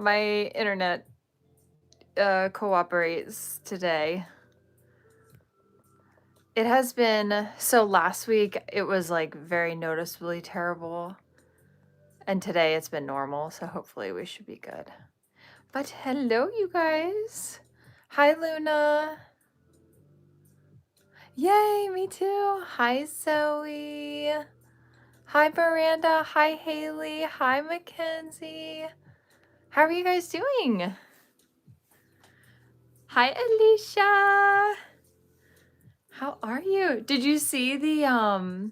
my internet cooperates today. It has been, so last week it was like very noticeably terrible, and today it's been normal, so hopefully we should be good. But hello, you guys. Hi, Luna. Yay, me too. Hi, Zoe. Hi, Miranda. Hi, Haley. Hi, Mackenzie. How are you guys doing? Hi, Alicia. How are you? Did you see the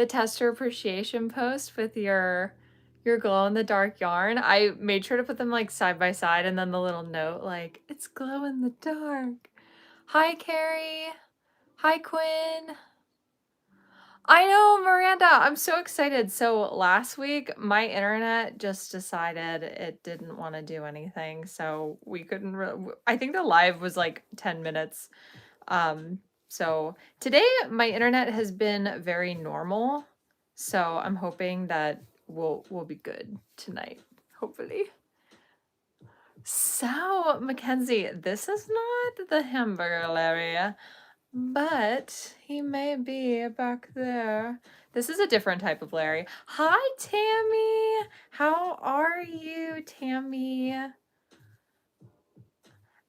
tester appreciation post with your glow in the dark yarn? I made sure to put them like side by side, and then the little note like it's glow in the dark. Hi, Carrie. Hi, Quinn. I know, Miranda. I'm so excited. So last week, my internet just decided it didn't want to do anything, so we couldn't. I think the live was like 10 minutes. So today my internet has been very normal, so I'm hoping that we'll be good tonight, hopefully. So, Mackenzie, this is not the hamburger area, but he may be back there. This is a different type of Larry. Hi, Tammy. How are you, Tammy?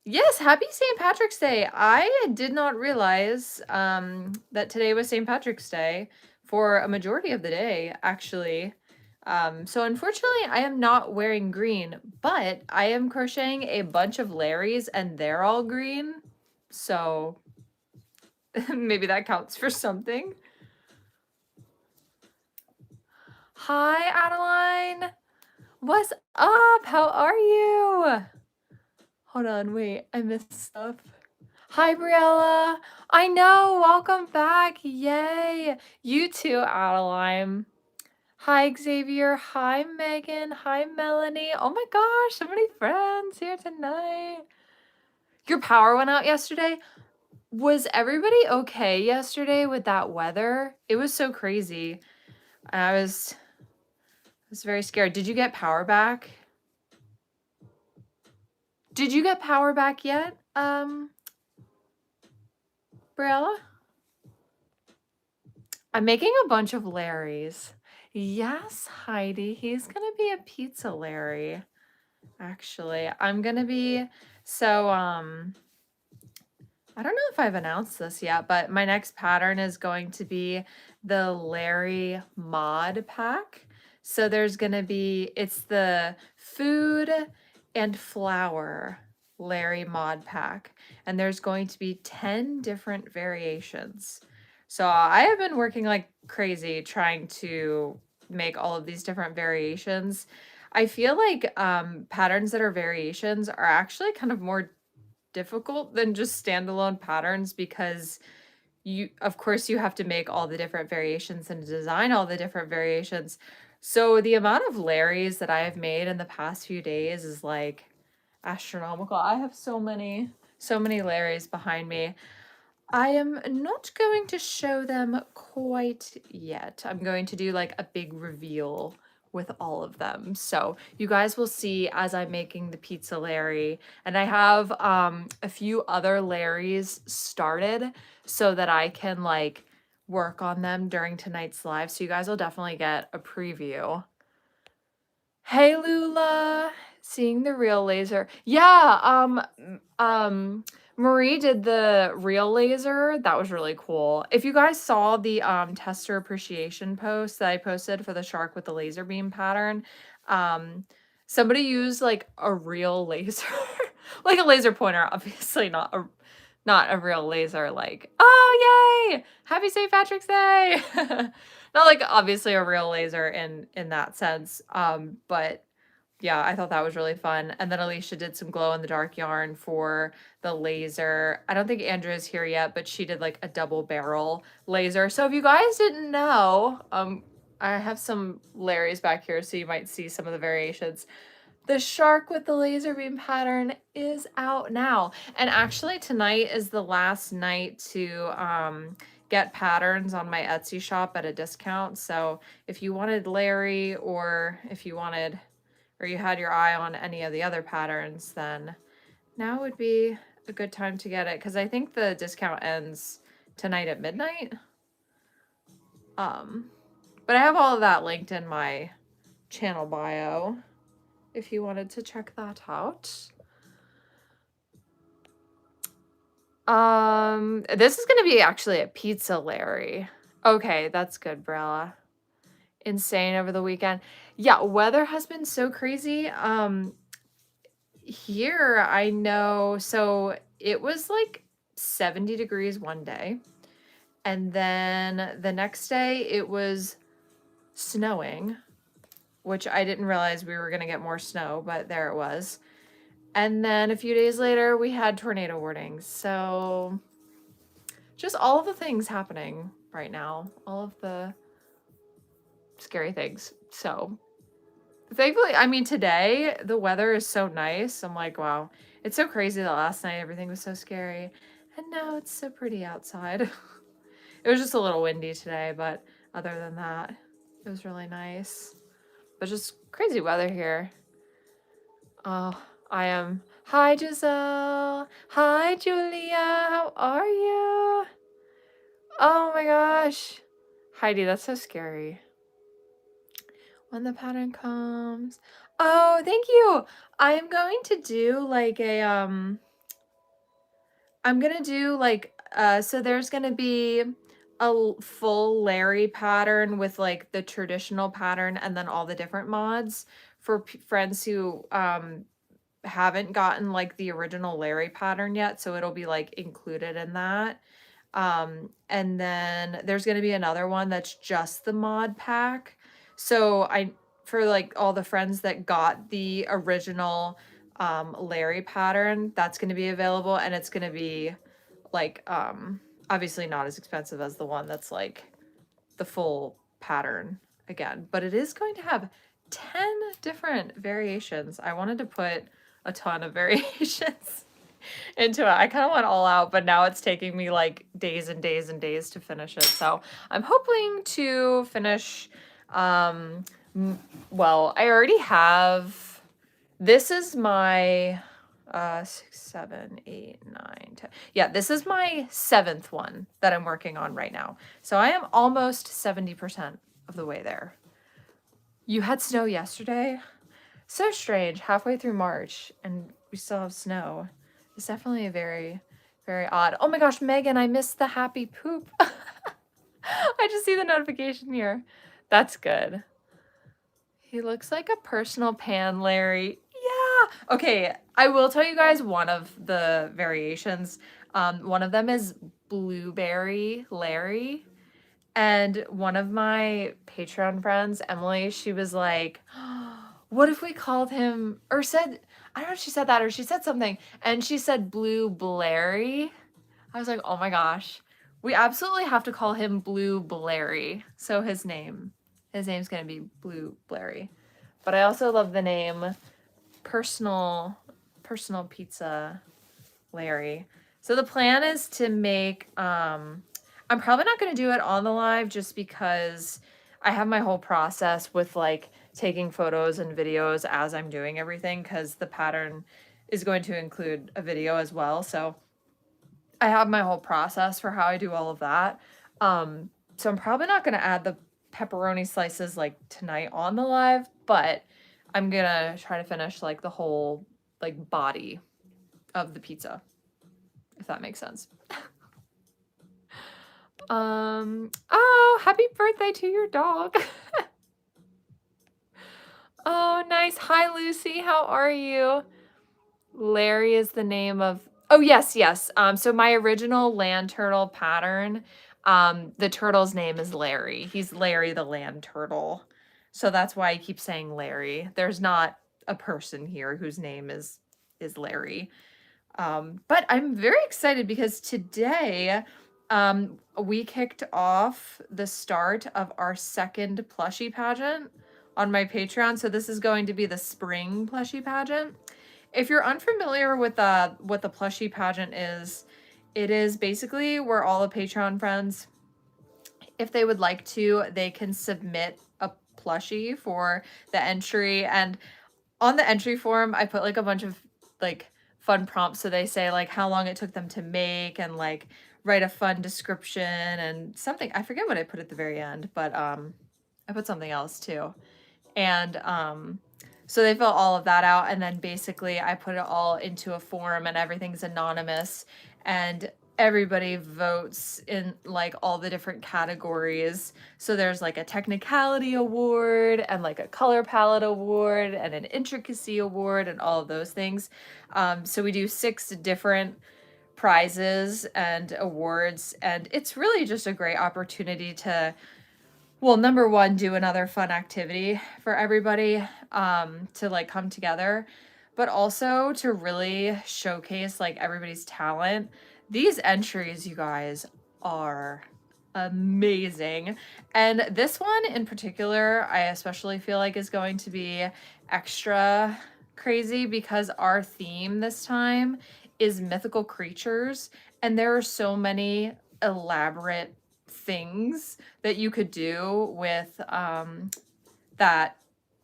Yes, happy St. Patrick's Day. I did not realize that today was St. Patrick's Day for a majority of the day, actually. So unfortunately, I am not wearing green, but I am crocheting a bunch of Larrys and they're all green. So maybe that counts for something. Hi, Adeline. What's up? How are you? Hold on, wait, I missed stuff. Hi, Briella. I know, welcome back. Yay. You too, Adeline. Hi, Xavier. Hi, Megan. Hi, Melanie. Oh my gosh, so many friends here tonight. Your power went out yesterday? Was everybody okay yesterday with that weather? It was so crazy. I was very scared. Did you get power back? Did you get power back yet, Briella? I'm making a bunch of Larrys. Yes, Heidi. He's gonna be a pizza Larry. Actually, I'm gonna be so I don't know if I've announced this yet, but my next pattern is going to be the Larry mod pack. So there's gonna be, it's the food and flour Larry mod pack, and there's going to be 10 different variations. So I have been working like crazy trying to make all of these different variations. I feel like patterns that are variations are actually kind of more difficult than just standalone patterns, because of course you have to make all the different variations and design all the different variations. So the amount of Larrys that I have made in the past few days is like astronomical. I have so many Larrys behind me. I am not going to show them quite yet. I'm going to do like a big reveal with all of them. So you guys will see as I'm making the pizza Larry. And I have a few other Larrys started so that I can like work on them during tonight's live. So you guys will definitely get a preview. Hey, Lula, seeing the real laser. Yeah, Marie did the real laser. That was really cool. If you guys saw the tester appreciation post that I posted for the shark with the laser beam pattern, somebody used like a real laser, like a laser pointer, obviously not a real laser, like, oh yay, happy St. Patrick's Day. Not like obviously a real laser in that sense. But yeah, I thought that was really fun. And then Alicia did some glow in the dark yarn for the laser. I don't think Andrea's here yet, but she did like a double barrel laser. So if you guys didn't know, I have some Larrys back here, so you might see some of the variations. The shark with the laser beam pattern is out now. And actually tonight is the last night to get patterns on my Etsy shop at a discount. So if you wanted Larry, or if you wanted or you had your eye on any of the other patterns, then now would be a good time to get it, because I think the discount ends tonight at midnight. But I have all of that linked in my channel bio if you wanted to check that out. This is gonna be actually a pizza Larry. Okay, that's good, Brella. Insane over the weekend. Yeah, weather has been so crazy. Here I know, so it was like 70 degrees one day, and then the next day it was snowing, which I didn't realize we were gonna get more snow, but there it was. And then a few days later we had tornado warnings. So just all of the things happening right now, all of the scary things. So thankfully, I mean, today the weather is so nice. I'm like, wow, it's so crazy that last night everything was so scary, and now it's so pretty outside. It was just a little windy today, but other than that, it was really nice. But just crazy weather here. Oh, I am. Hi, Giselle. Hi, Julia. How are you? Oh my gosh. Heidi, that's so scary. When the pattern comes. Oh, thank you. I'm going to do like a, I'm gonna do like, so there's gonna be a full Larry pattern with like the traditional pattern and then all the different mods for friends who, haven't gotten like the original Larry pattern yet, so it'll be like included in that. And then there's going to be another one that's just the mod pack. So for like all the friends that got the original Larry pattern, that's going to be available, and it's going to be like obviously not as expensive as the one that's like the full pattern again, but it is going to have 10 different variations. I wanted to put a ton of variations into it. I kind of went all out, but now it's taking me like days and days and days to finish it. So I'm hoping to finish, well, I already have, this is my 6, 7, 8, 9, 10. Yeah, this is my 7th one that I'm working on right now. So I am almost 70% of the way there. You had snow yesterday? So strange, halfway through March, and we still have snow. It's definitely a very, very odd. Oh my gosh, Megan, I missed the happy poop. I just see the notification here. That's good. He looks like a personal pan Larry. Yeah. Okay, I will tell you guys one of the variations. One of them is Blueberry Larry. And one of my Patreon friends, Emily, she was like, what if we called him, or said, I don't know if she said that or she said something, and she said Blue Blairy. I was like, oh my gosh, we absolutely have to call him Blue Blairy. So his name's gonna be Blue Blairy. But I also love the name Personal Pizza Larry. So the plan is to make, I'm probably not going to do it on the live just because I have my whole process with like taking photos and videos as I'm doing everything, because the pattern is going to include a video as well. So I have my whole process for how I do all of that. So I'm probably not going to add the pepperoni slices like tonight on the live, but I'm going to try to finish like the whole like body of the pizza, if that makes sense. Oh, happy birthday to your dog. Oh, nice. Hi, Lucy. How are you? Larry is the name of, oh, yes. So my original land turtle pattern, the turtle's name is Larry. He's Larry the land turtle. So that's why I keep saying Larry. There's not a person here whose name is Larry. But I'm very excited because today, we kicked off the start of our second plushie pageant on my Patreon. So this is going to be the spring plushie pageant. If you're unfamiliar with what the plushie pageant is, it is basically where all the Patreon friends, if they would like to, they can submit a plushie for the entry. And on the entry form, I put like a bunch of like fun prompts. So they say like how long it took them to make and like write a fun description and something. I forget what I put at the very end, but I put something else too. And so they fill all of that out, and then basically I put it all into a form and everything's anonymous, and everybody votes in like all the different categories. So there's like a technicality award and like a color palette award and an intricacy award and all of those things. So we do 6 different prizes and awards, and it's really just a great opportunity to, well, number one, do another fun activity for everybody, to like come together, but also to really showcase like everybody's talent. These entries, you guys, are amazing. And this one in particular, I especially feel like is going to be extra crazy because our theme this time is mythical creatures, and there are so many elaborate things that you could do with that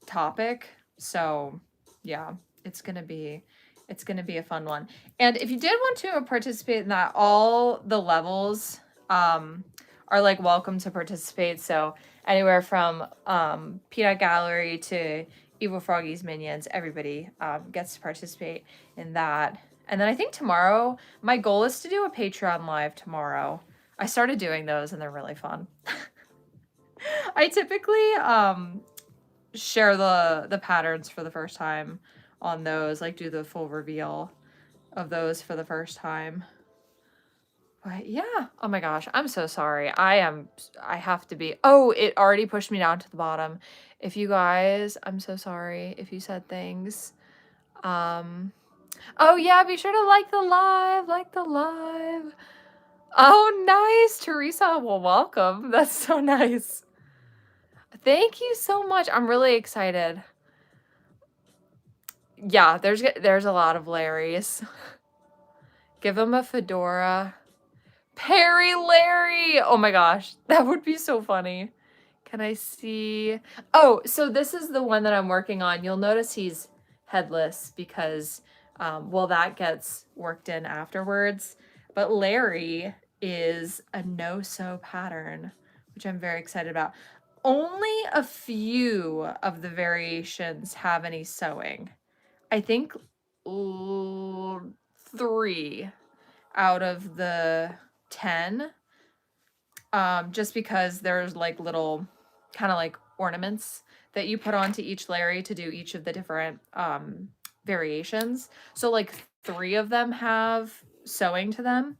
topic. So yeah, it's gonna be a fun one. And if you did want to participate in that, all the levels are like welcome to participate. So anywhere from Peanut Gallery to Evil Froggy's Minions, everybody gets to participate in that. And then I think tomorrow, my goal is to do a Patreon live tomorrow. I started doing those and they're really fun. I typically share the patterns for the first time on those, like do the full reveal of those for the first time. But yeah, oh my gosh, I'm so sorry. I have to be, oh, it already pushed me down to the bottom. If you guys, I'm so sorry if you said things. Oh yeah, be sure to like the live. Oh, nice, Teresa. Well, welcome. That's so nice. Thank you so much. I'm really excited. Yeah, there's a lot of Larrys. Give him a fedora. Perry Larry! Oh my gosh, that would be so funny. Can I see? Oh, so this is the one that I'm working on. You'll notice he's headless because, well, that gets worked in afterwards. But Larry is a no-sew pattern, which I'm very excited about. Only a few of the variations have any sewing. I think 3 out of the 10, just because there's like little kind of like ornaments that you put onto each Larry to do each of the different variations. So like 3 of them have sewing to them,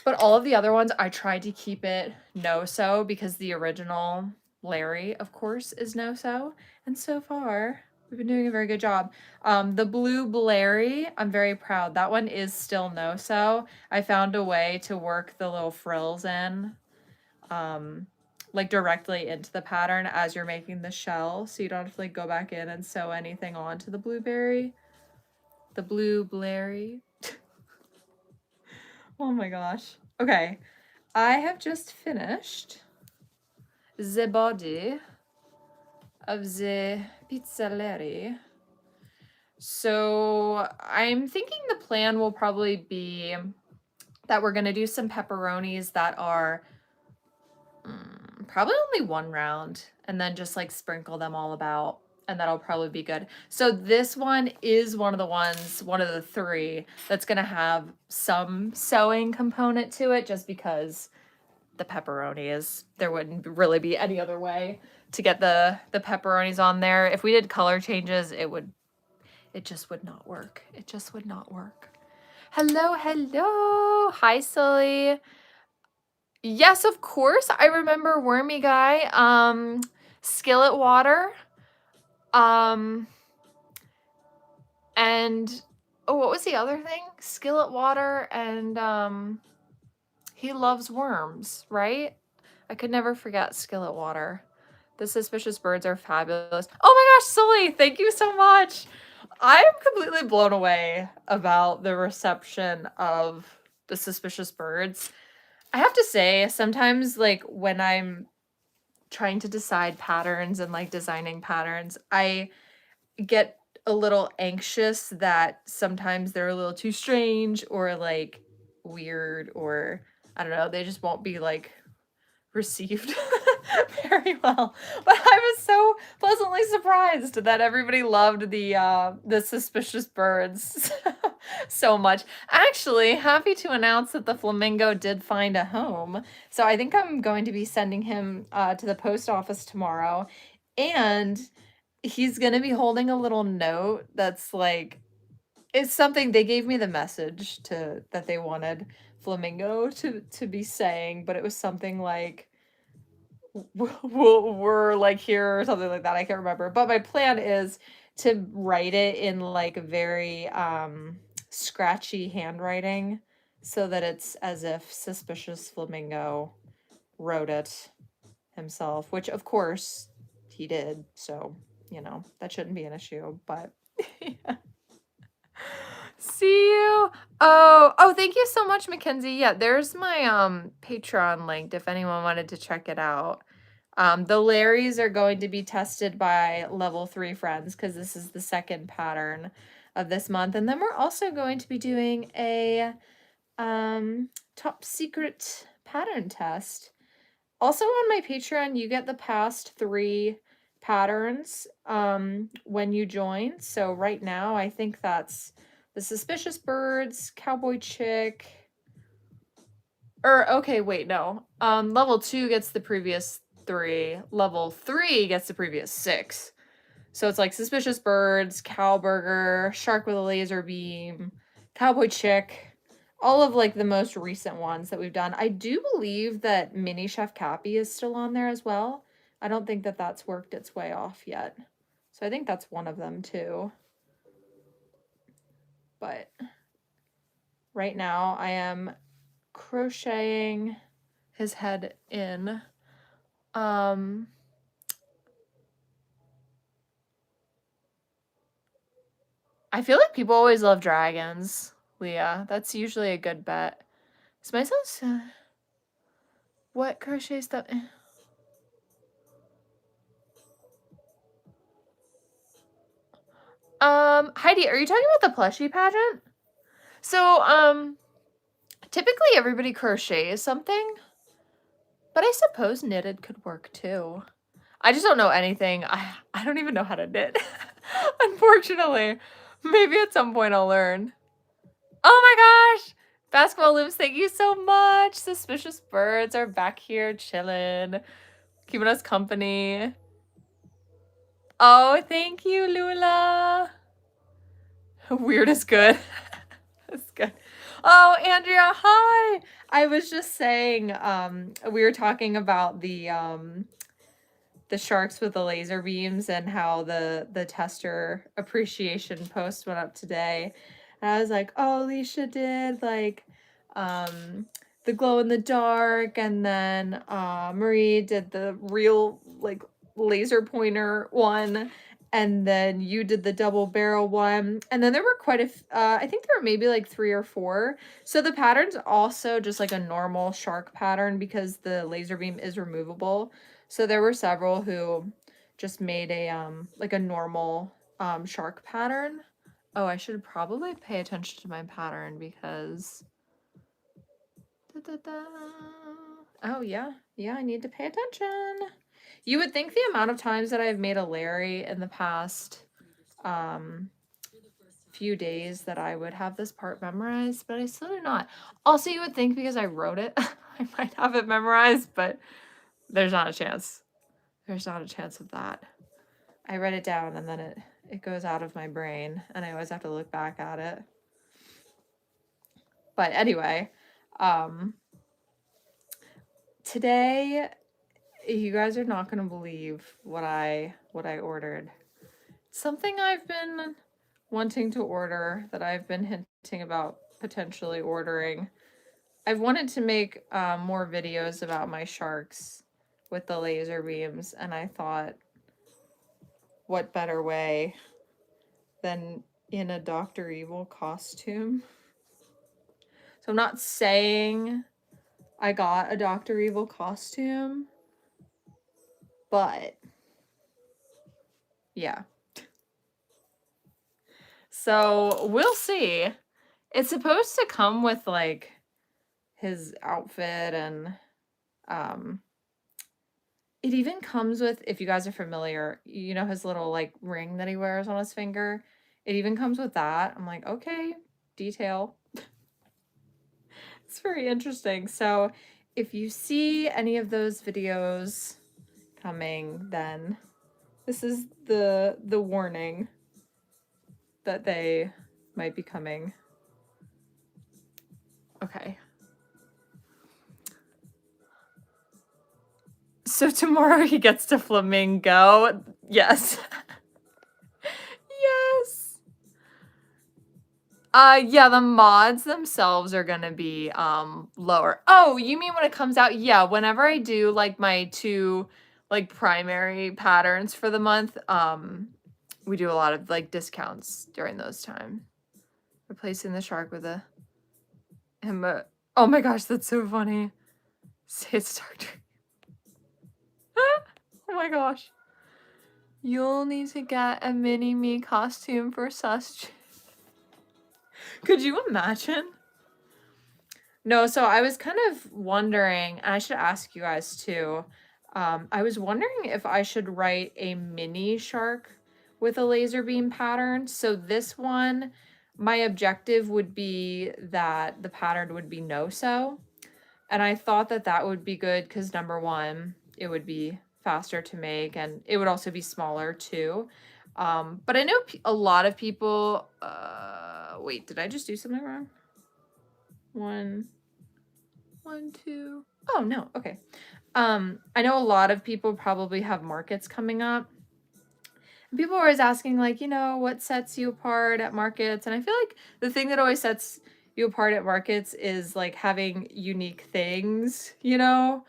but all of the other ones I tried to keep it no sew because the original Larry, of course, is no sew, and so far we've been doing a very good job. The blue Larry, I'm very proud. That one is still no sew. I found a way to work the little frills in, like directly into the pattern as you're making the shell, so you don't have to like go back in and sew anything onto the blueberry. The blue Larry. Oh my gosh. Okay, I have just finished the body of the pizza. So I'm thinking the plan will probably be that we're gonna do some pepperonis that are probably only 1 round, and then just like sprinkle them all about, and that'll probably be good. So this one is one of the 3 that's gonna have some sewing component to it, just because the pepperoni is, there wouldn't really be any other way to get the pepperonis on there. If we did color changes, it just would not work. It just would not work. Hello. Hi, Sully. Yes, of course. I remember Wormy Guy. Skillet water. And oh, what was the other thing? Skillet water and he loves worms, right? I could never forget skillet water. The suspicious birds are fabulous. Oh my gosh, Sully, thank you so much. I'm completely blown away about the reception of the suspicious birds. I have to say, sometimes like when I'm trying to decide patterns and like designing patterns, I get a little anxious that sometimes they're a little too strange or like weird, or I don't know, they just won't be like received very well. But I was so pleasantly surprised that everybody loved the suspicious birds so much. Actually, happy to announce that the flamingo did find a home. So I think I'm going to be sending him to the post office tomorrow, and he's going to be holding a little note that's like, it's something they gave me the message to that they wanted Flamingo to be saying, but it was something like we're like here or something like that. I can't remember. But my plan is to write it in like very scratchy handwriting so that it's as if Suspicious Flamingo wrote it himself, which of course he did. So, you know, that shouldn't be an issue, but yeah. See you. Oh, thank you so much, Mackenzie. Yeah, there's my Patreon linked if anyone wanted to check it out. The Larrys are going to be tested by level 3 friends because this is the second pattern of this month. And then we're also going to be doing a top secret pattern test. Also on my Patreon, you get the past 3 patterns when you join. So right now, I think that's the Suspicious Birds, Cowboy Chick, or okay, wait, no. Level 2 gets the previous 3. Level 3 gets the previous 6. So it's like Suspicious Birds, Cowburger, Shark with a Laser Beam, Cowboy Chick, all of like the most recent ones that we've done. I do believe that Mini Chef Cappy is still on there as well. I don't think that that's worked its way off yet. So I think that's one of them too. But right now I am crocheting his head in. I feel like people always love dragons, Leah. That's usually a good bet. Is myself what crochet stuff? Heidi, are you talking about the plushie pageant? So, typically everybody crochets something, but I suppose knitted could work too. I just don't know anything. I don't even know how to knit, unfortunately. Maybe at some point I'll learn. Oh my gosh! Basketball Loops, thank you so much. Suspicious Birds are back here chilling, keeping us company. Oh, thank you, Lula. Weird is good. That's good. Oh, Andrea, hi. I was just saying, we were talking about the sharks with the laser beams and how the tester appreciation post went up today. And I was like, oh, Alicia did like the glow in the dark, and then Marie did the real like laser pointer one, and then you did the double barrel one, and then there were quite a I think there were maybe like 3 or 4. So the pattern's also just like a normal shark pattern because the laser beam is removable. So there were several who just made a like a normal shark pattern. Oh, I should probably pay attention to my pattern because oh yeah, I need to pay attention. You would think the amount of times that I've made a Larry in the past few days that I would have this part memorized, but I still do not. Also, you would think because I wrote it, I might have it memorized, but there's not a chance. There's not a chance of that. I write it down and then it goes out of my brain and I always have to look back at it. But anyway, today you guys are not going to believe what I ordered. Something I've been wanting to order that I've been hinting about potentially ordering. I've wanted to make more videos about my sharks with the laser beams, and I thought, what better way than in a Dr. Evil costume? So I'm not saying I got a Dr. Evil costume, but yeah. So we'll see. It's supposed to come with like his outfit and it even comes with, if you guys are familiar, you know his little like ring that he wears on his finger? It even comes with that. I'm like, okay, detail. It's very interesting. So if you see any of those videos coming, then this is the warning that they might be coming. Okay. So tomorrow he gets to flamingo. Yes. Yes. Yeah, the mods themselves are gonna be lower. Oh, you mean when it comes out? Yeah, whenever I do like my 2 like primary patterns for the month, we do a lot of like discounts during those time. Replacing the shark with him. Oh my gosh, that's so funny. Say it's Star Trek. Oh my gosh. You'll need to get a mini me costume for sus. Could you imagine? No, so I was kind of wondering, and I should ask you guys too. I was wondering if I should write a mini shark with a laser beam pattern. So this one, my objective would be that the pattern would be no-sew. And I thought that that would be good because number one, it would be faster to make and it would also be smaller too. But I know a lot of people, wait, did I just do something wrong? One, two. Oh, no. Okay. I know a lot of people probably have markets coming up. And people are always asking, like, you know, what sets you apart at markets? And I feel like the thing that always sets you apart at markets is like having unique things, you know?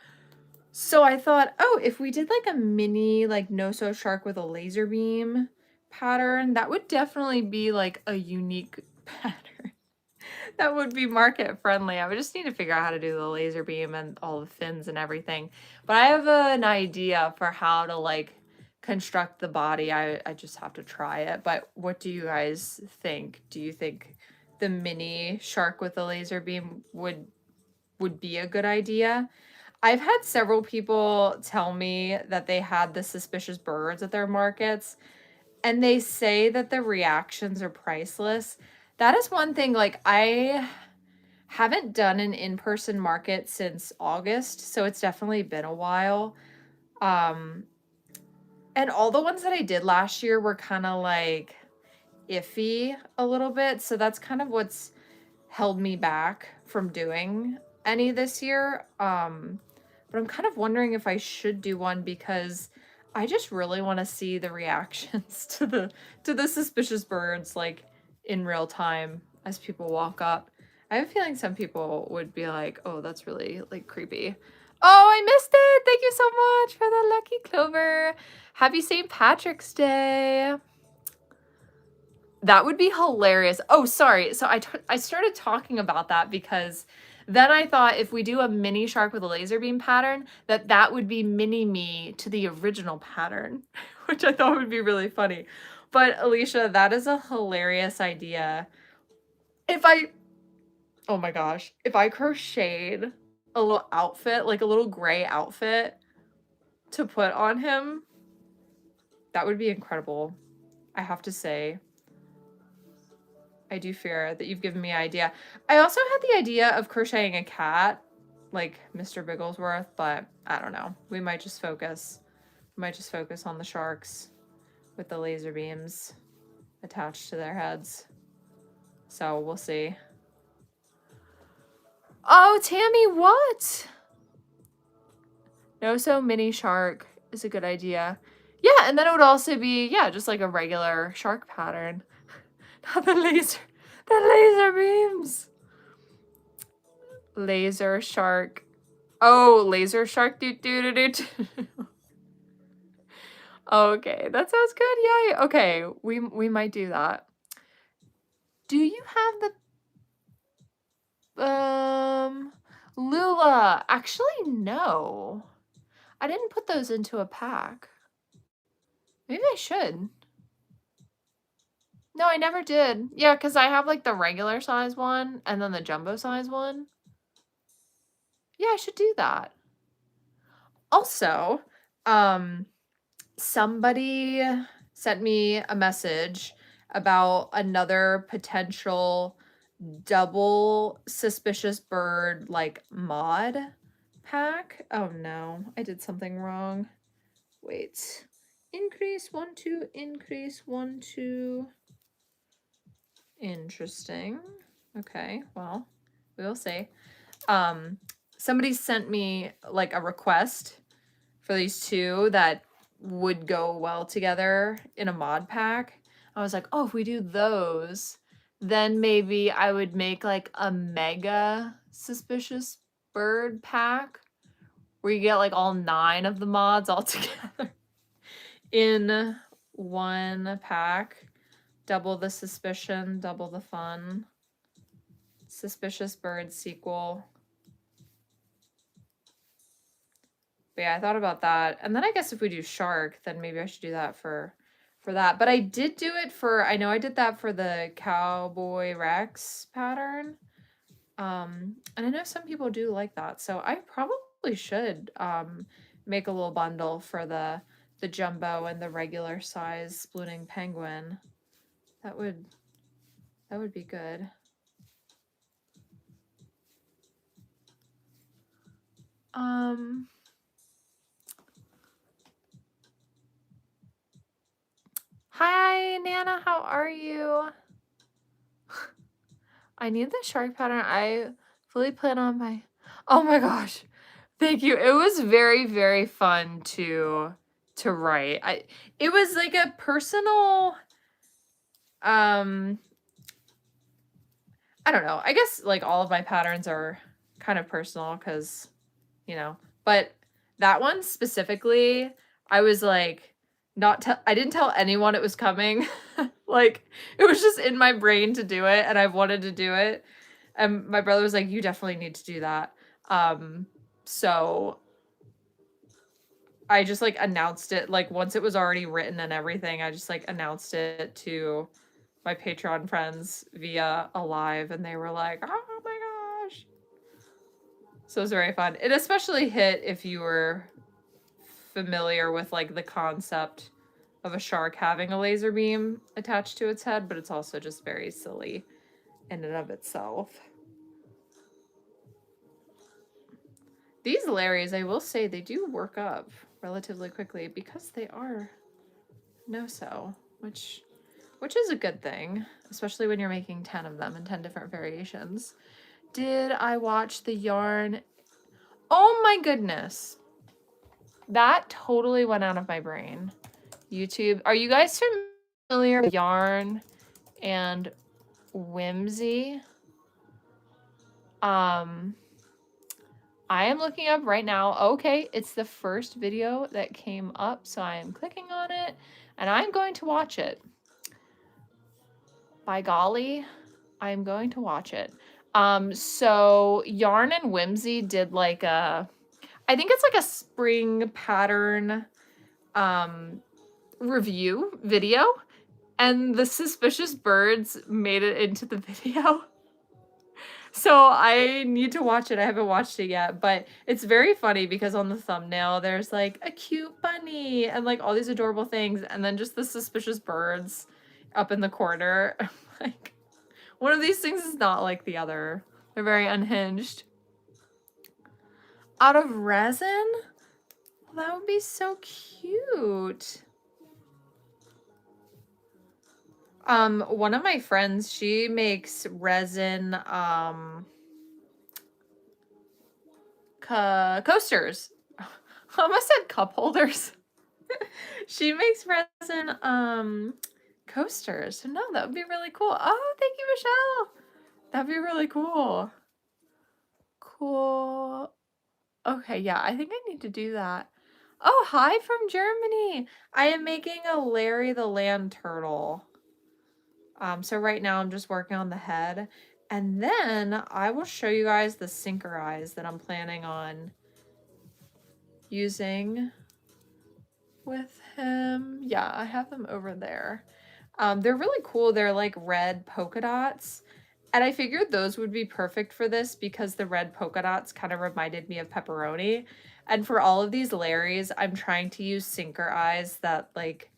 So I thought, oh, if we did like a mini, like no-sew shark with a laser beam pattern, that would definitely be like a unique pattern. That would be market friendly. I would just need to figure out how to do the laser beam and all the fins and everything. But I have an idea for how to like construct the body. I just have to try it. But what do you guys think? Do you think the mini shark with the laser beam would be a good idea? I've had several people tell me that they had the suspicious birds at their markets and they say that the reactions are priceless. That is one thing, like, I haven't done an in-person market since August, so it's definitely been a while. And all the ones that I did last year were kind of like iffy a little bit, so that's kind of what's held me back from doing any this year. But I'm kind of wondering if I should do one because I just really want to see the reactions to the suspicious birds like in real time as people walk up. I have a feeling some people would be like, "Oh, that's really like creepy." Oh, I missed it. Thank you so much for the lucky clover. Happy St. Patrick's Day. That would be hilarious. Oh, sorry. So I started talking about that because then I thought if we do a mini shark with a laser beam pattern, that would be mini me to the original pattern, which I thought would be really funny. But Alicia, that is a hilarious idea. Oh my gosh, if I crocheted a little outfit, like a little gray outfit to put on him, that would be incredible. I have to say. I do fear that you've given me an idea. I also had the idea of crocheting a cat, like Mr. Bigglesworth, but I don't know. We might just focus on the sharks with the laser beams attached to their heads. So we'll see. Oh, Tammy, what? No-sew mini shark is a good idea. Yeah, and then it would also be, yeah, just like a regular shark pattern. Not the laser beams. Laser shark. Oh, laser shark. Do do do do. Okay, that sounds good. Yay. Okay, we might do that. Do you have the Lula? Actually, no. I didn't put those into a pack. Maybe I should. No, I never did. Yeah, because I have like the regular size one and then the jumbo size one. Yeah, I should do that. Also, somebody sent me a message about another potential double suspicious bird like mod pack. Oh no, I did something wrong. Wait. Increase 1, 2, increase 1, 2. Interesting. Okay, well, we'll see. Somebody sent me like a request for these two that would go well together in a mod pack. I was like, oh, if we do those, then maybe I would make like a mega suspicious bird pack where you get like all 9 of the mods all together in one pack. Double the suspicion, double the fun. Suspicious bird sequel. But yeah, I thought about that. And then I guess if we do shark, then maybe I should do that for that. But I did do it for, I know I did that for the Cowboy Rex pattern. And I know some people do like that. So I probably should make a little bundle for the jumbo and the regular size spooning penguin. That would be good. Hi, Nana, how are you? I need the shark pattern. I fully plan on my... Oh my gosh. Thank you. It was very, very fun to write. It was like a personal... I don't know. I guess like all of my patterns are kind of personal because, you know, but that one specifically, I was like, I didn't tell anyone it was coming. Like, it was just in my brain to do it, and I wanted to do it. And my brother was like, you definitely need to do that. So I just like announced it, like once it was already written and everything, I just like announced it to my Patreon friends via a live, and they were like, oh my gosh. So it was very fun. It especially hit if you were familiar with like the concept of a shark having a laser beam attached to its head, but it's also just very silly in and of itself. These Larrys, I will say, they do work up relatively quickly because they are no-sew, which is a good thing, especially when you're making 10 of them in 10 different variations. Did I watch the yarn? Oh my goodness. That totally went out of my brain. YouTube. Are you guys familiar with yarn and whimsy? I am looking up right now. Okay, it's the first video that came up, so I am clicking on it and I'm going to watch it. By golly, I'm going to watch it. So Yarn and Whimsy did like a, I think it's like a spring pattern review video, and the suspicious birds made it into the video. So I need to watch it. I haven't watched it yet, but it's very funny because on the thumbnail there's like a cute bunny and like all these adorable things, and then just the suspicious birds up in the corner. Like, one of these things is not like the other. They're very unhinged. Out of resin? Well, that would be so cute. One of my friends, she makes resin coasters. I almost said cup holders. She makes resin coasters. So no, that would be really cool. Oh, thank you, Michelle. That'd be really cool. Cool. Okay, yeah, I think I need to do that. Oh, hi from Germany. I am making a Larry the Land Turtle. So right now I'm just working on the head, and then I will show you guys the sinker eyes that I'm planning on using with him. Yeah, I have them over there. They're really cool. They're like red polka dots. And I figured those would be perfect for this because the red polka dots kind of reminded me of pepperoni. And for all of these Larrys, I'm trying to use sinker eyes that like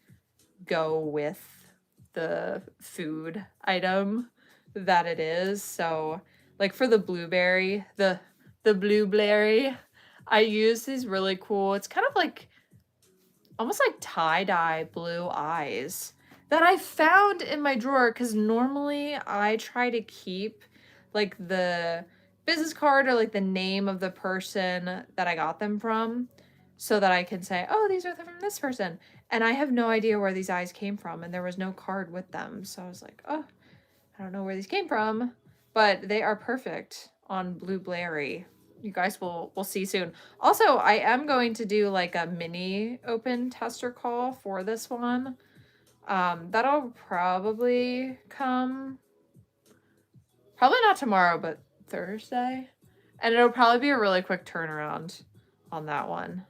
go with the food item that it is. So like for the blueberry, the blueberry, I use these really cool, it's kind of like almost like tie-dye blue eyes that I found in my drawer because normally I try to keep like the business card or like the name of the person that I got them from so that I can say, oh, these are from this person. And I have no idea where these eyes came from and there was no card with them. So I was like, oh, I don't know where these came from, but they are perfect on Blue Blairy. You guys will see soon. Also, I am going to do like a mini open tester call for this one. That'll probably come, probably not tomorrow, but Thursday. And it'll probably be a really quick turnaround on that one.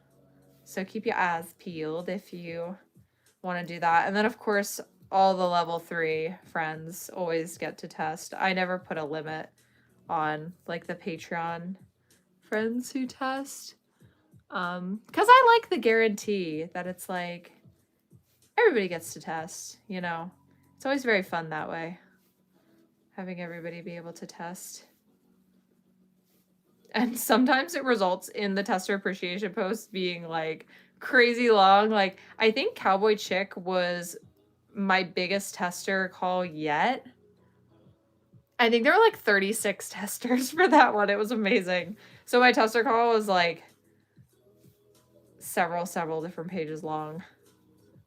So keep your eyes peeled if you want to do that. And then of course, all the level 3 friends always get to test. I never put a limit on like the Patreon friends who test. Because I like the guarantee that it's like everybody gets to test, you know. It's always very fun that way. Having everybody be able to test. And sometimes it results in the tester appreciation post being like crazy long. Like I think Cowboy Chick was my biggest tester call yet. I think there were like 36 testers for that one. It was amazing. So my tester call was like several different pages long.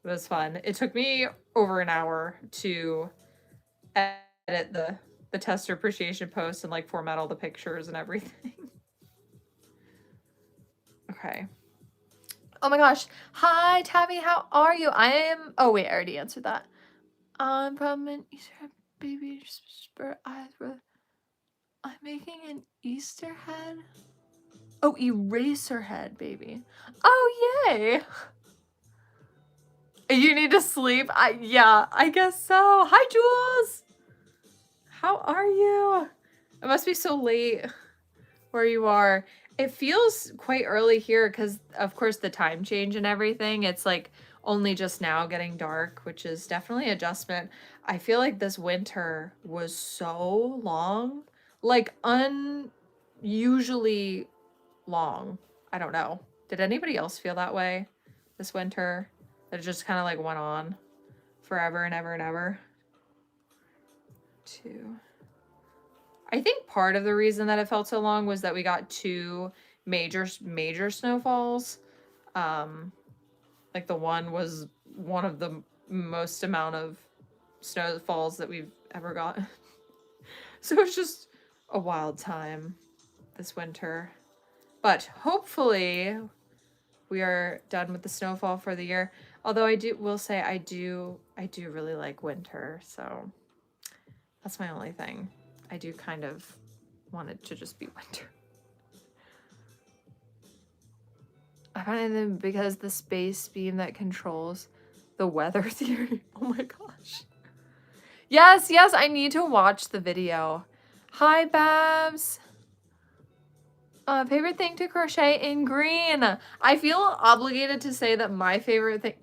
It was fun. It took me over an hour to edit the tester appreciation post and like format all the pictures and everything. Okay. Oh my gosh. Hi, Tabby. How are you? I am... Oh, wait. I already answered that. I'm from an Easter baby spur eyes. I'm making an Easter head. Oh, eraser head, baby. Oh, yay. You need to sleep? Yeah, I guess so. Hi, Jules. How are you? It must be so late where you are. It feels quite early here because, of course, the time change and everything. It's like only just now getting dark, which is definitely adjustment. I feel like this winter was so long, like unusually long. I don't know. Did anybody else feel that way this winter? That it just kind of like went on forever and ever and ever. 2. I think part of the reason that it felt so long was that we got 2 major snowfalls. Like the one was one of the most amount of snowfalls that we've ever got. So it's just a wild time this winter. But hopefully we are done with the snowfall for the year. Although I will say I do really like winter, so that's my only thing. I do kind of want it to just be winter. I find them because the space beam that controls the weather theory. Oh my gosh. Yes, I need to watch the video. Hi, Babs. Favorite thing to crochet in green. I feel obligated to say that my favorite thing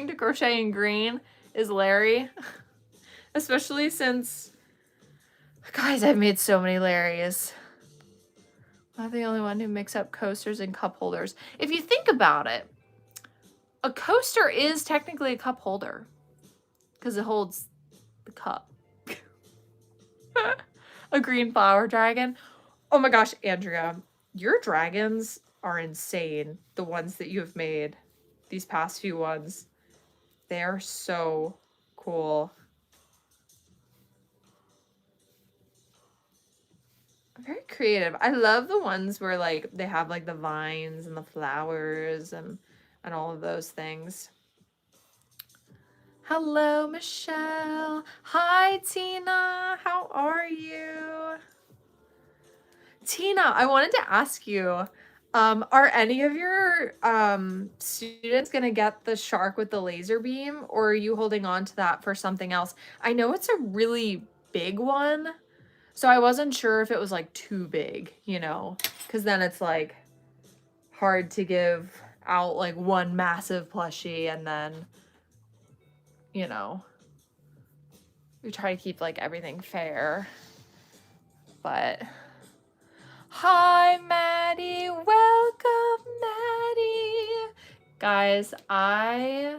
to crochet in green is Larry. Especially since, guys, I've made so many Larrys. I'm the only one who mix up coasters and cup holders. If you think about it, a coaster is technically a cup holder because it holds the cup. A green flower dragon. Oh my gosh, Andrea, your dragons are insane. The ones that you have made, these past few ones, they are so cool. Very creative. I love the ones where like they have like the vines and the flowers and all of those things. Hello, Michelle. Hi, Tina. How are you? Tina, I wanted to ask you, Are any of your students gonna get the shark with the laser beam, or are you holding on to that for something else? I know it's a really big one, so I wasn't sure if it was like too big, you know, because then it's like hard to give out like one massive plushie and then, you know, we try to keep like everything fair. But hi, Maddie. Welcome, Maddie. Guys, I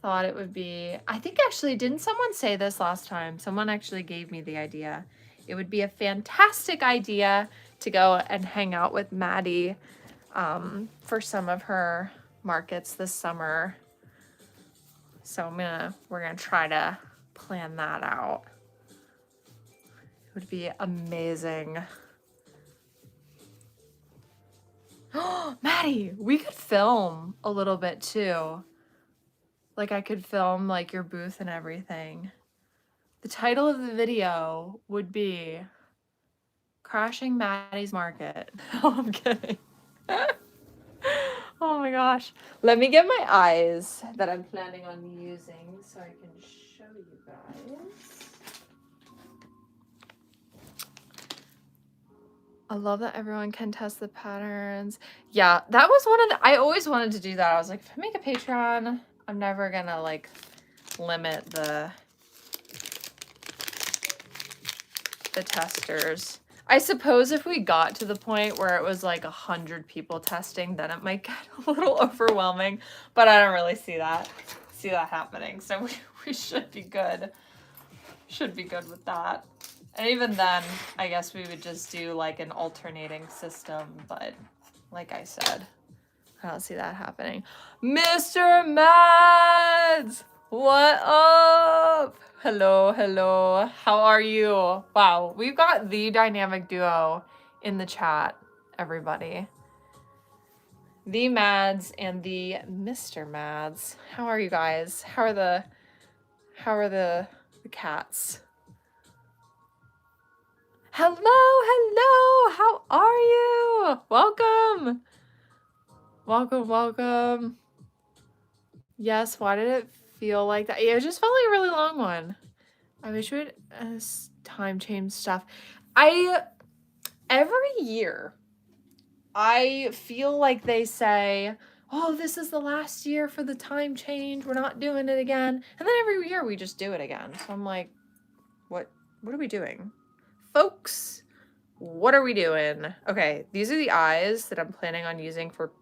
thought it would be, I think actually, didn't someone say this last time? Someone actually gave me the idea. It would be a fantastic idea to go and hang out with Maddie for some of her markets this summer. So we're gonna try to plan that out. It would be amazing. Oh, Maddie, we could film a little bit too. Like I could film like your booth and everything. The title of the video would be Crashing Maddie's Market. Oh, I'm kidding. Oh my gosh. Let me get my eyes that I'm planning on using so I can show you guys. I love that everyone can test the patterns. Yeah, that was one of the, I always wanted to do that. I was like, if I make a Patreon, I'm never gonna like limit the testers. I suppose if we got to the point where it was like 100 people testing, then it might get a little overwhelming, but I don't really see that happening. So we should be good. Should be good with that. And even then, I guess we would just do like an alternating system, but like I said, I don't see that happening. Mr. Mads! What up? Hello, hello. How are you? Wow, we've got the dynamic duo in the chat, everybody. The Mads and the Mr. Mads. How are you guys? How are the cats? Hello, hello. How are you? Welcome. Welcome, welcome. Yes, why did it feel like that? Yeah, it just felt like a really long one. I wish we would time change stuff. Every year, I feel like they say, oh, this is the last year for the time change. We're not doing it again. And then every year we just do it again. So I'm like, what are we doing? Folks, what are we doing? Okay, these are the eyes that I'm planning on using for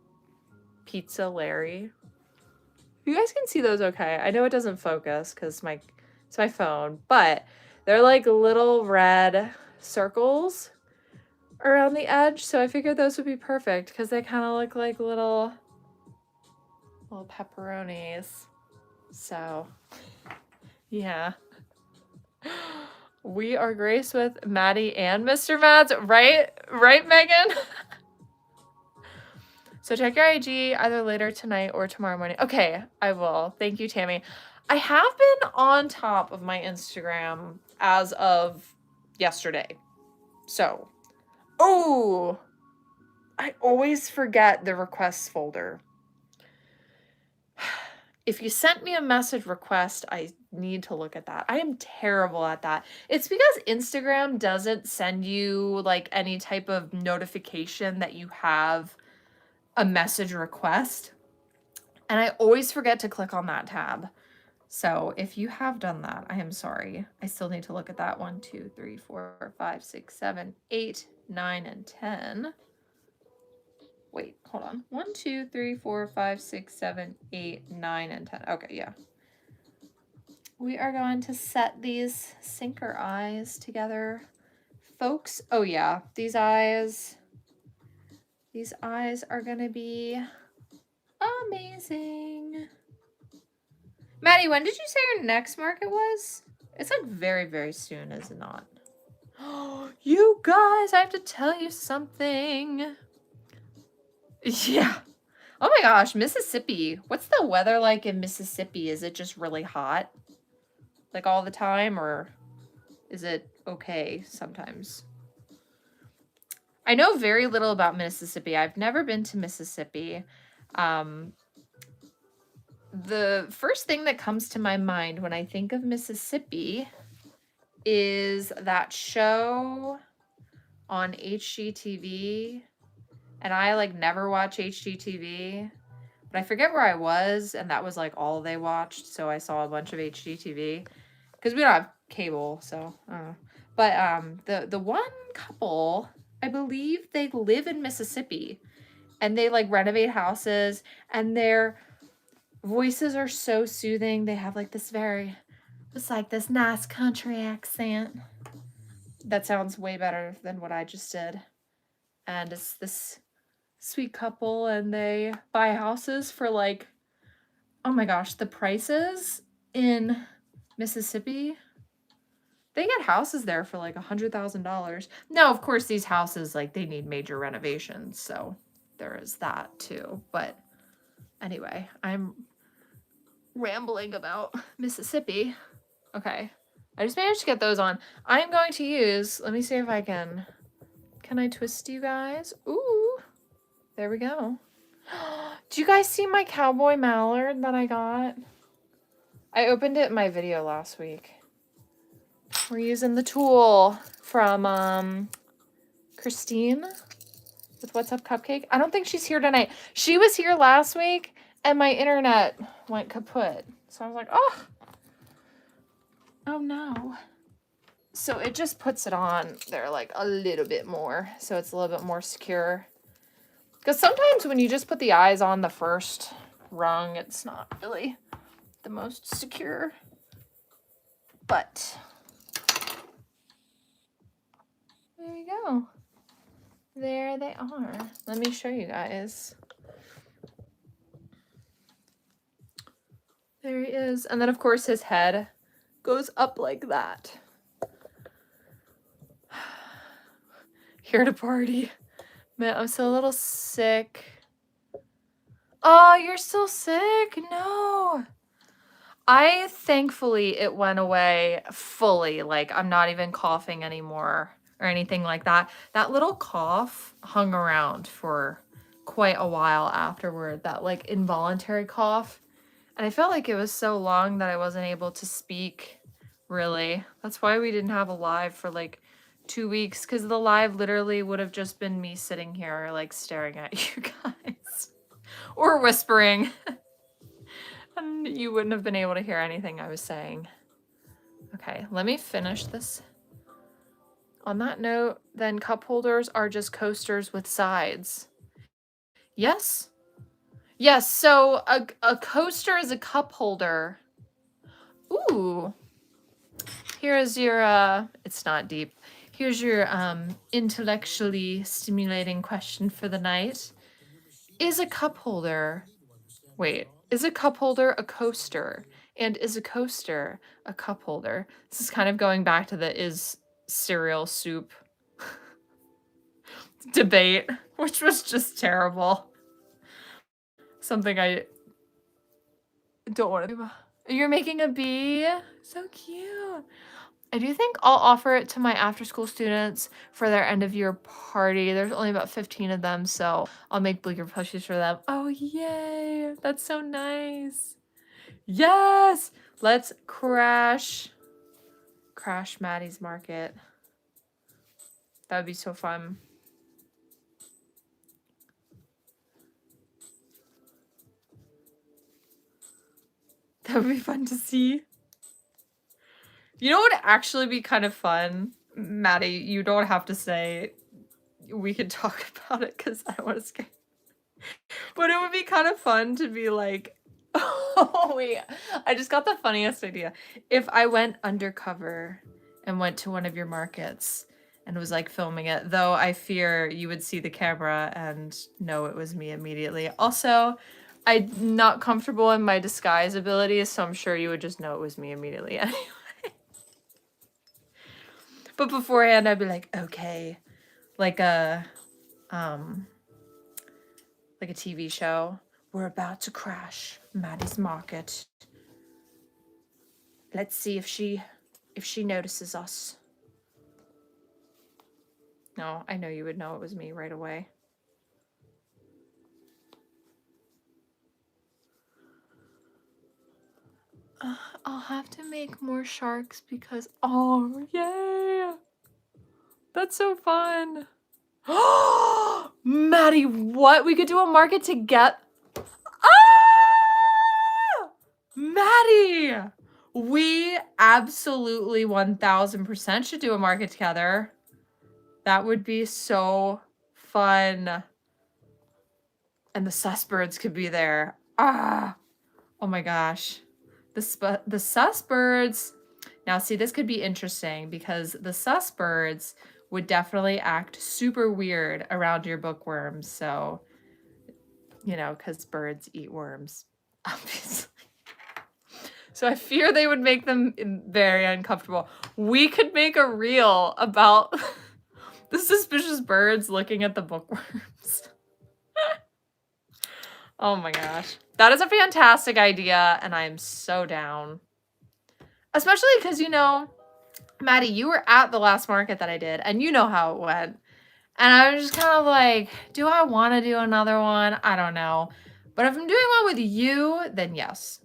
Pizza Larry. You guys can see those okay. I know it doesn't focus because it's my phone, but they're like little red circles around the edge, so I figured those would be perfect because they kind of look like little pepperonis. So, yeah. We are graced with Maddie and Mr. Mads, right? Right, Megan? So check your IG either later tonight or tomorrow morning. Okay, I will. Thank you, Tammy. I have been on top of my Instagram as of yesterday. So, oh, I always forget the requests folder. If you sent me a message request, I need to look at that. I am terrible at that. It's because Instagram doesn't send you like any type of notification that you have a message request. And I always forget to click on that tab. So if you have done that, I am sorry. I still need to look at that. 1, 2, 3, 4, 5, 6, 7, 8, 9, and 10. Wait, hold on. 1, 2, 3, 4, 5, 6, 7, 8, 9, and 10. Okay, yeah. We are going to set these sinker eyes together. Folks, oh yeah, these eyes are gonna be amazing. Maddie, when did you say your next market was? It's like very, very soon, is it not? Oh, you guys, I have to tell you something. Yeah. Oh my gosh, Mississippi. What's the weather like in Mississippi? Is it just really hot? Like all the time, or is it okay sometimes? I know very little about Mississippi. I've never been to Mississippi. The first thing that comes to my mind when I think of Mississippi is that show on HGTV. And I like never watch HGTV, but I forget where I was, and that was like all they watched. So I saw a bunch of HGTV because we don't have cable, so I don't know. But the one couple, I believe they live in Mississippi, and they like renovate houses, and their voices are so soothing. They have like this this nice country accent. That sounds way better than what I just did. And it's this sweet couple, and they buy houses for like, oh my gosh, the prices in Mississippi, they get houses there for like $100,000. Now, of course, these houses, like, they need major renovations, so there is that too. But anyway, I'm rambling about Mississippi. Okay, I just managed to get those on. I'm going to use, let me see if I can I twist you guys? Ooh, there we go. Do you guys see my cowboy mallard that I got? I opened it in my video last week. We're using the tool from Christine with What's Up Cupcake. I don't think she's here tonight. She was here last week and my internet went kaput. So I was like, oh no. So it just puts it on there like a little bit more, so it's a little bit more secure. Because sometimes when you just put the eyes on the first rung, it's not really the most secure. But there we go. There they are. Let me show you guys. There he is. And then, of course, his head goes up like that. Here to party. Man, I'm still a little sick. Oh, you're still sick? No. Thankfully, it went away fully. Like, I'm not even coughing anymore or anything like that. That little cough hung around for quite a while afterward. That, like, involuntary cough. And I felt like it was so long that I wasn't able to speak, really. That's why we didn't have a live for, like, 2 weeks. Because the live literally would have just been me sitting here, like, staring at you guys. Or whispering. And you wouldn't have been able to hear anything I was saying. Okay, let me finish this. On that note, then cup holders are just coasters with sides. Yes? Yes, so a coaster is a cup holder. Ooh. Here's your, it's not deep. Here's your intellectually stimulating question for the night. Is a cup holder... Wait. Is a cup holder a coaster? And is a coaster a cup holder? This is kind of going back to the is cereal soup debate, which was just terrible. Something I don't want to do. You're making a bee? So cute. I do think I'll offer it to my after-school students for their end-of-year party. There's only about 15 of them, so I'll make bigger plushies for them. Oh, yay! That's so nice. Yes! Let's crash Maddie's Market. That would be so fun. That would be fun to see. You know what would actually be kind of fun? Maddie, you don't have to say we could talk about it because I don't want to scare. But it would be kind of fun to be like, oh wait, I just got the funniest idea. If I went undercover and went to one of your markets and was like filming it, though I fear you would see the camera and know it was me immediately. Also, I'm not comfortable in my disguise abilities, so I'm sure you would just know it was me immediately anyway. But beforehand, I'd be like, okay, like a TV show. We're about to crash Maddie's Market. Let's see if she notices us. No, I know you would know it was me right away. I'll have to make more sharks because, oh, yay! That's so fun. Maddie, what? We could do a market to get... Ah! Maddie! We absolutely 1000% should do a market together. That would be so fun. And the sussbirds could be there. Ah! Oh my gosh. The sussbirds. Now, see, this could be interesting because the sussbirds would definitely act super weird around your bookworms. So, you know, because birds eat worms, obviously. So I fear they would make them very uncomfortable. We could make a reel about the suspicious birds looking at the bookworms. Oh my gosh. That is a fantastic idea, and I'm so down. Especially because, you know, Maddie, you were at the last market that I did, and you know how it went. And I was just kind of like, do I want to do another one? I don't know. But if I'm doing one with you, then yes.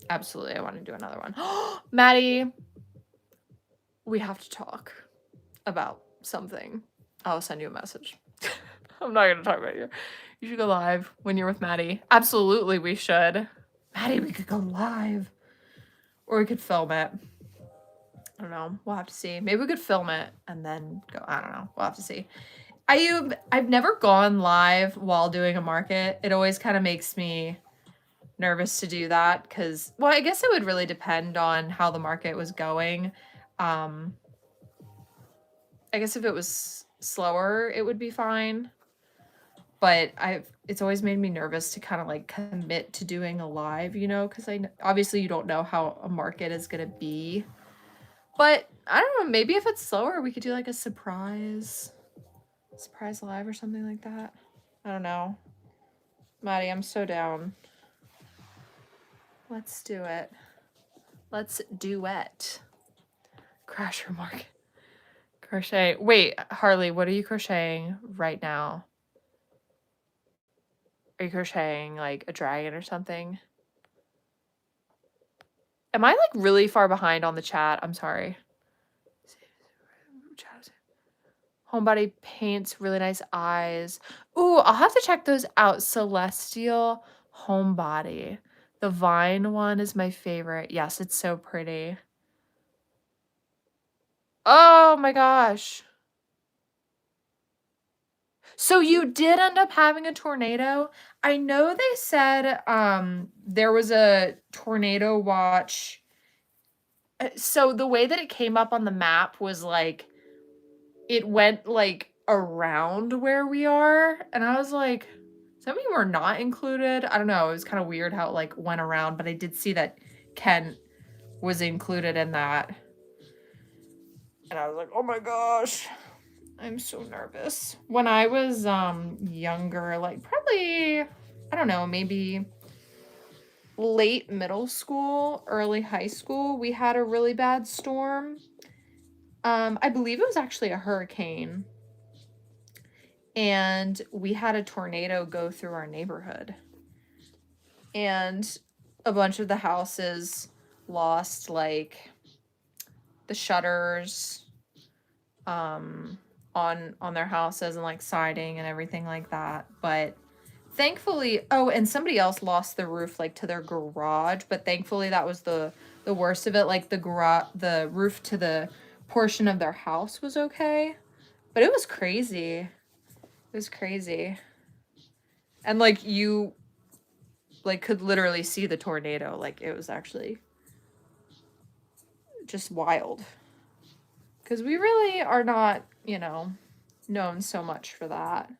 Absolutely, I want to do another one. Maddie, we have to talk about something. I'll send you a message. I'm not going to talk about you. You should go live when you're with Maddie. Absolutely, we should. Maddie, we could go live. Or we could film it. I don't know. We'll have to see. Maybe we could film it and then go. I don't know. We'll have to see. I've never gone live while doing a market. It always kind of makes me nervous to do that because, well, I guess it would really depend on how the market was going. I guess if it was slower, it would be fine. But it's always made me nervous to kind of like commit to doing a live, you know, because obviously you don't know how a market is going to be. But I don't know, maybe if it's slower, we could do like a surprise live or something like that. I don't know. Maddie, I'm so down. Let's do it. Let's duet. Crasher market. Crochet. Wait, Harley, what are you crocheting right now? Are you crocheting like a dragon or something? Am I like really far behind on the chat? I'm sorry. Homebody paints really nice eyes. Ooh, I'll have to check those out. Celestial Homebody. The vine one is my favorite. Yes, it's so pretty. Oh my gosh. So you did end up having a tornado? I know they said there was a tornado watch. So the way that it came up on the map was like it went like around where we are, and I was like, some of you were not included. I don't know. It was kind of weird how it like went around, but I did see that Ken was included in that. And I was like, oh my gosh, I'm so nervous. When I was younger, like probably, I don't know, maybe late middle school, early high school, we had a really bad storm. I believe it was actually a hurricane. And we had a tornado go through our neighborhood. And a bunch of the houses lost like the shutters on their houses and like siding and everything like that. But thankfully, oh, and somebody else lost the roof like to their garage, but thankfully that was the worst of it. Like the roof to the portion of their house was okay. But it was crazy. It was crazy. And like you like could literally see the tornado. Like it was actually just wild. Because we really are not, you know, known so much for that.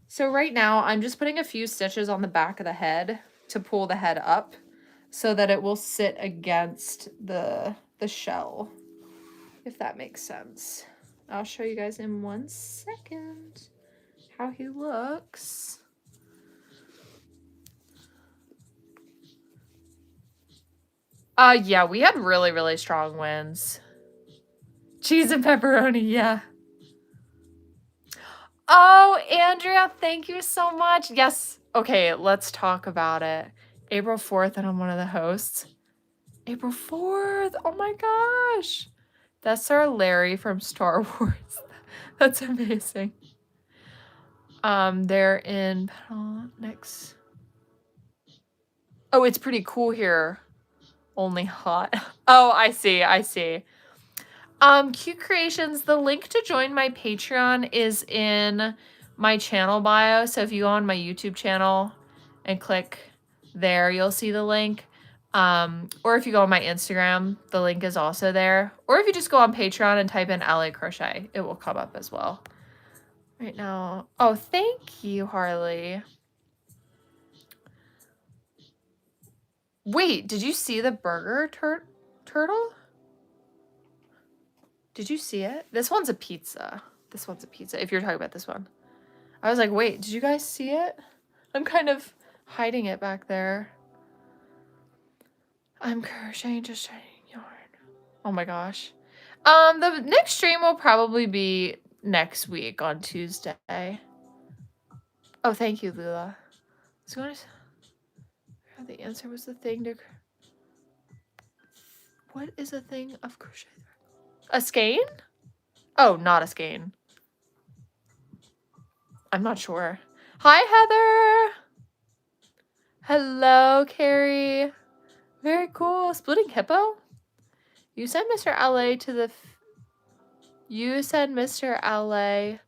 So right now I'm just putting a few stitches on the back of the head to pull the head up so that it will sit against the shell, if that makes sense. I'll show you guys in 1 second how he looks. Yeah, we had really, really strong winds. Cheese and pepperoni, yeah. Oh, Andrea, thank you so much. Yes. Okay, let's talk about it. April 4th, and I'm one of the hosts. April 4th. Oh my gosh. That's our Larry from Star Wars. That's amazing. They're in next. Oh, it's pretty cool here. Only hot. Oh, I see. I see. Cute Creations, the link to join my Patreon is in my channel bio. So if you go on my YouTube channel and click there, you'll see the link. Or if you go on my Instagram, the link is also there. Or if you just go on Patreon and type in LA Crochet, it will come up as well. Right now. Oh, thank you, Harley. Wait, did you see the burger turtle? Did you see it? This one's a pizza. This one's a pizza, if you're talking about this one. I was like, wait, did you guys see it? I'm kind of hiding it back there. I'm crocheting, just shining yarn. Oh my gosh. The next stream will probably be next week on Tuesday. Oh, thank you, Lula. The answer was the thing to... What is a thing of crochet? A skein? Oh, not a skein. I'm not sure. Hi, Heather. Hello, Carrie. Very cool. Splitting hippo? You sent Mr. LA to the... You said Mr. LA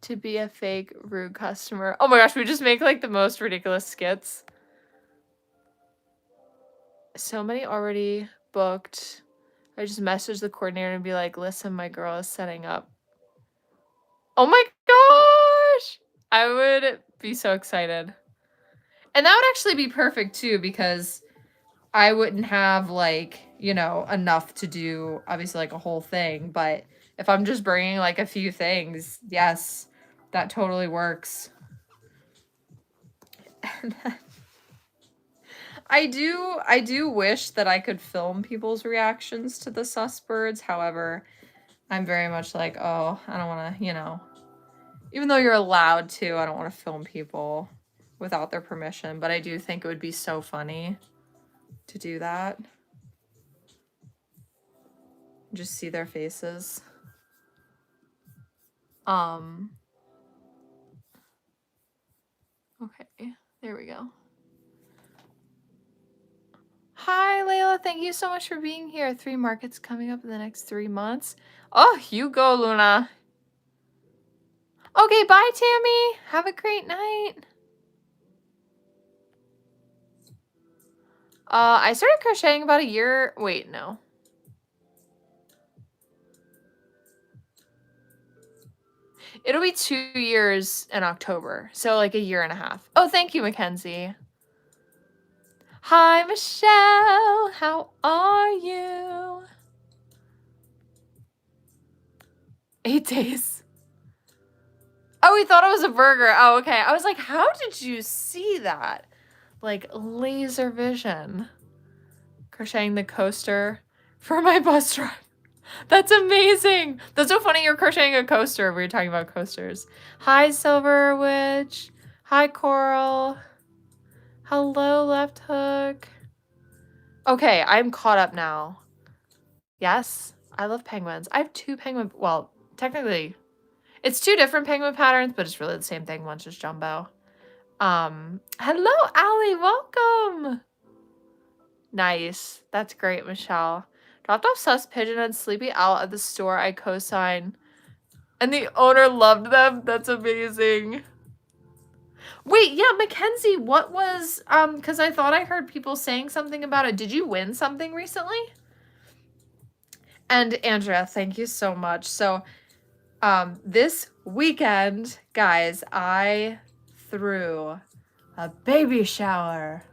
to be a fake rude customer. Oh my gosh, we just make like the most ridiculous skits. So many already booked. I just message the coordinator and be like, listen, my girl is setting up. Oh my gosh! I would be so excited. And that would actually be perfect too, because I wouldn't have like, you know, enough to do obviously like a whole thing, but if I'm just bringing like a few things, yes, that totally works. I do wish that I could film people's reactions to the sus birds. However, I'm very much like, oh, I don't want to, you know, even though you're allowed to, I don't want to film people without their permission, but I do think it would be so funny to do that. Just see their faces. Okay, there we go. Hi, Layla. Thank you so much for being here. 3 markets coming up in the next 3 months. Oh, you go, Luna. Okay, bye, Tammy. Have a great night. I started crocheting about a year. Wait, no. It'll be 2 years in October. So like a year and a half. Oh, thank you, Mackenzie. Hi, Michelle. How are you? 8 days. Oh, we thought it was a burger. Oh, okay. I was like, how did you see that? Like laser vision. Crocheting the coaster for my bus drive. That's amazing. That's so funny you're crocheting a coaster. We were talking about coasters. Hi, Silver Witch. Hi, Coral. Hello, Left Hook. Okay, I'm caught up now. Yes, I love penguins. I have 2 penguin... Well, technically, it's 2 different penguin patterns, but it's really the same thing. One's just jumbo. Hello, Allie. Welcome. Nice. That's great, Michelle. Dropped off sus pigeon and sleepy owl at the store I co-sign. And the owner loved them. That's amazing. Wait, yeah, Mackenzie, what was, because I thought I heard people saying something about it. Did you win something recently? And Andrea, thank you so much. So, this weekend, guys, I threw a baby shower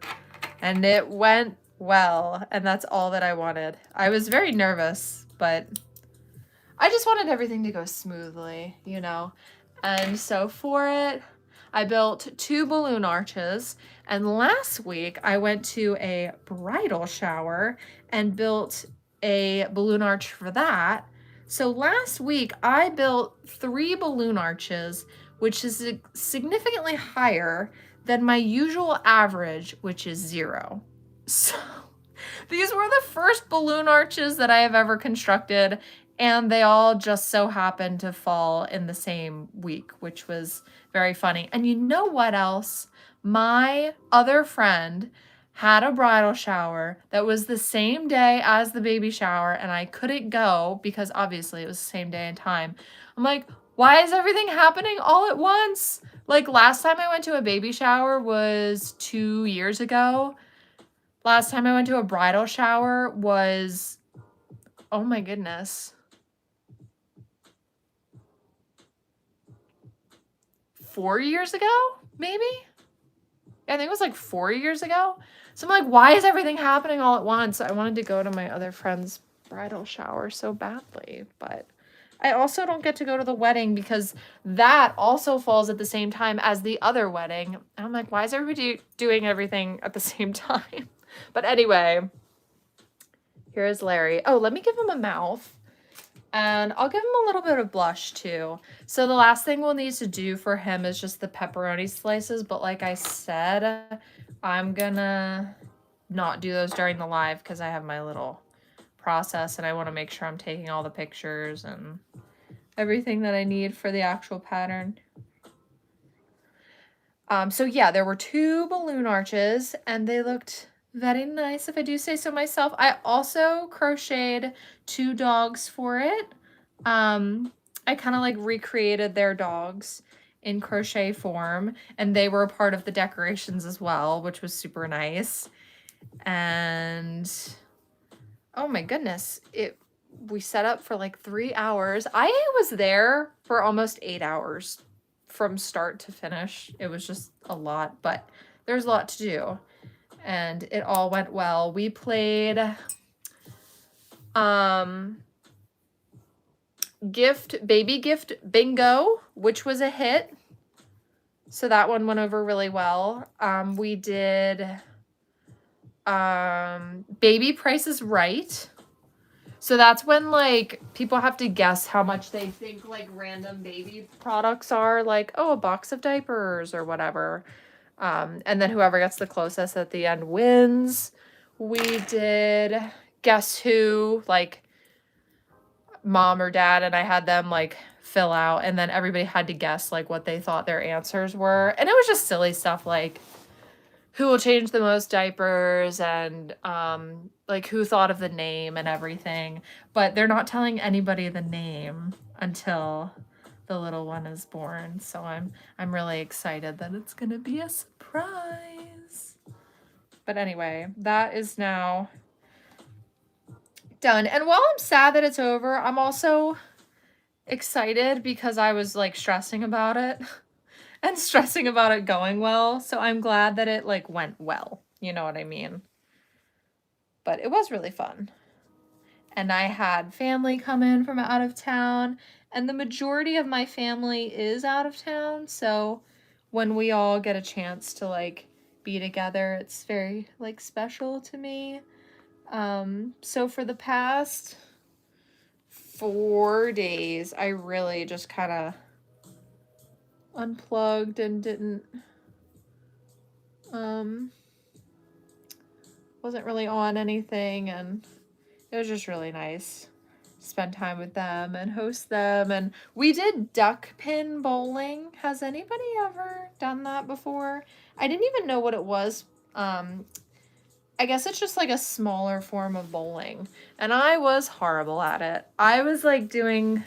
and it went well, and that's all that I wanted. I was very nervous, but I just wanted everything to go smoothly, you know? And so for it, I built 2 balloon arches, and last week I went to a bridal shower and built a balloon arch for that. So last week I built 3 balloon arches, which is significantly higher than my usual average, which is 0. So these were the first balloon arches that I have ever constructed, and they all just so happened to fall in the same week, which was very funny. And you know what else? My other friend had a bridal shower that was the same day as the baby shower, and I couldn't go because obviously it was the same day and time. I'm like, why is everything happening all at once? Like, last time I went to a baby shower was 2 years ago. Last time I went to a bridal shower was, oh my goodness, 4 years ago, maybe? I think it was like 4 years ago. So I'm like, why is everything happening all at once? I wanted to go to my other friend's bridal shower so badly, but I also don't get to go to the wedding because that also falls at the same time as the other wedding. And I'm like, why is everybody doing everything at the same time? But anyway, here's Larry. Oh, let me give him a mouth. And I'll give him a little bit of blush too. So the last thing we'll need to do for him is just the pepperoni slices. But like I said, I'm gonna not do those during the live because I have my little process and I want to make sure I'm taking all the pictures and everything that I need for the actual pattern. So yeah, there were 2 balloon arches and they looked very nice, if I do say so myself. I also crocheted 2 dogs for it. I kind of like recreated their dogs in crochet form, and they were a part of the decorations as well, which was super nice. And oh my goodness, we set up for like 3 hours. I was there for almost 8 hours from start to finish. It was just a lot, but there's a lot to do. And it all went well. We played baby gift bingo, which was a hit. So that one went over really well. We did baby Price is Right. So that's when like people have to guess how much they think like random baby products are, like, oh, a box of diapers or whatever. And then whoever gets the closest at the end wins. We did Guess Who, like mom or dad, and I had them like fill out, and then everybody had to guess like what they thought their answers were. And it was just silly stuff like who will change the most diapers and like who thought of the name and everything. But they're not telling anybody the name until the little one is born. So I'm really excited that it's gonna be a surprise. But anyway, that is now done. And while I'm sad that it's over, I'm also excited because I was like stressing about it and stressing about it going well. So I'm glad that it like went well. You know what I mean? But it was really fun. And I had family come in from out of town, and the majority of my family is out of town. So when we all get a chance to like be together, it's very like special to me. So for the past 4 days, I really just kind of unplugged and didn't, wasn't really on anything, and it was just really nice to spend time with them and host them. And we did duck pin bowling. Has anybody ever done that before? I didn't even know what it was. I guess it's just like a smaller form of bowling, and I was horrible at it. I was like doing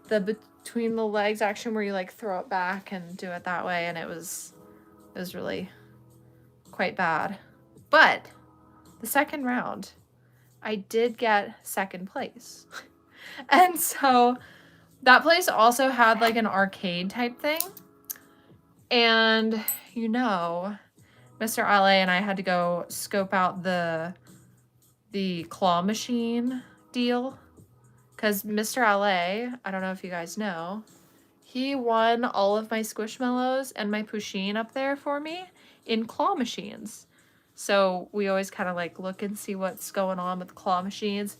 the between the legs action where you like throw it back and do it that way, and it was really quite bad. But the second round, I did get second place. And so that place also had like an arcade type thing. And you know, Mr. Ale and I had to go scope out the claw machine deal. Because Mr. Ale, I don't know if you guys know, he won all of my Squishmallows and my Pusheen up there for me in claw machines. So we always kind of like look and see what's going on with claw machines.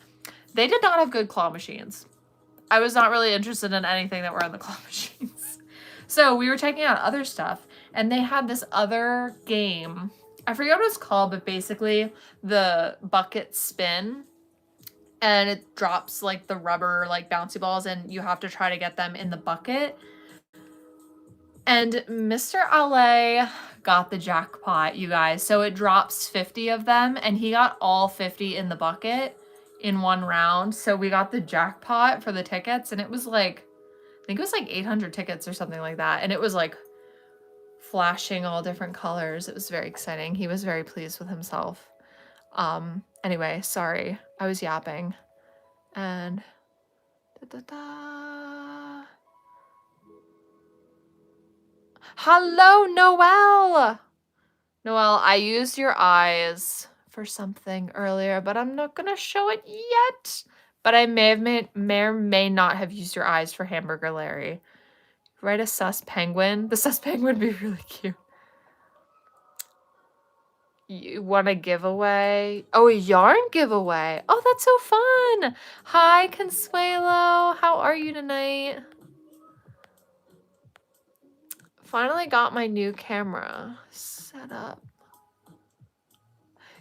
They did not have good claw machines. I was not really interested in anything that were in the claw machines. So we were checking out other stuff, and they had this other game. I forget what it's called, but basically the buckets spin and it drops like the rubber like bouncy balls, and you have to try to get them in the bucket. And Mr. LA got the jackpot, you guys. So it drops 50 of them, and he got all 50 in the bucket in one round. So we got the jackpot for the tickets, and it was like, I think it was like 800 tickets or something like that. And it was like flashing all different colors. It was very exciting. He was very pleased with himself. Anyway, sorry, I was yapping. And hello, Noelle. Noelle, I used your eyes for something earlier, but I'm not gonna show it yet. But I may or may not have used your eyes for Hamburger Larry. Write a sus penguin. The sus penguin would be really cute. You want a giveaway? Oh, a yarn giveaway. Oh, that's so fun. Hi, Consuelo. How are you tonight? Finally got my new camera set up.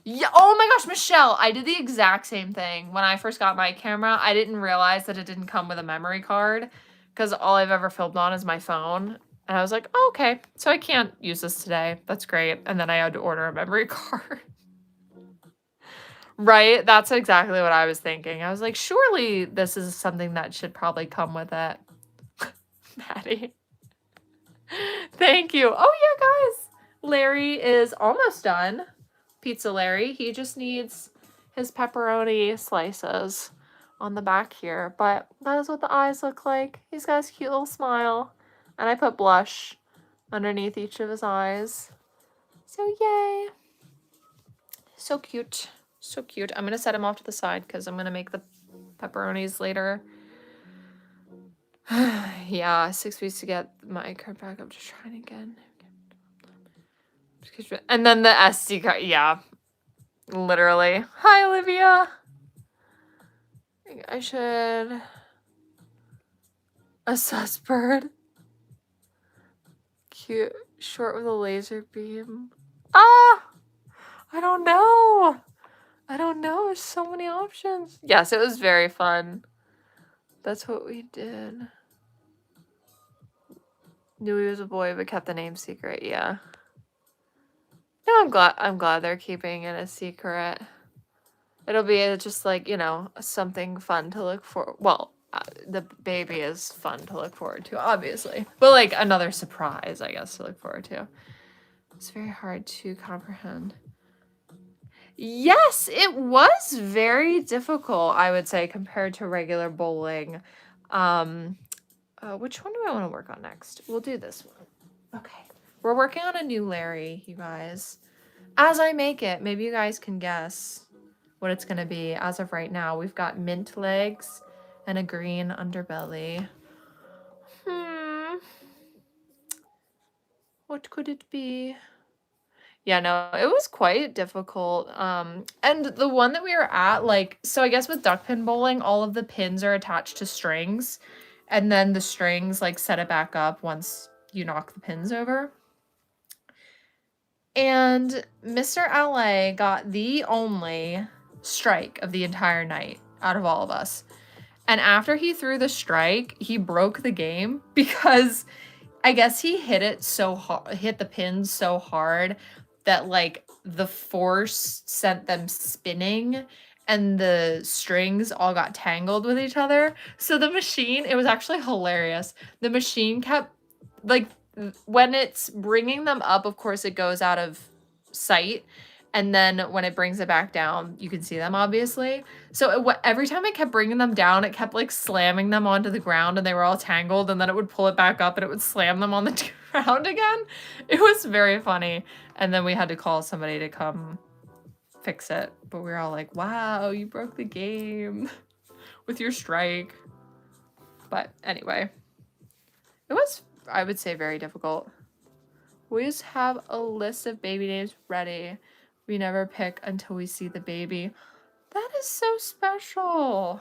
Yeah. Oh my gosh, Michelle. I did the exact same thing. When I first got my camera, I didn't realize that it didn't come with a memory card because all I've ever filmed on is my phone. And I was like, oh, okay, so I can't use this today. That's great. And then I had to order a memory card. Right? That's exactly what I was thinking. I was like, surely this is something that should probably come with it. Maddie. Thank you. Oh, yeah, guys. Larry is almost done. Pizza Larry. He just needs his pepperoni slices on the back here. But that is what the eyes look like. He's got his cute little smile. And I put blush underneath each of his eyes. So yay. So cute. So cute. I'm going to set him off to the side because I'm going to make the pepperonis later. Yeah, 6 weeks to get my card back. I'm just trying again. And then the SD card. Yeah. Literally. Hi, Olivia. I should... A sus bird. Cute. Short with a laser beam. Ah! I don't know. I don't know. There's so many options. Yes, it was very fun. That's what we did. Knew he was a boy, but kept the name secret. Yeah. No, I'm glad they're keeping it a secret. It'll be just like, you know, something fun to look for. Well, the baby is fun to look forward to, obviously. But like another surprise, I guess, to look forward to. It's very hard to comprehend. Yes, it was very difficult, I would say, compared to regular bowling. Which one do I want to work on next? We'll do this one. Okay. We're working on a new Larry, you guys. As I make it, maybe you guys can guess what it's going to be. As of right now, we've got mint legs and a green underbelly. What could it be? Yeah, no, it was quite difficult. And the one that we were at, like, so I guess with duck pin bowling, all of the pins are attached to strings, and then the strings, like, set it back up once you knock the pins over. And Mr. LA got the only strike of the entire night out of all of us. And after he threw the strike, he broke the game because I guess he hit it so hard, hit the pins so hard that like the force sent them spinning and the strings all got tangled with each other. So the machine, it was actually hilarious. The machine kept, like, when it's bringing them up, of course, it goes out of sight. And then when it brings it back down, you can see them, obviously. So every time it kept bringing them down, it kept, like, slamming them onto the ground, and they were all tangled, and then it would pull it back up, and it would slam them on the ground again. It was very funny. And then we had to call somebody to come fix it. But we were all like, wow, you broke the game with your strike. But anyway, it was, I would say, very difficult. We just have a list of baby names ready. We never pick until we see the baby. That is so special.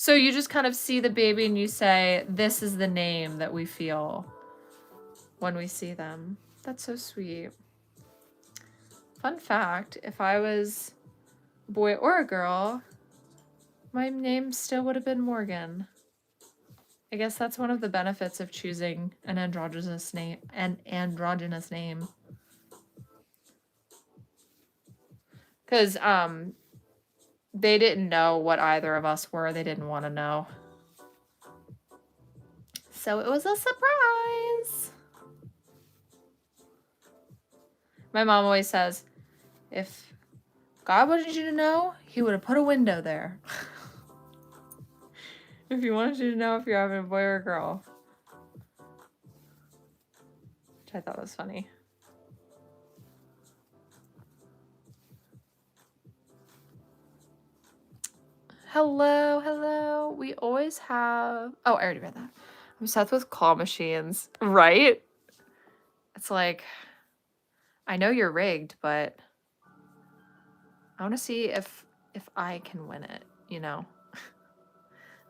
So you just kind of see the baby and you say, this is the name that we feel when we see them. That's so sweet. Fun fact, if I was a boy or a girl, my name still would have been Morgan. I guess that's one of the benefits of choosing an androgynous name. Because they didn't know what either of us were. They didn't want to know. So it was a surprise. My mom always says, if God wanted you to know, he would have put a window there. If he wanted you to know if you're having a boy or a girl. Which I thought was funny. Hello, hello. We always have... Oh, I already read that. I'm obsessed with claw machines. Right? It's like, I know you're rigged, but I want to see if I can win it, you know?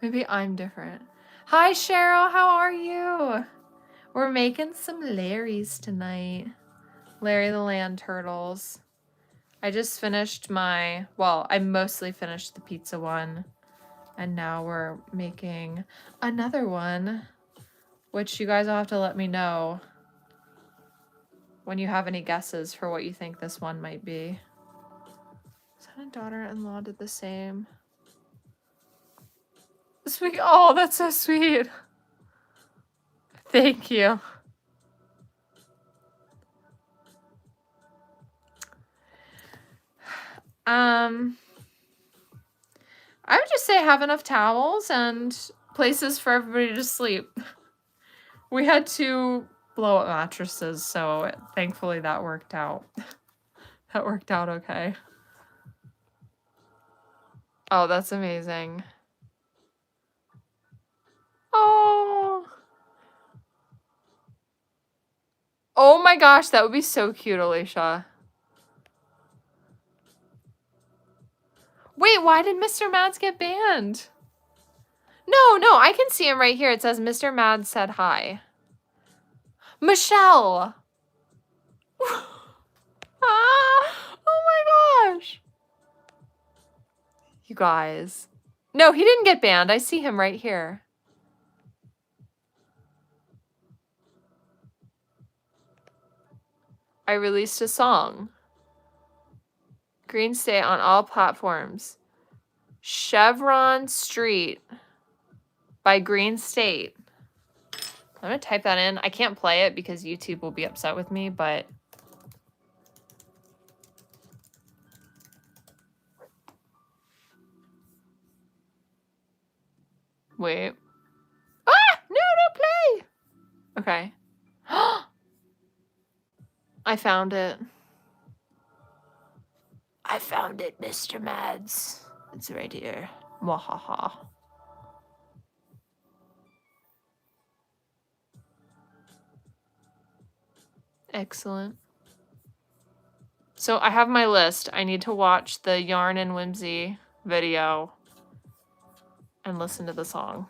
Maybe I'm different. Hi, Cheryl. How are you? We're making some Larrys tonight. Larry the Land Turtles. I just finished my... Well, I mostly finished the pizza one. And now we're making another one, which you guys will have to let me know when you have any guesses for what you think this one might be. Son and daughter-in-law did the same. Sweet. Oh, that's so sweet. Thank you. I would just say have enough towels and places for everybody to sleep. We had 2 blow-up mattresses, so thankfully that worked out. That worked out okay. Oh, that's amazing. Oh. Oh my gosh, that would be so cute, Alicia. Wait, why did Mr. Mads get banned? No, I can see him right here. It says Mr. Mads said hi. Michelle! Ah, oh my gosh. You guys. No, he didn't get banned. I see him right here. I released a song. Green State on all platforms. Chevron Street by Green State. I'm going to type that in. I can't play it because YouTube will be upset with me, but... Wait. Ah! No, don't play! Okay. I found it. I found it, Mr. Mads. It's right here. Mwahaha. Excellent. So I have my list. I need to watch the Yarn and Whimsy video and listen to the song.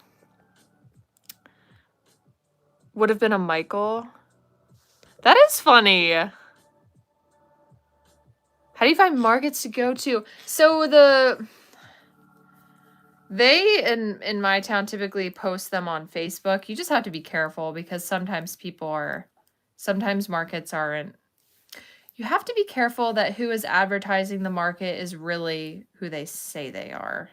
Would have been a Michael. That is funny. How do you find markets to go to? So they in my town typically post them on Facebook. You just have to be careful because sometimes markets aren't. You have to be careful that who is advertising the market is really who they say they are.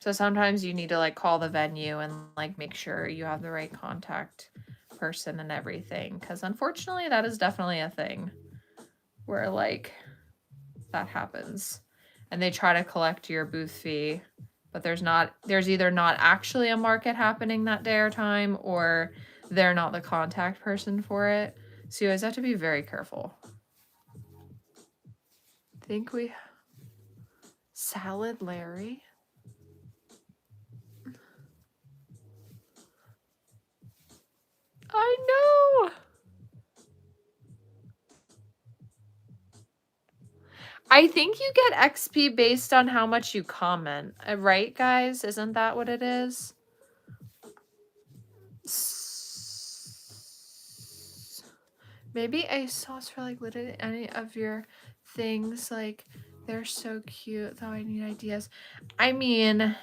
So sometimes you need to like call the venue and like make sure you have the right contact person and everything. Because unfortunately, that is definitely a thing where like that happens. And they try to collect your booth fee, but there's either not actually a market happening that day or time, or they're not the contact person for it. So you always have to be very careful. I think we... Salad Larry? I know! I think you get XP based on how much you comment, right, guys? Isn't that what it is? Maybe a sauce for like literally any of your things. Like, they're so cute, though I need ideas. I mean,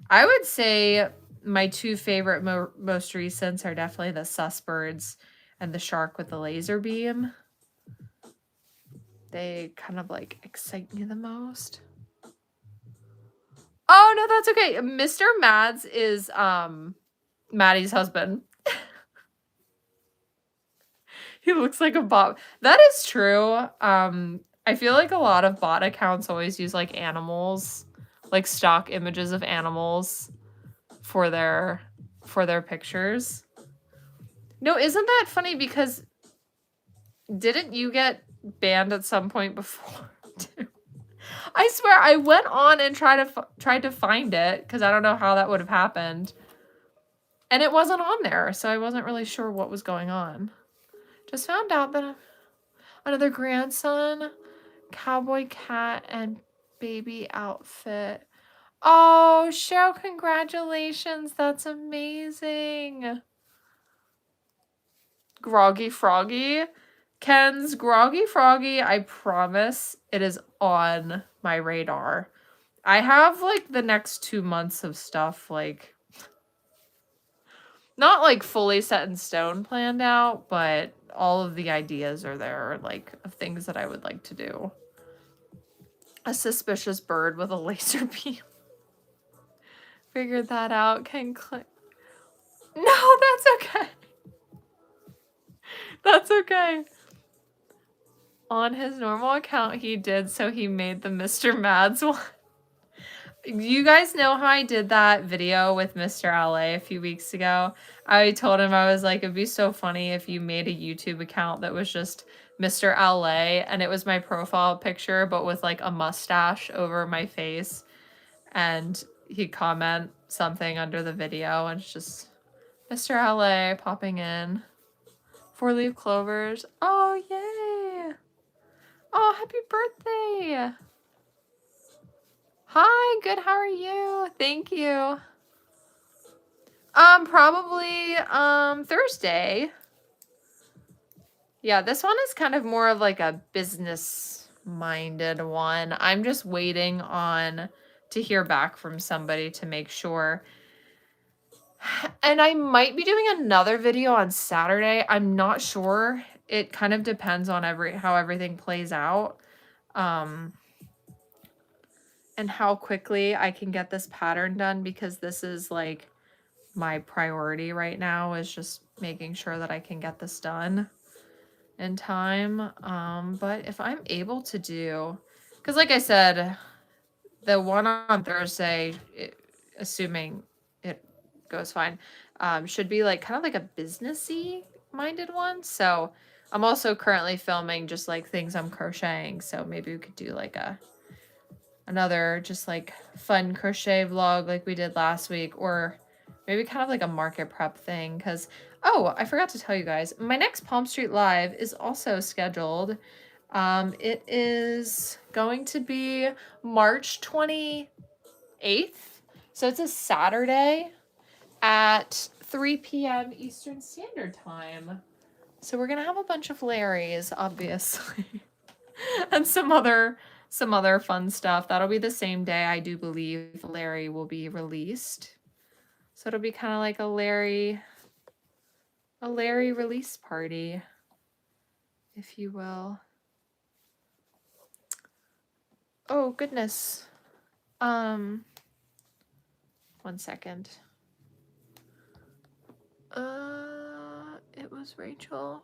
I would say my two favorite most recents are definitely the sus birds and the shark with the laser beam. They kind of like excite me the most. Oh no, that's okay. Mr. Mads is Maddie's husband. He looks like a bot. That is true. I feel like a lot of bot accounts always use like animals, like stock images of animals for their pictures. No, isn't that funny? Because didn't you get banned at some point before too? I swear I went on and tried to find it because I don't know how that would have happened. And it wasn't on there, so I wasn't really sure what was going on. Just found out that another grandson, cowboy cat, and baby outfit. Oh, Cheryl, congratulations. That's amazing. Groggy Froggy. Ken's Groggy Froggy, I promise it is on my radar. I have like the next 2 months of stuff like not like fully set in stone planned out, but all of the ideas are there, like of things that I would like to do. A suspicious bird with a laser beam. Figured that out. Can click. No, that's okay. That's okay. On his normal account, he did, so he made the Mr. Mads one. You guys know how I did that video with Mr. LA a few weeks ago? I told him, I was like, it'd be so funny if you made a YouTube account that was just Mr. LA and it was my profile picture, but with like a mustache over my face. And he'd comment something under the video and it's just Mr. LA popping in. 4-leaf clovers. Oh, yay. Oh, happy birthday. Hi, good, how are you? Thank you. Probably, Thursday. Yeah, this one is kind of more of like a business-minded one. I'm just waiting on to hear back from somebody to make sure. And I might be doing another video on Saturday. I'm not sure. It kind of depends on how everything plays out. And how quickly I can get this pattern done, because this is like my priority right now, is just making sure that I can get this done in time. But if I'm able to do, because like I said, the one on Thursday, assuming it goes fine, should be like kind of like a businessy minded one. So I'm also currently filming just like things I'm crocheting. So maybe we could do like another just like fun crochet vlog like we did last week, or maybe kind of like a market prep thing. Because, oh, I forgot to tell you guys, my next Palm Street Live is also scheduled. It is going to be March 28th. So it's a Saturday at 3 p.m. Eastern Standard Time. So we're going to have a bunch of Larrys, obviously. And some other fun stuff. That'll be the same day, I do believe, Larry will be released. So it'll be kind of like a Larry release party, if you will. Oh, goodness. 1 second. It was Rachel.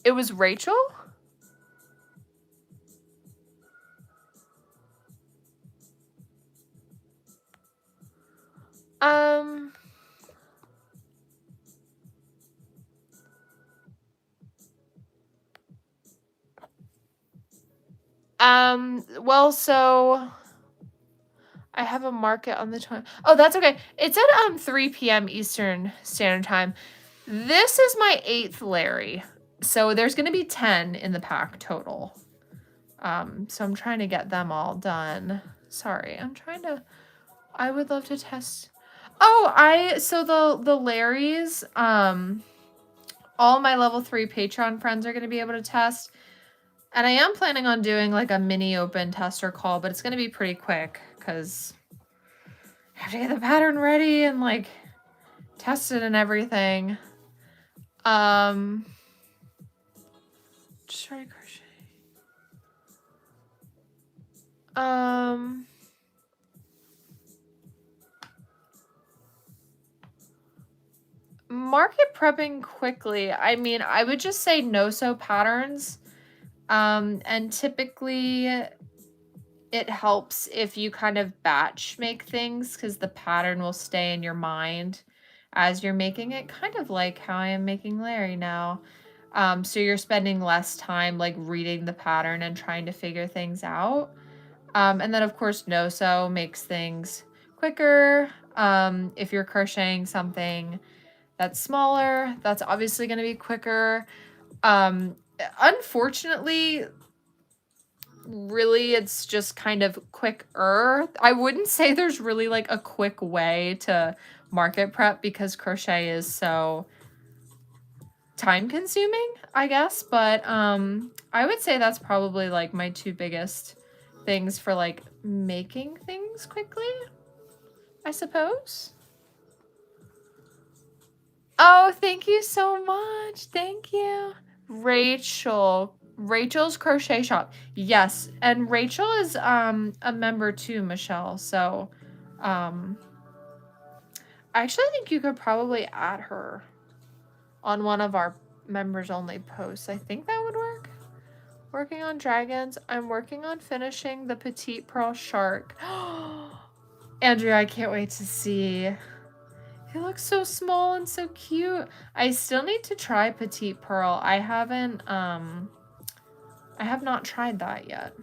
It was Rachel? Well, so I have a market on the 20th. Oh, that's okay. It's at 3 p.m. Eastern Standard Time. This is my 8th Larry. So there's going to be 10 in the pack total. So I'm trying to get them all done. Sorry, I would love to test. Oh, so the Larrys, all my level 3 Patreon friends are going to be able to test. And I am planning on doing like a mini open tester call, but it's going to be pretty quick because I have to get the pattern ready and like test it and everything. Just try to crochet. Market prepping quickly. I mean, I would just say no-sew patterns. And typically it helps if you kind of batch make things because the pattern will stay in your mind as you're making it, kind of like how I am making Larry now. So you're spending less time like reading the pattern and trying to figure things out. And then of course no-sew makes things quicker. If you're crocheting something that's smaller, that's obviously going to be quicker. Unfortunately, really it's just kind of quicker. I wouldn't say there's really like a quick way to market prep because crochet is so time consuming, I guess. But I would say that's probably like my 2 biggest things for like making things quickly, I suppose. Oh, thank you so much. Thank you. Rachel's Crochet Shop. Yes, and Rachel is a member too, Michelle. So I actually think you could probably add her on one of our members only posts. I think that would work. Working on dragons. I'm working on finishing the Petite Pearl Shark. Andrea, I can't wait to see. He looks so small and so cute. I still need to try Petite Pearl. I have not tried that yet.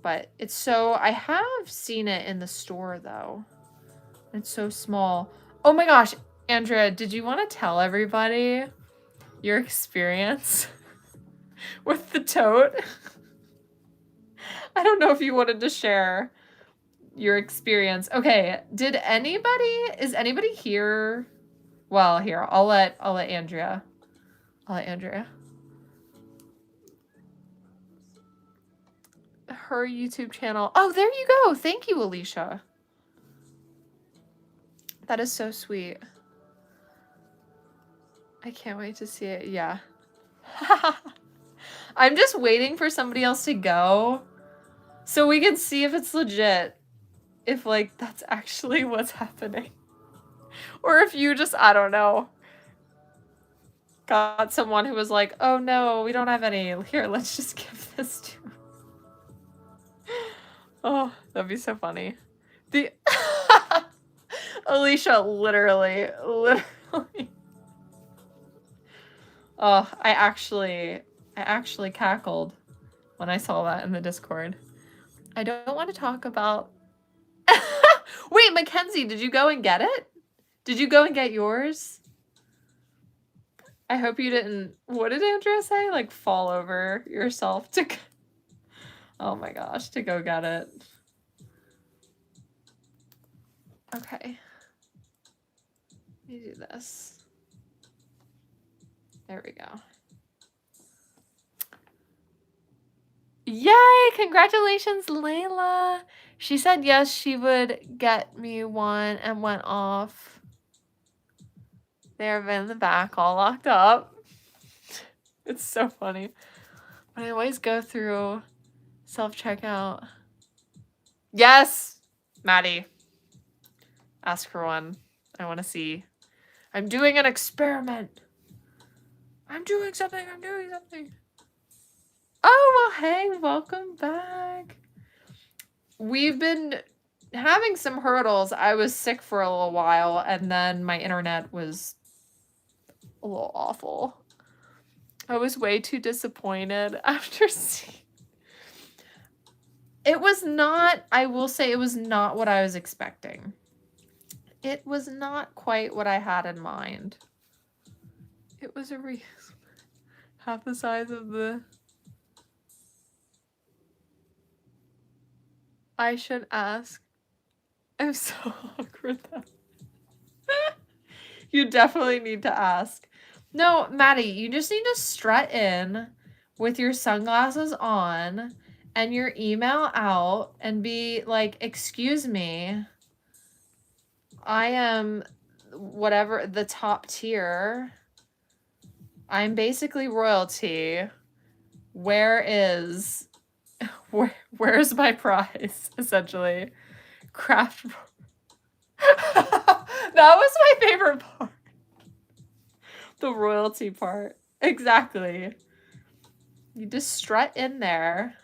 But it's so, I have seen it in the store though. It's so small. Oh my gosh, Andrea, did you want to tell everybody your experience with the tote? I don't know if you wanted to share your experience. Okay, is anybody here? Well, here, I'll let Andrea. Her YouTube channel. Oh, there you go. Thank you, Alicia. That is so sweet. I can't wait to see it. Yeah. I'm just waiting for somebody else to go so we can see if it's legit. If, like, that's actually what's happening. Or if you just, I don't know, got someone who was like, oh no, we don't have any. Here, let's just give this to. Oh, that'd be so funny. The Alicia, literally. Oh, I actually cackled when I saw that in the Discord. I don't want to talk about... Wait, Mackenzie, did you go and get it? Did you go and get yours? I hope you didn't... What did Andrea say? Like, fall over yourself to... Oh my gosh, to go get it. Okay. Let me do this. There we go. Yay! Congratulations, Layla! She said yes, she would get me one and went off. They're in the back, all locked up. It's so funny. But I always go through self-checkout. Yes! Maddie. Ask for one. I want to see. I'm doing an experiment. I'm doing something. Oh, well, hey, welcome back. We've been having some hurdles. I was sick for a little while, and then my internet was a little awful. I was way too disappointed after seeing... It was not, I will say, it was not what I was expecting. It was not quite what I had in mind. It was half the size of the... I should ask. I'm so awkward though. You definitely need to ask. No, Maddie, you just need to strut in with your sunglasses on and your email out and be like, excuse me, I am whatever the top tier. I'm basically royalty. Where's my prize, essentially? Craft. That was my favorite part. The royalty part. Exactly. You just strut in there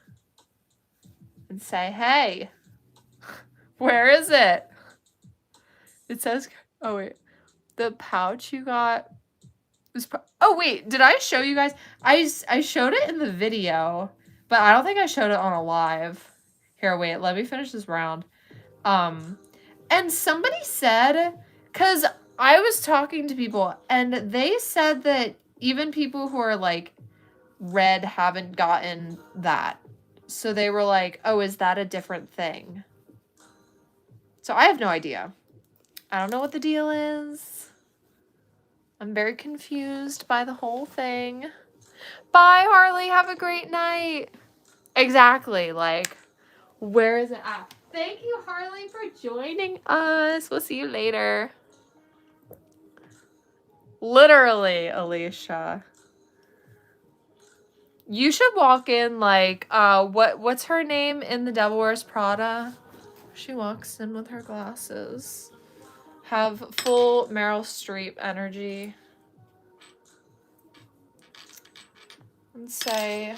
and say, hey, where is it? It says, oh wait, the pouch you got was, oh wait, did I show you guys? I showed it in the video, but I don't think I showed it on a live. Here, wait, let me finish this round. And somebody said, because I was talking to people and they said that even people who are like red haven't gotten that. So they were like, oh, is that a different thing? So I have no idea. I don't know what the deal is. I'm very confused by the whole thing. Bye, Harley. Have a great night. Exactly. Like, where is it at? Thank you, Harley, for joining us. We'll see you later. Literally, Alicia. You should walk in like, what's her name in The Devil Wears Prada? She walks in with her glasses. Have full Meryl Streep energy. And say,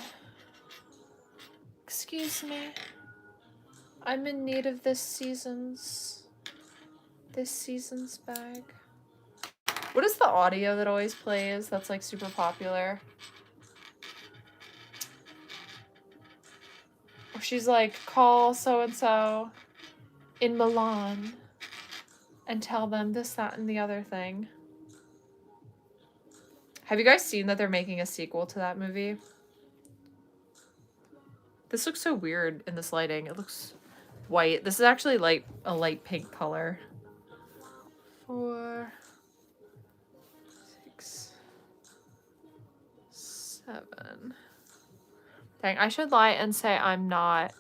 excuse me, I'm in need of this season's bag. What is the audio that always plays that's like super popular? She's like, call so-and-so in Milan and tell them this, that, and the other thing. Have you guys seen that they're making a sequel to that movie? This looks so weird in this lighting. It looks white. This is actually like a light pink color. 4, 6, 7. Dang, I should lie and say I'm not.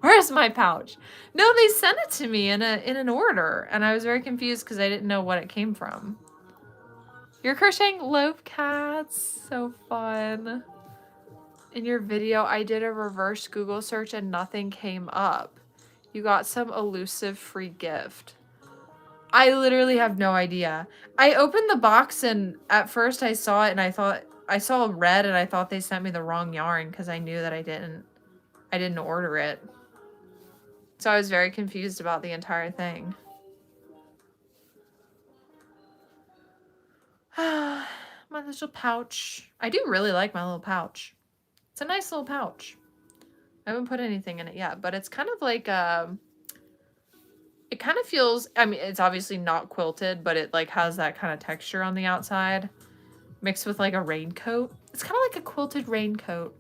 Where's my pouch? No, they sent it to me in an order, and I was very confused because I didn't know what it came from. You're crocheting loaf cats. So fun. In your video, I did a reverse Google search and nothing came up. You got some elusive free gift. I literally have no idea. I opened the box and at first I saw it and I thought I saw red and I thought they sent me the wrong yarn because I knew that I didn't order it. So I was very confused about the entire thing. My little pouch. I do really like my little pouch. It's a nice little pouch. I haven't put anything in it yet, but it's kind of like it kind of feels, I mean, it's obviously not quilted, but it like has that kind of texture on the outside mixed with like a raincoat. It's kind of like a quilted raincoat.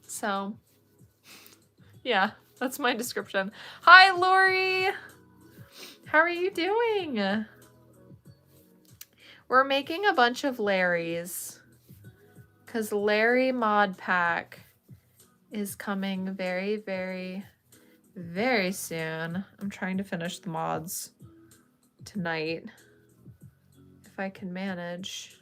So yeah, that's my description. Hi, Lori. How are you doing? We're making a bunch of Larrys because Larry Mod Pack is coming very, very, very soon. I'm trying to finish the mods tonight if I can manage.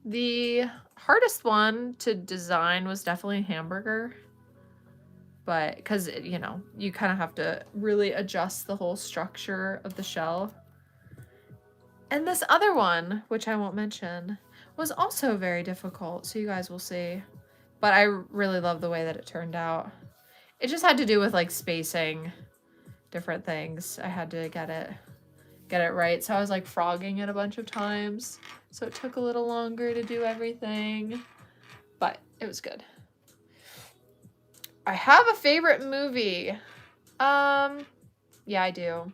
The hardest one to design was definitely hamburger. But because, you know, you kind of have to really adjust the whole structure of the shell. And this other one, which I won't mention, was also very difficult. So you guys will see. But I really love the way that it turned out. It just had to do with like spacing different things. I had to get it get it right. So I was like frogging it a bunch of times. So it took a little longer to do everything, but it was good. I have a favorite movie. Yeah, I do.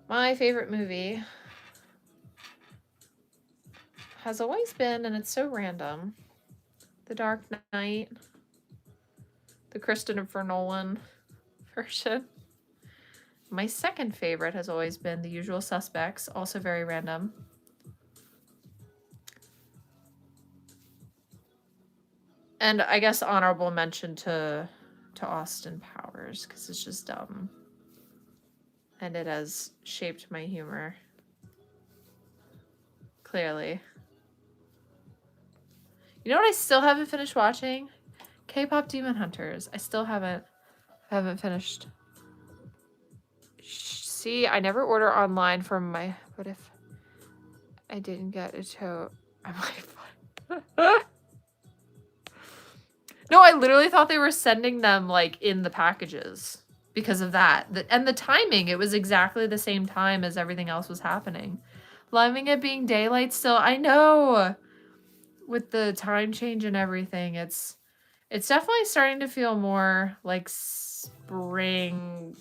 My favorite movie has always been, and it's so random, The Dark Knight, the Christopher Nolan version. My second favorite has always been The Usual Suspects, also very random. And I guess honorable mention to Austin Powers, because it's just dumb. And it has shaped my humor. Clearly. You know what I still haven't finished watching? K-pop Demon Hunters. I still haven't finished. See, I never order online from my... What if I didn't get a tote? I'm like... No, I literally thought they were sending them, like, in the packages because of that. And the timing, it was exactly the same time as everything else was happening. Loving it being daylight still. I know! With the time change and everything, it's definitely starting to feel more like spring.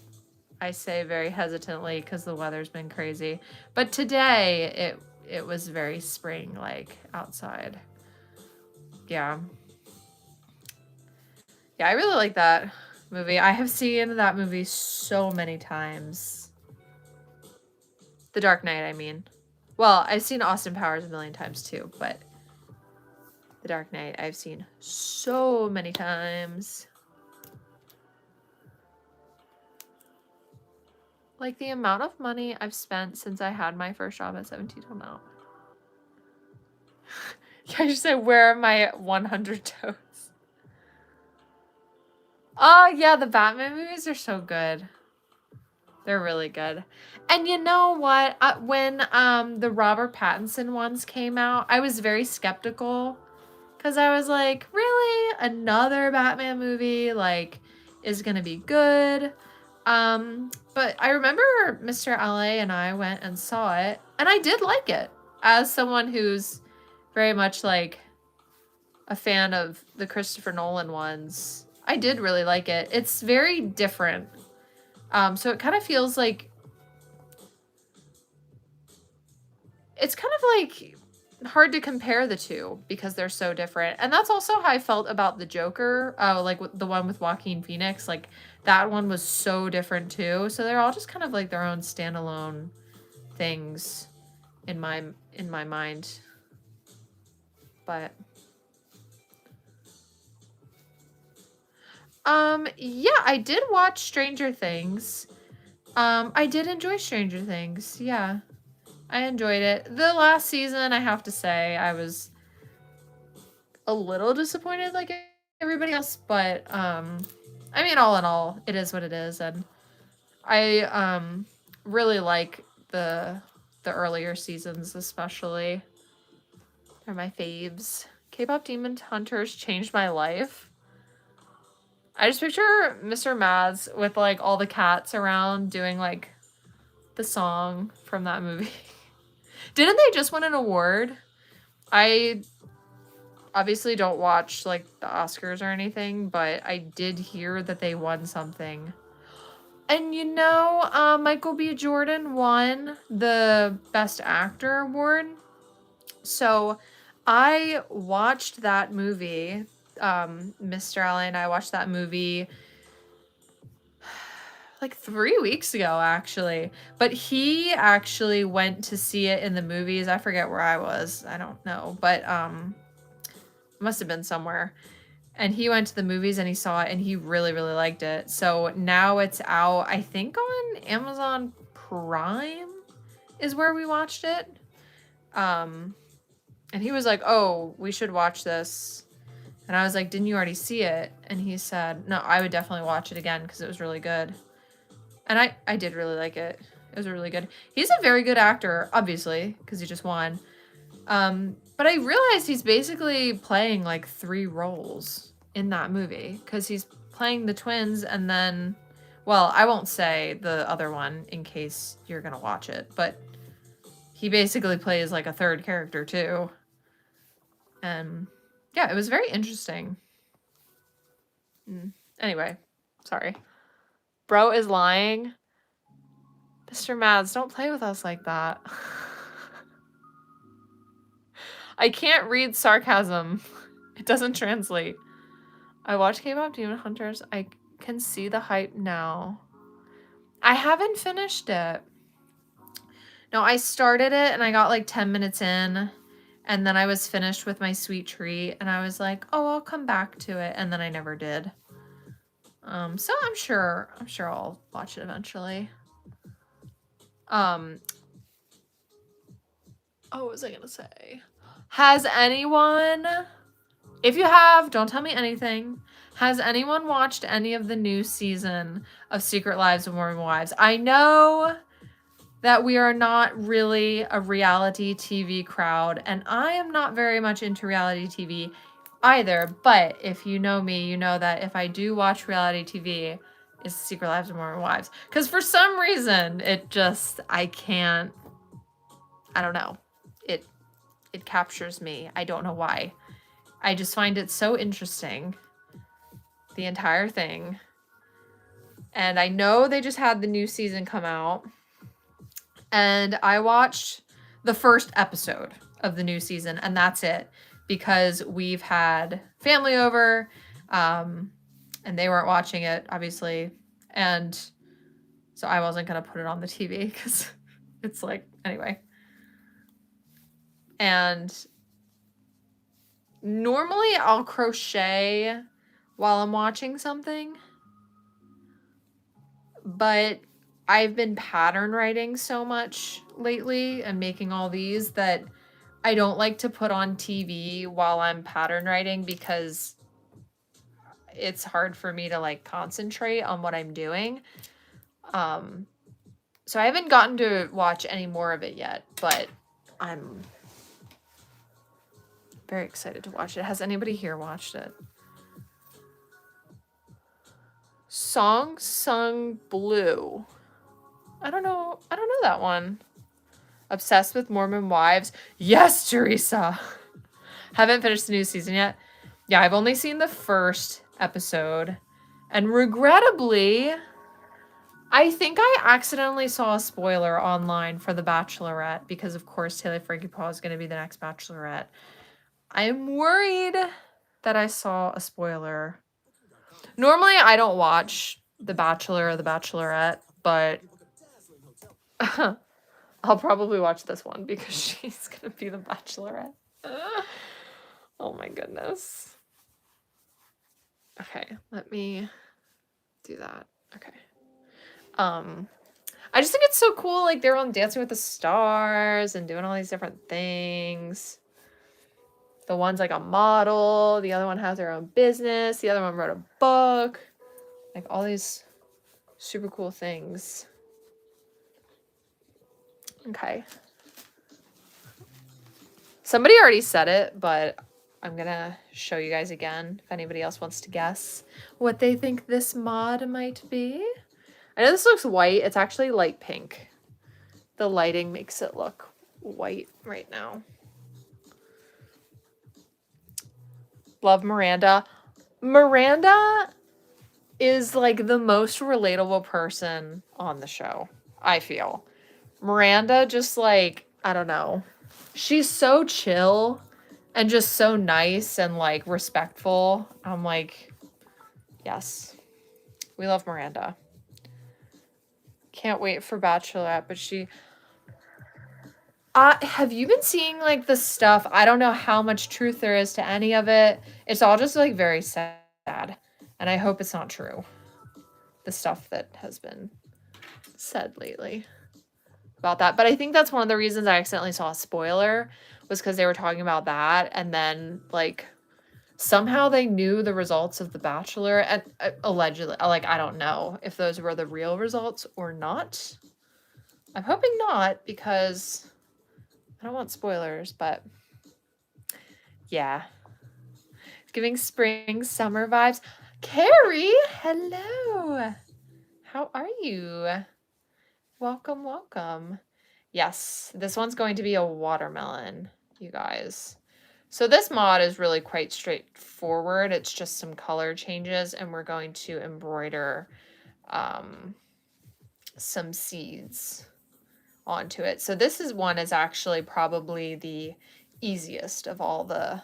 I say very hesitantly because the weather's been crazy. But today, it was very spring-like outside. Yeah. Yeah, I really like that movie. I have seen that movie so many times. The Dark Knight, I mean. Well, I've seen Austin Powers a million times too, but The Dark Knight I've seen so many times. Like the amount of money I've spent since I had my first job at 17 till now. Yeah, I just said, where are my 100 toes? Oh, yeah, the Batman movies are so good. They're really good. And you know what? When the Robert Pattinson ones came out, I was very skeptical. Because I was like, really? Another Batman movie, like, is going to be good? But I remember Mr. LA and I went and saw it. And I did like it. As someone who's very much, like, a fan of the Christopher Nolan ones, I did really like it. It's very different. So it kind of feels like... It's kind of like hard to compare the two because they're so different. And that's also how I felt about the Joker. Like the one with Joaquin Phoenix. Like that one was so different too. So they're all just kind of like their own standalone things in my mind. But yeah, I did watch Stranger Things. I did enjoy Stranger Things. Yeah. I enjoyed it. The last season, I have to say, I was a little disappointed like everybody else, but I mean, all in all, it is what it is, and I really like the earlier seasons especially. They're my faves. K-pop Demon Hunters changed my life. I just picture Mr. Mads with like all the cats around doing like the song from that movie. Didn't they just win an award? I obviously don't watch like the Oscars or anything, but I did hear that they won something. And you know, Michael B. Jordan won the Best Actor award. So I watched that movie. Mr. Allen and I watched that movie like 3 weeks ago, actually. But he actually went to see it in the movies. I forget where I was. I don't know. But must have been somewhere. And he went to the movies and he saw it and he really, really liked it. So now it's out, I think on Amazon Prime is where we watched it. And he was like, oh, we should watch this. And I was like, didn't you already see it? And he said, no, I would definitely watch it again because it was really good. And I did really like it. It was really good. He's a very good actor, obviously, because he just won. But I realized he's basically playing like 3 roles in that movie because he's playing the twins and then, Well, I won't say the other one in case you're gonna watch it, but he basically plays like a third character too. And yeah, it was very interesting. Anyway, sorry. Bro is lying. Mr. Mads, don't play with us like that. I can't read sarcasm. It doesn't translate. I watch K-pop Demon Hunters. I can see the hype now. I haven't finished it. No, I started it and I got like 10 minutes in, and then I was finished with my sweet treat and I was like, oh, I'll come back to it, and then I never did. So I'm sure I'll watch it eventually. Oh, what was I gonna say? Has anyone, if you have, don't tell me anything. Has anyone watched any of the new season of Secret Lives of Mormon Wives? I know that we are not really a reality TV crowd, and I am not very much into reality TV either, but if you know me, you know that if I do watch reality TV, it's Secret Lives of Mormon Wives. Because for some reason, it just, I don't know. It captures me. I don't know why. I just find it so interesting. The entire thing. And I know they just had the new season come out. And I watched the first episode of the new season, and that's it. Because we've had family over, and they weren't watching it, obviously. And so I wasn't going to put it on the TV because it's like, anyway. And normally I'll crochet while I'm watching something, but I've been pattern writing so much lately and making all these that I don't like to put on TV while I'm pattern writing because it's hard for me to like concentrate on what I'm doing. So I haven't gotten to watch any more of it yet, but I'm very excited to watch it. Has anybody here watched it? Song Sung Blue. I don't know that one. Obsessed with Mormon Wives. Yes, Teresa. Haven't finished the new season yet. Yeah, I've only seen the first episode. And regrettably, I think I accidentally saw a spoiler online for The Bachelorette because, of course, Taylor Frankie Paul is going to be the next Bachelorette. I am worried that I saw a spoiler. Normally, I don't watch The Bachelor or The Bachelorette, but I'll probably watch this one because she's going to be the Bachelorette. Oh my goodness. Okay, let me do that. Okay. I just think it's so cool. Like, they're on Dancing with the Stars and doing all these different things. The one's like a model. The other one has her own business. The other one wrote a book. Like, all these super cool things. Okay. Somebody already said it, but I'm gonna show you guys again if anybody else wants to guess what they think this mod might be. I know this looks white. It's actually light pink. The lighting makes it look white right now. Love Miranda. Miranda is like the most relatable person on the show, I feel. Miranda just like, I don't know. She's so chill and just so nice and like respectful. I'm like, yes. We love Miranda. Can't wait for Bachelorette, but she... have you been seeing like the stuff? I don't know how much truth there is to any of it. It's all just like very sad. And I hope it's not true. The stuff that has been said lately about that. But I think that's one of the reasons I accidentally saw a spoiler was because they were talking about that. And then like somehow they knew the results of The Bachelor and allegedly, like, I don't know if those were the real results or not. I'm hoping not because I don't want spoilers, but yeah. It's giving spring, summer vibes. Carrie, hello. How are you? Welcome, welcome. Yes, this one's going to be a watermelon, you guys. So this mod is really quite straightforward. It's just some color changes, and we're going to embroider some seeds onto it. So this one is actually probably the easiest of all the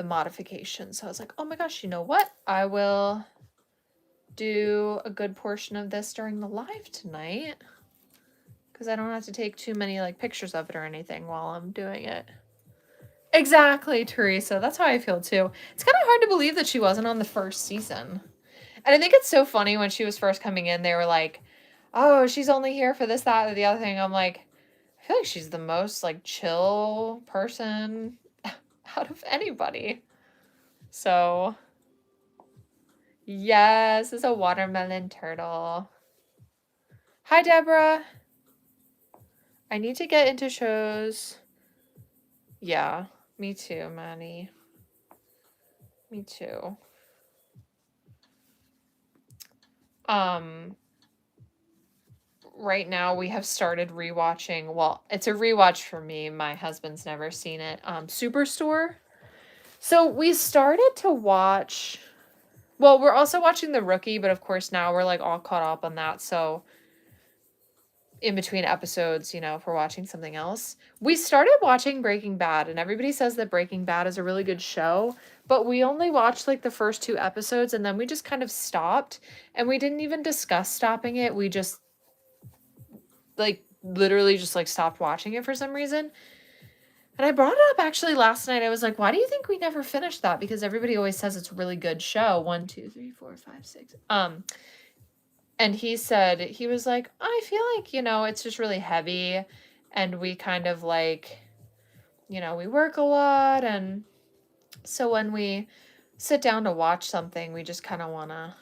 modifications. So I was like, oh my gosh, you know what? I will do a good portion of this during the live tonight, because I don't have to take too many like pictures of it or anything while I'm doing it. Exactly, Teresa. That's how I feel too. It's kind of hard to believe that she wasn't on the first season. And I think it's so funny when she was first coming in, they were like, oh, she's only here for this, that, or the other thing. I'm like, I feel like she's the most like chill person out of anybody. So, yes, it's a watermelon turtle. Hi, Deborah. I need to get into shows. Yeah, me too, Manny. Me too. Right now we have started rewatching. Well, it's a rewatch for me. My husband's never seen it. Superstore. So we started to watch. Well, we're also watching The Rookie, but of course now we're like all caught up on that. So in between episodes, you know, if we're watching something else. We started watching Breaking Bad, and everybody says that Breaking Bad is a really good show, but we only watched like the first 2 episodes, and then we just kind of stopped, and we didn't even discuss stopping it. We just like literally just like stopped watching it for some reason. And I brought it up actually last night. I was like, why do you think we never finished that? Because everybody always says it's a really good show. 1, 2, 3, 4, 5, 6. And he said, he was like, I feel like, you know, it's just really heavy, and we kind of like, you know, we work a lot, and so when we sit down to watch something, we just kind of want to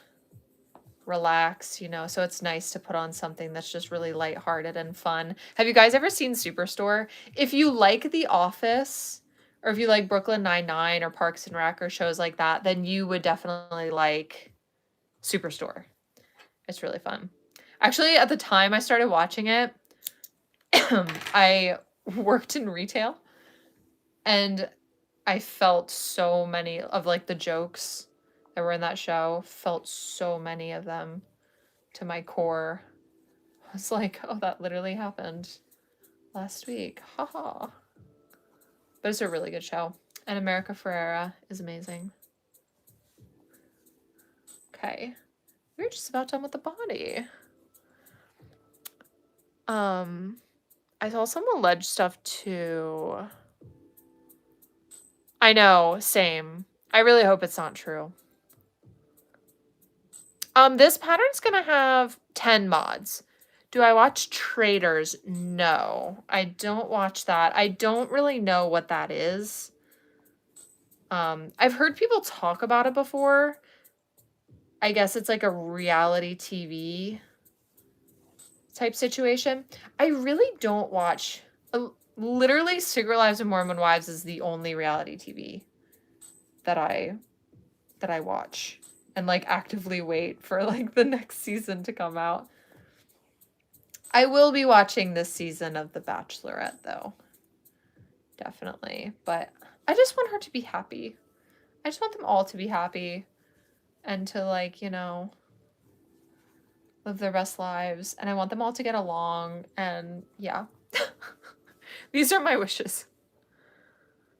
relax, you know, so it's nice to put on something that's just really lighthearted and fun. Have you guys ever seen Superstore? If you like The Office, or if you like Brooklyn Nine-Nine or Parks and Rec or shows like that, then you would definitely like Superstore. It's really fun. Actually, at the time I started watching it, I worked in retail, and I felt so many of like the jokes that were in that show, felt so many of them to my core. I was like, oh, that literally happened last week. Haha. But it's a really good show. And America Ferrera is amazing. Okay. We're just about done with the body. I saw some alleged stuff too. I know, same. I really hope it's not true. This pattern's gonna have 10 mods. Do I watch Traders? No, I don't watch that. I don't really know what that is. I've heard people talk about it before. I guess it's like a reality TV type situation. I really don't watch. Literally, Secret Lives of Mormon Wives is the only reality TV that I watch and like actively wait for like the next season to come out. I will be watching this season of The Bachelorette though. Definitely. But I just want her to be happy. I just want them all to be happy and to like, you know, live their best lives. And I want them all to get along, and yeah. These are my wishes.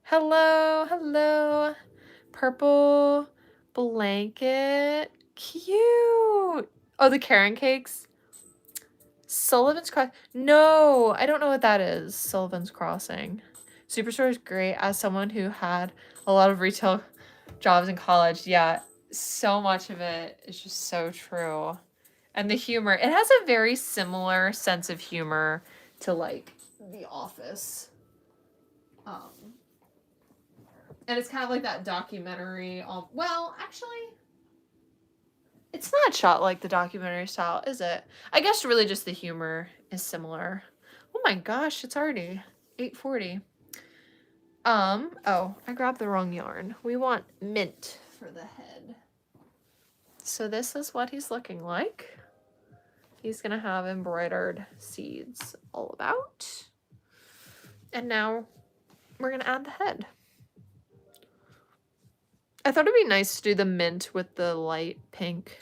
Hello, hello. Purple blanket. Cute. Oh, the Karen cakes. Sullivan's Crossing. No, I don't know what that is. Sullivan's Crossing. Superstore is great. As someone who had a lot of retail jobs in college, yeah, so much of it is just so true. And the humor, it has a very similar sense of humor to like The Office. And it's kind of like that documentary. Well, actually, it's not shot like the documentary style, is it? I guess really just the humor is similar. Oh my gosh, it's already 8:40. Oh, I grabbed the wrong yarn. We want mint for the head. So this is what he's looking like. He's gonna have embroidered seeds all about. And now we're gonna add the head. I thought it'd be nice to do the mint with the light pink.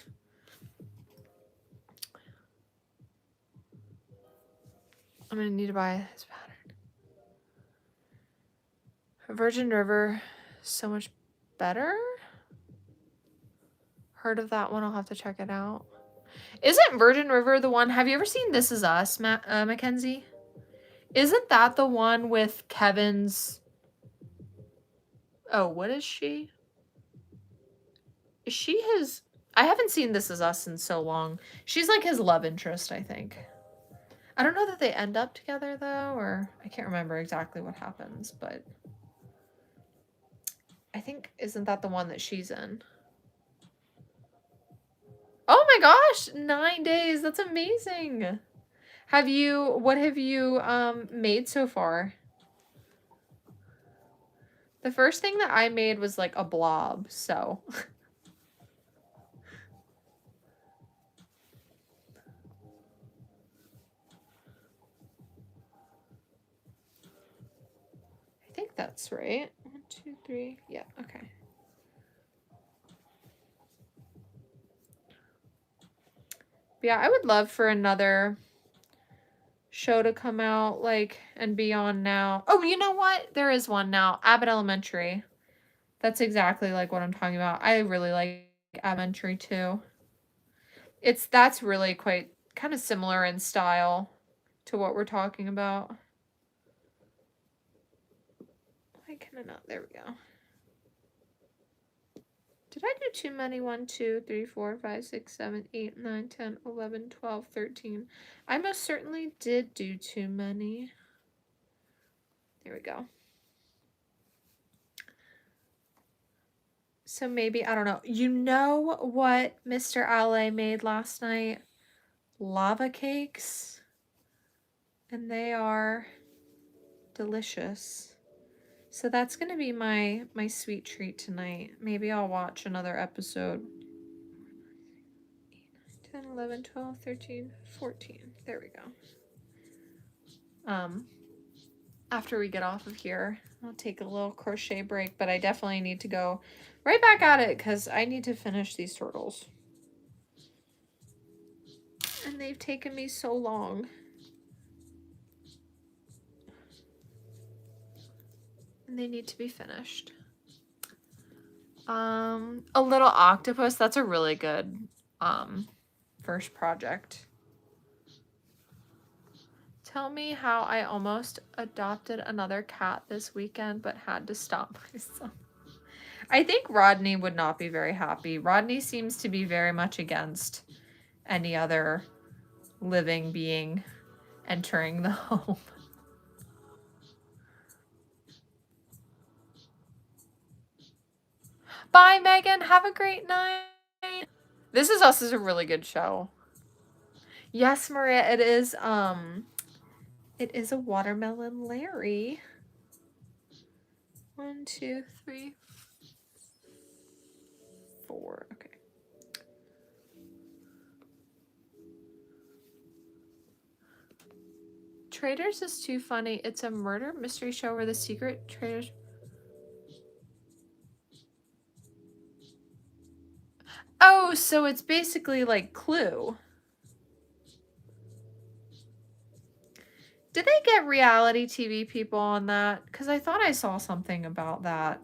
I'm gonna need to buy this pattern. Virgin River, so much better. Heard of that one, I'll have to check it out. Isn't Virgin River the one, have you ever seen This Is Us, Mackenzie? Isn't that the one with Kevin's, oh, what is she? Is she his, I haven't seen This Is Us in so long. She's like his love interest, I think. I don't know that they end up together though, or I can't remember exactly what happens, but I think, isn't that the one that she's in? Oh my gosh, 9 days. That's amazing. What have you made so far? The first thing that I made was like a blob, so. I think that's right. 1, 2, 3. Yeah, okay. But yeah, I would love for another show to come out, like, and be on now. Oh, you know what? There is one now. Abbott Elementary. That's exactly like what I'm talking about. I really like Elementary too. That's really quite kind of similar in style to what we're talking about. Why can I not? There we go. Did I do too many? 1, 2, 3, 4, 5, 6, 7, 8, 9, 10, 11, 12, 13. I most certainly did do too many. There we go. So maybe, I don't know. You know what Mr. Ale made last night? Lava cakes. And they are delicious. So that's going to be my sweet treat tonight. Maybe I'll watch another episode. 8, 9, 10, 11, 12, 13, 14. There we go. After we get off of here, I'll take a little crochet break, but I definitely need to go right back at it because I need to finish these turtles. And they've taken me so long. And they need to be finished. A little octopus, that's a really good first project. Tell me how I almost adopted another cat this weekend but had to stop myself. I think Rodney would not be very happy. Rodney seems to be very much against any other living being entering the home. Bye, Megan. Have a great night. This Is Us is a really good show. Yes, Maria, it is a watermelon Larry. 1, 2, 3, 4. Okay. Traders is too funny. It's a murder mystery show where the secret traders... Oh, so it's basically like Clue. Did they get reality TV people on that? Because I thought I saw something about that.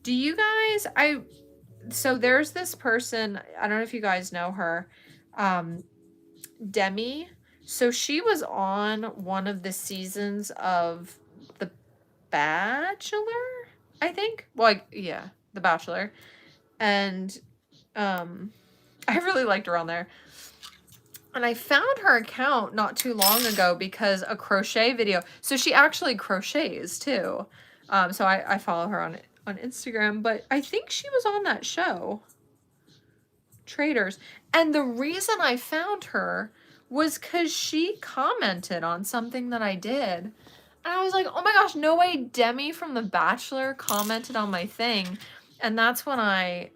Do you guys... So there's this person, I don't know if you guys know her, Demi. So she was on one of the seasons of The Bachelor, I think. Well, yeah, The Bachelor. And I really liked her on there. And I found her account not too long ago because a crochet video. So she actually crochets too. So I follow her on Instagram. But I think she was on that show, Traders. And the reason I found her was because she commented on something that I did. And I was like, oh my gosh, no way Demi from The Bachelor commented on my thing. And that's when I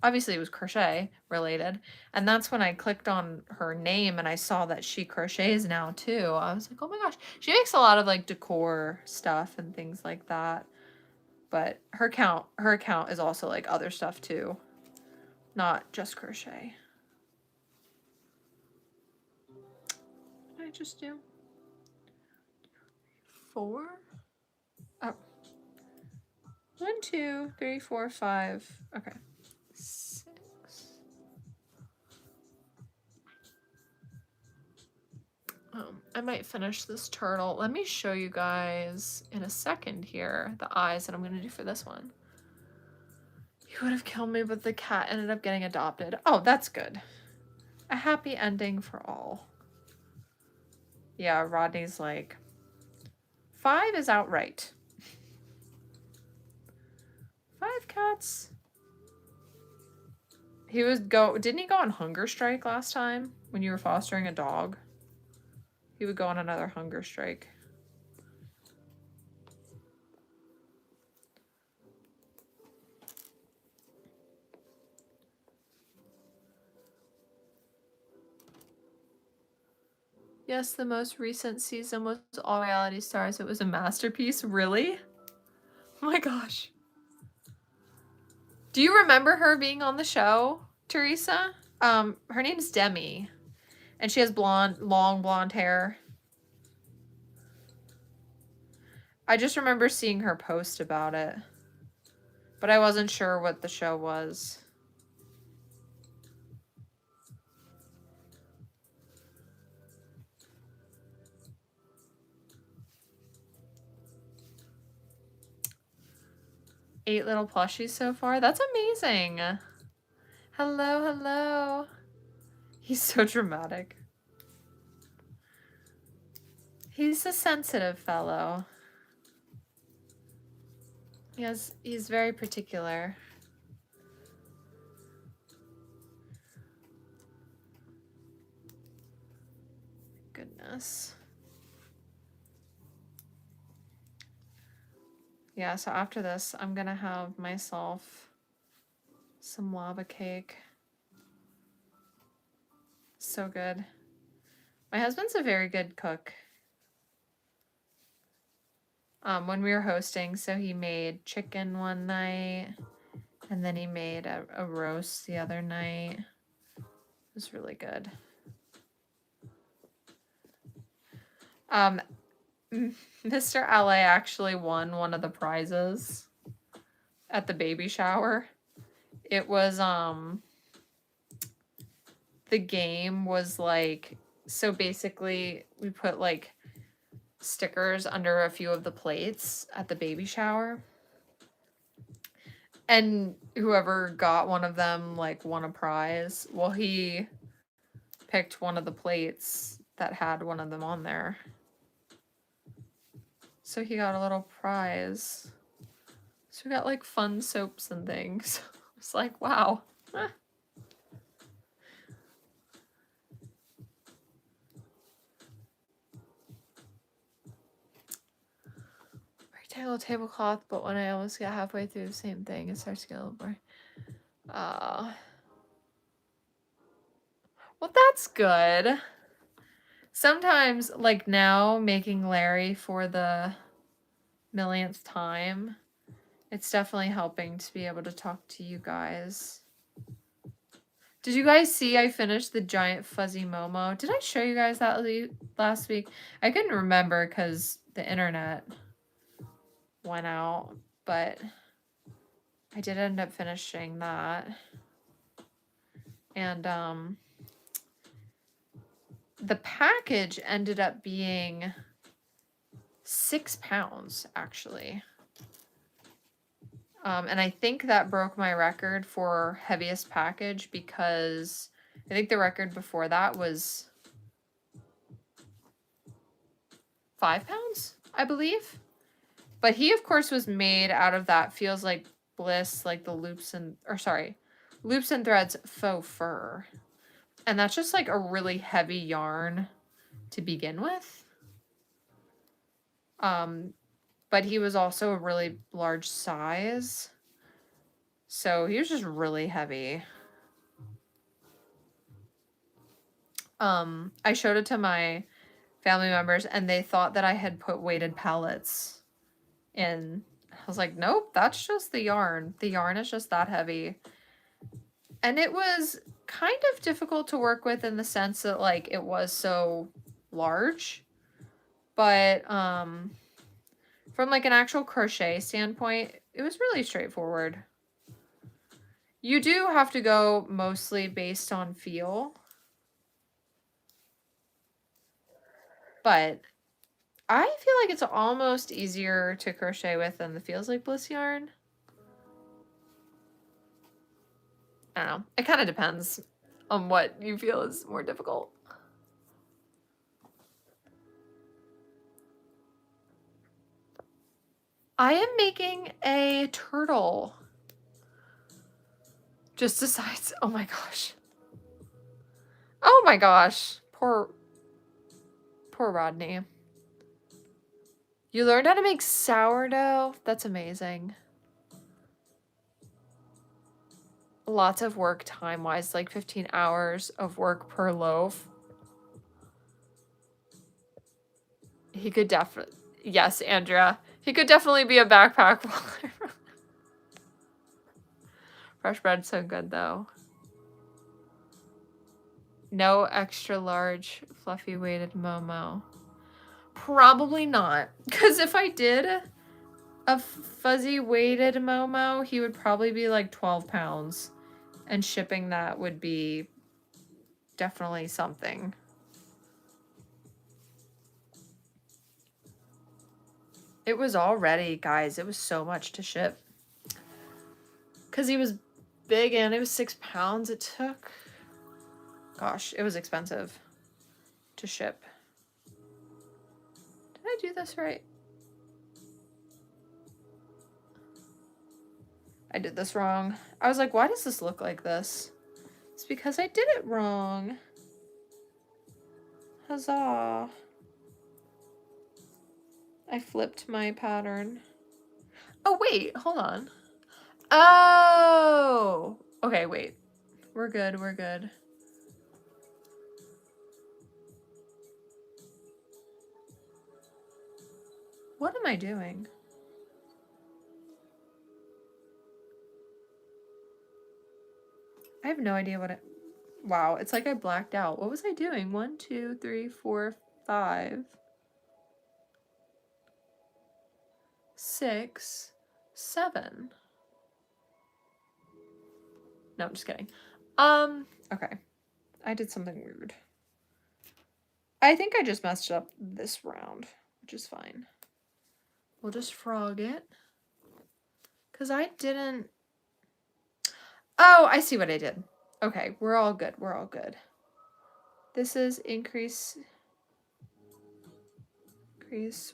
obviously it was crochet related. And that's when I clicked on her name and I saw that she crochets now too. I was like, oh my gosh. She makes a lot of like decor stuff and things like that. But her account is also like other stuff too. Not just crochet. What did I just do? 4? Oh. 1, 2, 3, 4, 5. Okay. 6. I might finish this turtle. Let me show you guys in a second here the eyes that I'm going to do for this one. He would have killed me, but the cat ended up getting adopted. Oh, that's good. A happy ending for all. Yeah, Rodney's like, 5 is outright. 5 cats. He was didn't he go on hunger strike last time when you were fostering a dog? He would go on another hunger strike. Yes, the most recent season was all reality stars. It was a masterpiece. Really? Oh my gosh. Do you remember her being on the show, Teresa? Her name's Demi. And she has long blonde hair. I just remember seeing her post about it. But I wasn't sure what the show was. Eight little plushies so far. That's amazing. Hello, hello. He's so dramatic. He's a sensitive fellow. He's very particular. Goodness. Yeah, so after this, I'm gonna have myself some lava cake. So good. My husband's a very good cook. When we were hosting, so he made chicken one night, and then he made a roast the other night. It was really good. Mr. LA actually won one of the prizes at the baby shower. It was, the game was like, so basically we put like stickers under a few of the plates at the baby shower. And whoever got one of them like won a prize. Well, he picked one of the plates that had one of them on there. So he got a little prize. So we got like fun soaps and things. It's like, wow. Rectangle tablecloth, but when I almost get halfway through the same thing, it starts to get a little boring. Well, that's good. Sometimes, like now, making Larry for the millionth time, it's definitely helping to be able to talk to you guys. Did you guys see I finished the giant fuzzy Momo? Did I show you guys that last week? I couldn't remember because the internet went out, but I did end up finishing that. And the package ended up being 6 pounds, actually. And I think that broke my record for heaviest package because I think the record before that was 5 pounds, I believe. But he, of course, was made out of that Feels Like Bliss, like the loops and threads faux fur. And that's just like a really heavy yarn to begin with. But he was also a really large size. So he was just really heavy. I showed it to my family members and they thought that I had put weighted pallets in. I was like, nope, that's just the yarn. The yarn is just that heavy. And it was kind of difficult to work with in the sense that like it was so large. But from like an actual crochet standpoint, it was really straightforward. You do have to go mostly based on feel. But I feel like it's almost easier to crochet with than the Feels Like Bliss yarn. I don't know. It kind of depends on what you feel is more difficult. I am making a turtle. Just decides, oh my gosh. Oh my gosh. Poor Rodney. You learned how to make sourdough? That's amazing. Lots of work time-wise, like 15 hours of work per loaf. He could definitely... Yes, Andrea. He could definitely be a backpack walker. Fresh bread's so good, though. No extra large, fluffy weighted Momo. Probably not. Because if I did a fuzzy weighted Momo, he would probably be like 12 pounds. And shipping that would be definitely something. It was already, guys, it was so much to ship. Because he was big and it was 6 pounds it took. Gosh, it was expensive to ship. Did I do this right? I did this wrong. I was like, why does this look like this? It's because I did it wrong. Huzzah. I flipped my pattern. Oh, wait, hold on. Oh! Okay, wait. We're good, we're good. What am I doing? I have no idea what it... Wow, it's like I blacked out. What was I doing? 1, 2, 3, 4, 5, 6, 7. No, I'm just kidding. Okay. I did something weird. I think I just messed up this round, which is fine. We'll just frog it. Because I didn't... Oh, I see what I did. Okay, we're all good. We're all good. This is increase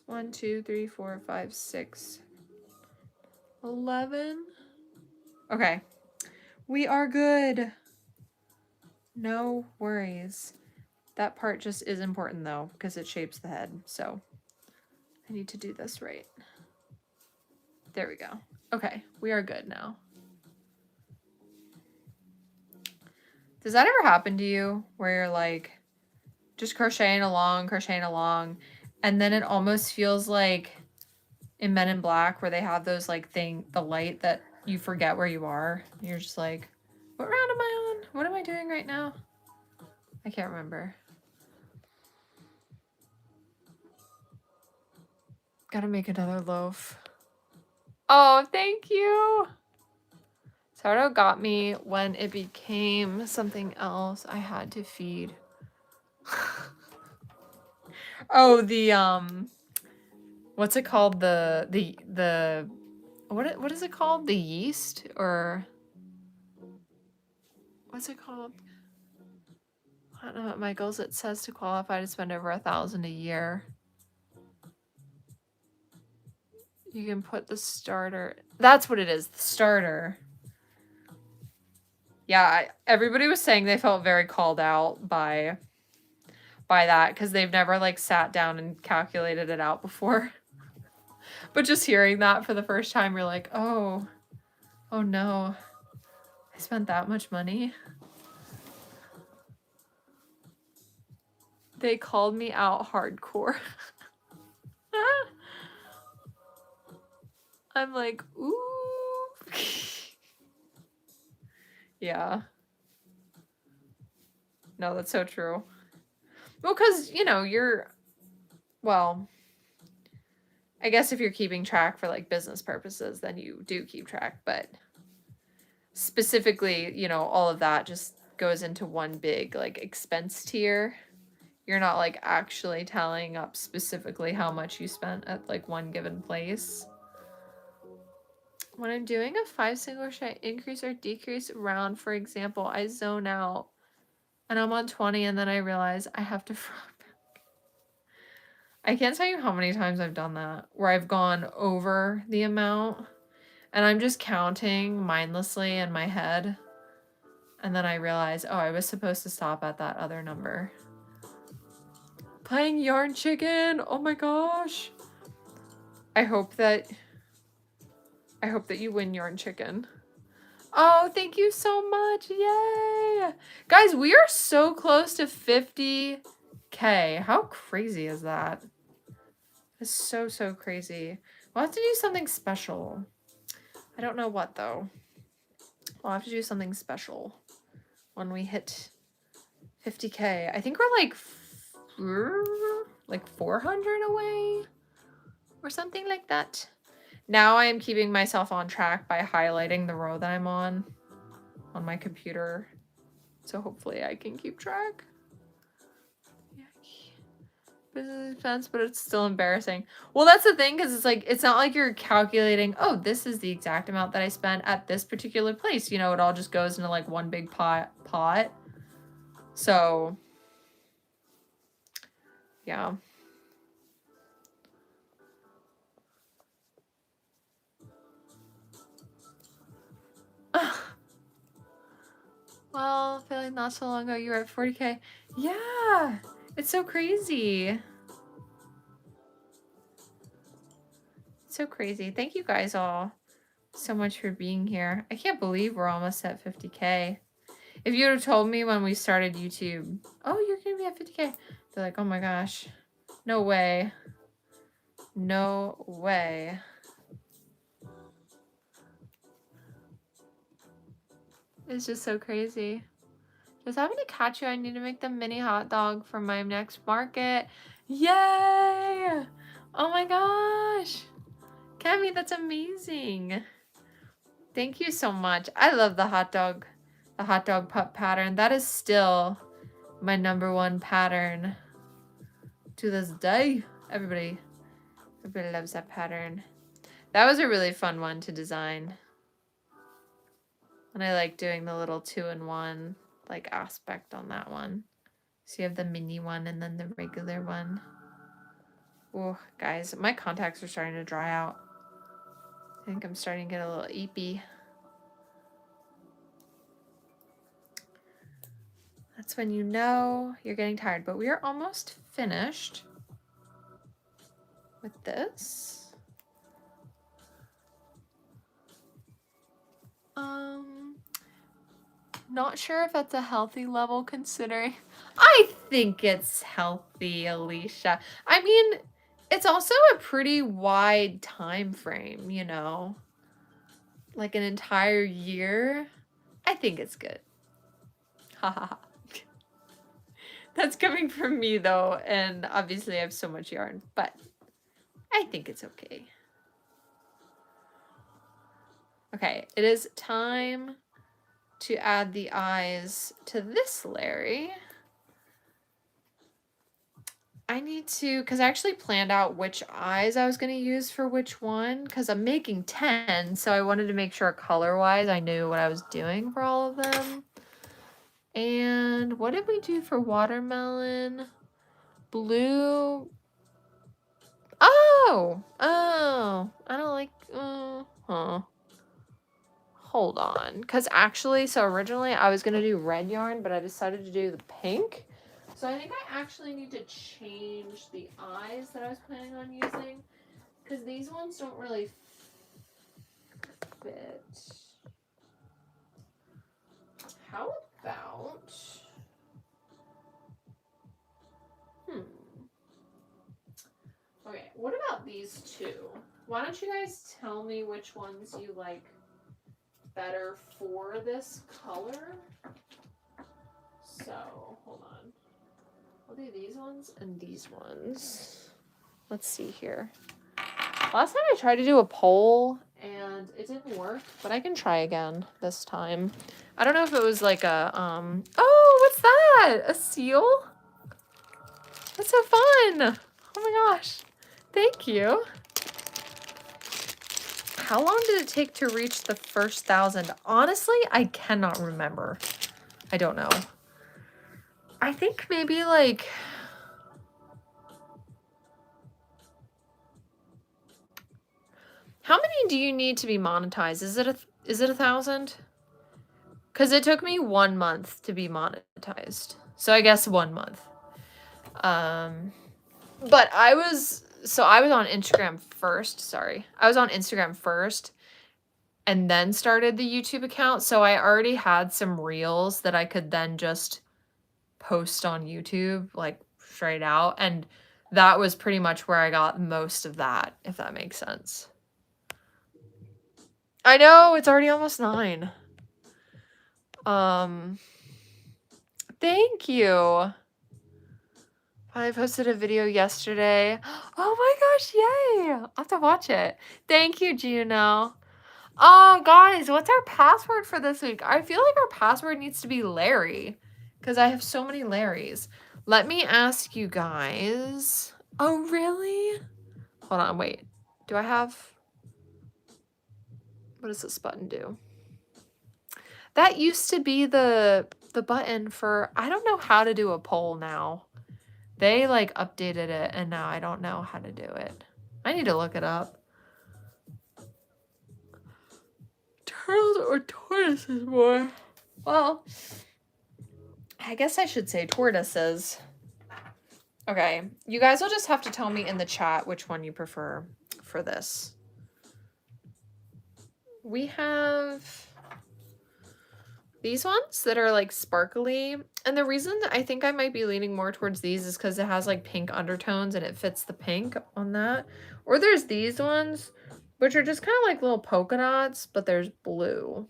1, 2, 3, 4, 5, 6, 11. Okay. We are good. No worries. That part just is important though, because it shapes the head. So I need to do this right. There we go. Okay, we are good now. Does that ever happen to you where you're like just crocheting along, and then it almost feels like in Men in Black where they have those like the light that you forget where you are. You're just like, what round am I on? What am I doing right now? I can't remember. Gotta make another loaf. Oh, thank you. Sourdough got me when it became something else I had to feed. Oh, the what's it called? The what is it called? The yeast, or what's it called? I don't know what Michael's. It says to qualify to spend over 1,000 a year. You can put the starter. That's what it is. The starter. Yeah, everybody was saying they felt very called out by that because they've never like sat down and calculated it out before. But just hearing that for the first time, you're like, oh, Oh no. I spent that much money. They called me out hardcore. I'm like, ooh. Yeah. No, that's so true. Well, because, you know, well, I guess if you're keeping track for like business purposes, then you do keep track. But specifically, you know, all of that just goes into one big like expense tier. You're not like actually tallying up specifically how much you spent at like one given place. When I'm doing a 5 single crochet increase or decrease round, for example, I zone out and I'm on 20 and then I realize I have to front back. I can't tell you how many times I've done that, where I've gone over the amount and I'm just counting mindlessly in my head. And then I realize, oh, I was supposed to stop at that other number. Playing Yarn Chicken. Oh my gosh. I hope that you win Yarn Chicken. Oh, thank you so much. Yay. Guys, we are so close to 50K. How crazy is that? It's so, so crazy. We'll have to do something special. I don't know what, though. We'll have to do something special when we hit 50K. I think we're like 400 away or something like that. Now I am keeping myself on track by highlighting the row that I'm on my computer. So hopefully I can keep track. Business expense, but it's still embarrassing. Well, that's the thing, because it's like, it's not like you're calculating, oh, this is the exact amount that I spent at this particular place. You know, it all just goes into like one big pot. So, yeah. Well, I feel like not so long ago you were at 40K. Yeah, it's so crazy. So crazy. Thank you guys all so much for being here. I can't believe we're almost at 50K. If you would have told me when we started YouTube, oh, you're going to be at 50K, they're like, oh my gosh, no way. No way. It's just so crazy. Just having to catch you. I need to make the mini hot dog for my next market. Yay! Oh my gosh. Cami, that's amazing. Thank you so much. I love the hot dog pup pattern. That is still my #1 pattern to this day. Everybody loves that pattern. That was a really fun one to design. And I like doing the little 2-in-1 like aspect on that one. So you have the mini one and then the regular one. Oh, guys, my contacts are starting to dry out. I think I'm starting to get a little eepy. That's when you know you're getting tired, but we are almost finished with this. Not sure if that's a healthy level considering. I think it's healthy, Alicia. I mean, it's also a pretty wide time frame, you know? Like an entire year. I think it's good. Haha. That's coming from me though, and obviously I have so much yarn, but I think it's okay. Okay, it is time to add the eyes to this Larry. I need to, because I actually planned out which eyes I was going to use for which one, because I'm making 10, so I wanted to make sure color-wise I knew what I was doing for all of them. And what did we do for watermelon? Blue. Oh, I don't like, hold on, because actually, so originally I was going to do red yarn, but I decided to do the pink. So I think I actually need to change the eyes that I was planning on using, because these ones don't really fit. how about, okay, what about these two? Why don't you guys tell me which ones you like better for this color? So, hold on. I'll do these ones and these ones. Let's see here. Last time I tried to do a poll and it didn't work, but I can try again this time. I don't know if it was like a, oh, what's that? A seal? That's so fun. Oh my gosh. Thank you. How long did it take to reach the first 1,000? Honestly, I cannot remember. I don't know. I think maybe like, how many do you need to be monetized? Is it 1,000? Because it took me 1 month to be monetized. So I guess 1 month. But I was on Instagram first. Sorry. I was on Instagram first and then started the YouTube account. So I already had some reels that I could then just post on YouTube, like straight out. And that was pretty much where I got most of that, if that makes sense. I know, it's already almost 9. Thank you. I posted a video yesterday. Oh my gosh, yay! I'll have to watch it. Thank you, Juno. Oh, guys, what's our password for this week? I feel like our password needs to be Larry because I have so many Larrys. Let me ask you guys. Oh, really? Hold on, wait. Do I have... What does this button do? That used to be the button for... I don't know how to do a poll now. They, like, updated it, and now I don't know how to do it. I need to look it up. Turtles or tortoises more? Well, I guess I should say tortoises. Okay, you guys will just have to tell me in the chat which one you prefer for this. We have these ones that are like sparkly. And the reason that I think I might be leaning more towards these is because it has like pink undertones and it fits the pink on that. Or there's these ones, which are just kind of like little polka dots, but there's blue.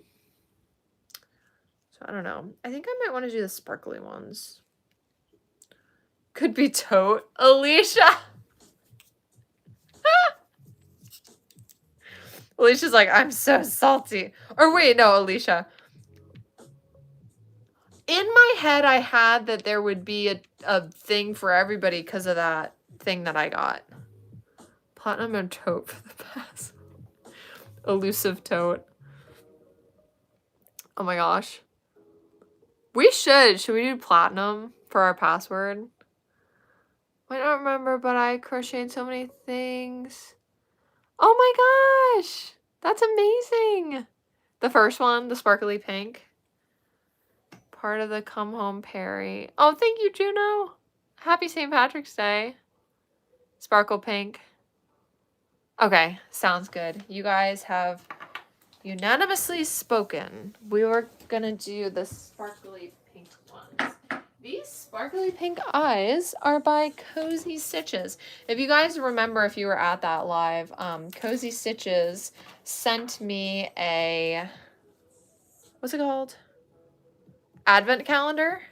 So I don't know. I think I might want to do the sparkly ones. Could be tote. Alicia! Alicia's like, I'm so salty. Or wait, no, Alicia. In my head, I had that there would be a thing for everybody because of that thing that I got. Platinum and tote for the pass. Elusive tote. Oh my gosh. We should. Should we do platinum for our password? I don't remember, but I crocheted so many things. Oh my gosh. That's amazing. The first one, the sparkly pink. Part of the Come Home Perry. Oh, thank you, Juno. Happy St. Patrick's Day. Sparkle pink. Okay, sounds good. You guys have unanimously spoken. We were gonna do the sparkly pink ones. These sparkly pink eyes are by Cozy Stitches. If you guys remember, if you were at that live, Cozy Stitches sent me a, what's it called? Advent calendar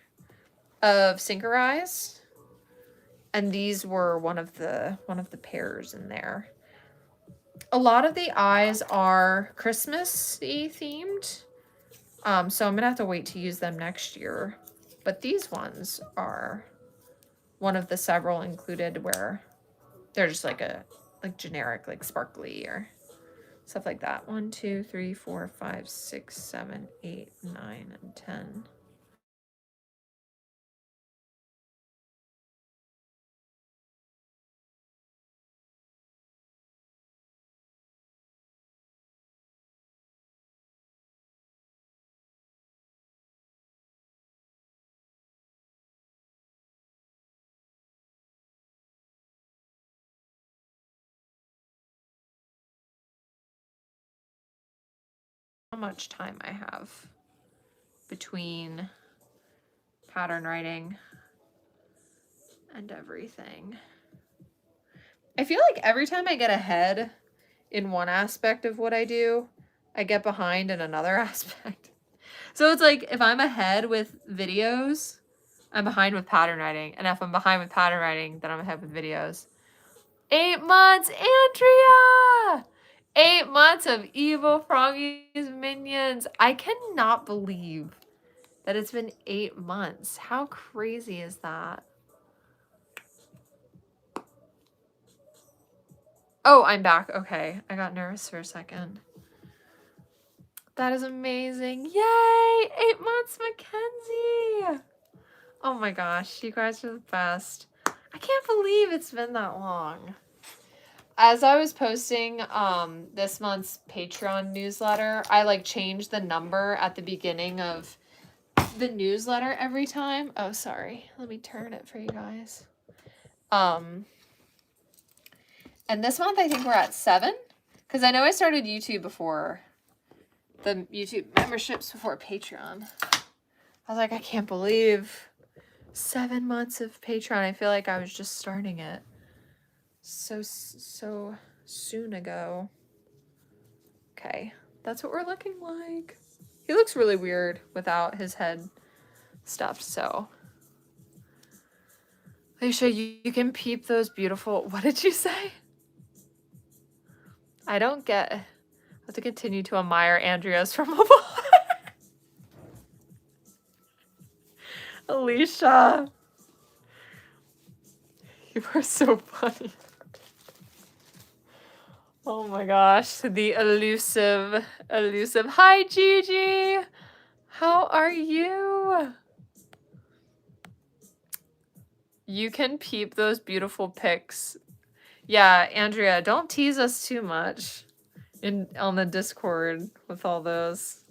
of Syncorize. And these were one of the pairs in there. A lot of the eyes are Christmas-y themed. So I'm gonna have to wait to use them next year. But these ones are one of the several included where they're just like generic, like sparkly or stuff like that. 1, 2, 3, 4, 5, 6, 7, 8, 9, and 10. How much time I have between pattern writing and everything. I feel like every time I get ahead in one aspect of what I do, I get behind in another aspect. So it's like if I'm ahead with videos, I'm behind with pattern writing. And if I'm behind with pattern writing, then I'm ahead with videos. 8 months, Andrea! 8 months of evil Froggy's minions. I cannot believe that it's been 8 months. How crazy is that? Oh, I'm back. Okay. I got nervous for a second. That is amazing. Yay! 8 months, Mackenzie! Oh my gosh, you guys are the best. I can't believe it's been that long. As I was posting this month's Patreon newsletter, I like changed the number at the beginning of the newsletter every time. Oh, sorry. Let me turn it for you guys. And this month I think we're at 7, because I know I started YouTube before the YouTube memberships before Patreon. I was like, I can't believe 7 months of Patreon. I feel like I was just starting it so soon ago. Okay, that's what we're looking like. He looks really weird without his head stuffed, so. Alicia, you can peep those beautiful, what did you say? I don't get, I have to continue to admire Andrea's from mobile. Alicia. You are so funny. Oh my gosh, the elusive. Hi, Gigi. How are you? You can peep those beautiful pics. Yeah, Andrea, don't tease us too much on the Discord with all those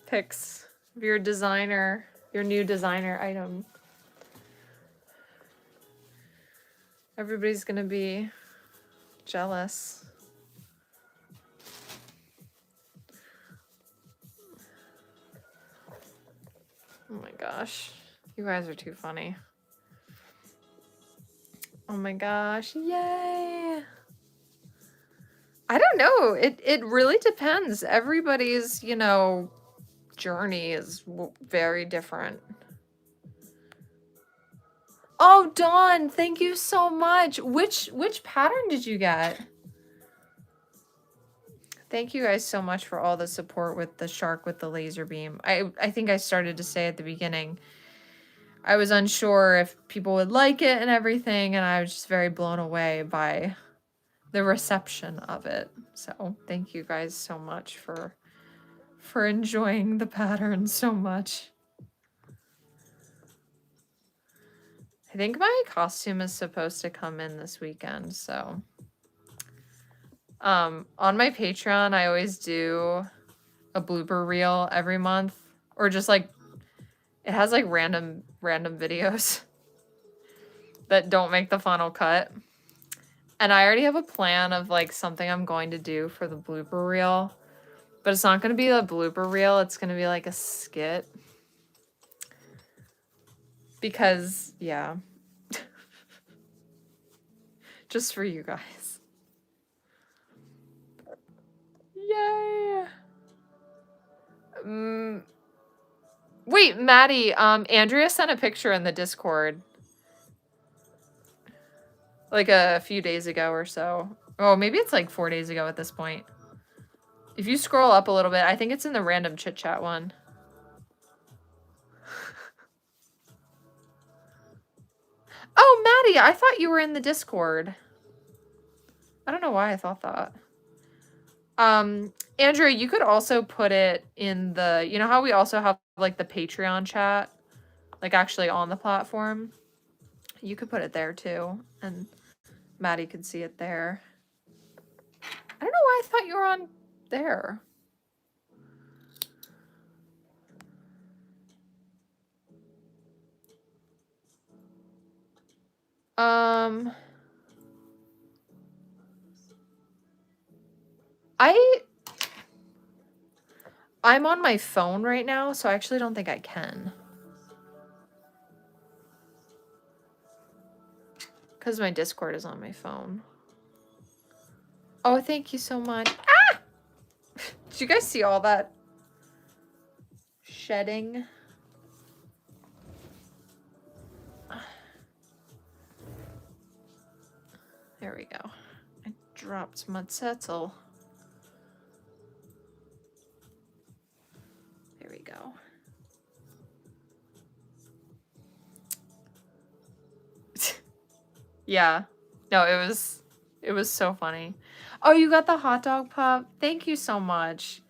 pics of your designer, your new designer item. Everybody's gonna be jealous. Oh my gosh. You guys are too funny. Oh my gosh. Yay. I don't know. It really depends. Everybody's, you know, journey is very different. Oh, Dawn, thank you so much. Which pattern did you get? Thank you guys so much for all the support with the shark with the laser beam. I think I started to say at the beginning, I was unsure if people would like it and everything, and I was just very blown away by the reception of it. So thank you guys so much for enjoying the pattern so much. I think my costume is supposed to come in this weekend, so on my Patreon I always do a blooper reel every month, or just like it has like random videos that don't make the final cut. And I already have a plan of like something I'm going to do for the blooper reel, but it's not going to be a blooper reel, it's going to be like a skit. Because, yeah. Just for you guys. Yay! Wait, Maddie, Andrea sent a picture in the Discord. Like a few days ago or so. Oh, maybe it's like 4 days ago at this point. If you scroll up a little bit, I think it's in the random chit chat one. Oh, Maddie, I thought you were in the Discord. I don't know why I thought that. Andrea, you could also put it in the, you know how we also have like the Patreon chat, like actually on the platform? You could put it there too, and Maddie could see it there. I don't know why I thought you were on there. I'm on my phone right now, so I actually don't think I can. Because my Discord is on my phone. Oh, thank you so much. Ah! Did you guys see all that shedding? There we go. I dropped my zettel. There we go. Yeah. No, it was so funny. Oh, you got the hot dog pup? Thank you so much.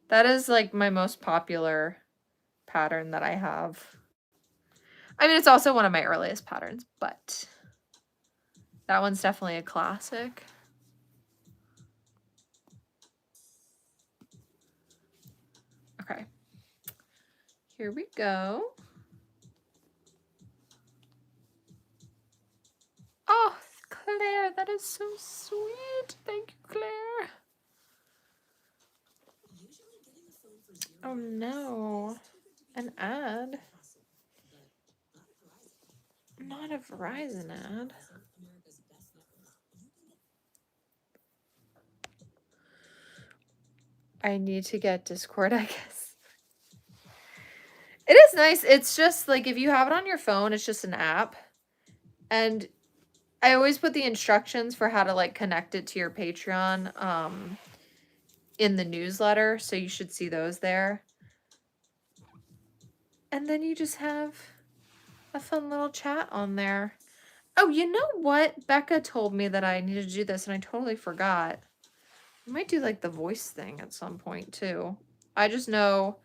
That is like my most popular pattern that I have. I mean, it's also one of my earliest patterns, but that one's definitely a classic. Okay. Here we go. Oh, Claire, that is so sweet. Thank you, Claire. Oh no, an ad. Not a Verizon ad. I need to get Discord, I guess. It is nice. It's just like if you have it on your phone, it's just an app. And I always put the instructions for how to like connect it to your Patreon in the newsletter, so you should see those there. And then you just have a fun little chat on there. Oh, you know what? Becca told me that I needed to do this and I totally forgot. I might do like the voice thing at some point too. I just know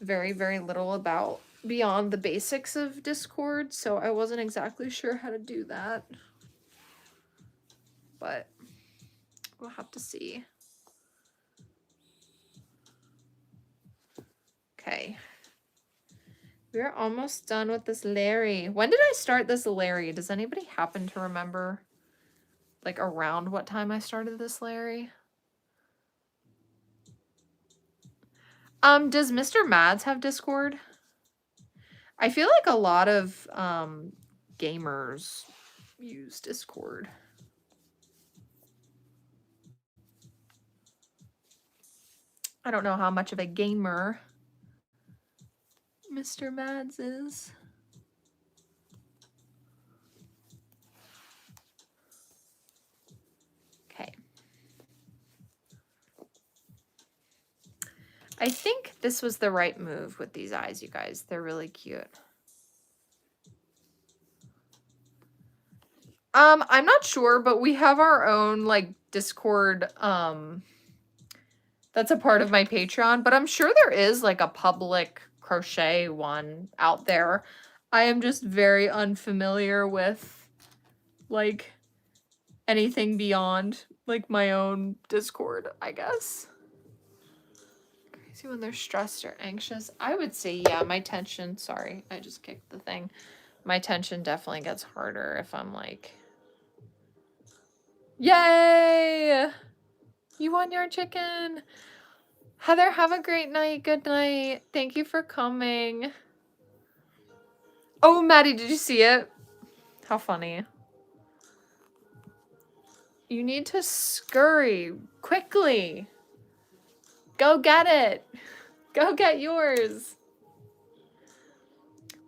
very, very little about beyond the basics of Discord, so I wasn't exactly sure how to do that. But we'll have to see. Okay. We're almost done with this Larry. When did I start this Larry? Does anybody happen to remember, like, around what time I started this Larry? Does Mr. Mads have Discord? I feel like a lot of gamers use Discord. I don't know how much of a gamer Mr. Mads is. Okay. I think this was the right move with these eyes, you guys. They're really cute. I'm not sure, but we have our own like Discord that's a part of my Patreon, but I'm sure there is like a public crochet one out there. I am just very unfamiliar with like anything beyond like my own Discord, I guess. Crazy when they're stressed or anxious. I would say, yeah, my tension, sorry, I just kicked the thing. My tension definitely gets harder if I'm like, yay! You won your chicken. Heather, have a great night. Good night. Thank you for coming. Oh, Maddie, did you see it? How funny. You need to scurry quickly. Go get it. Go get yours.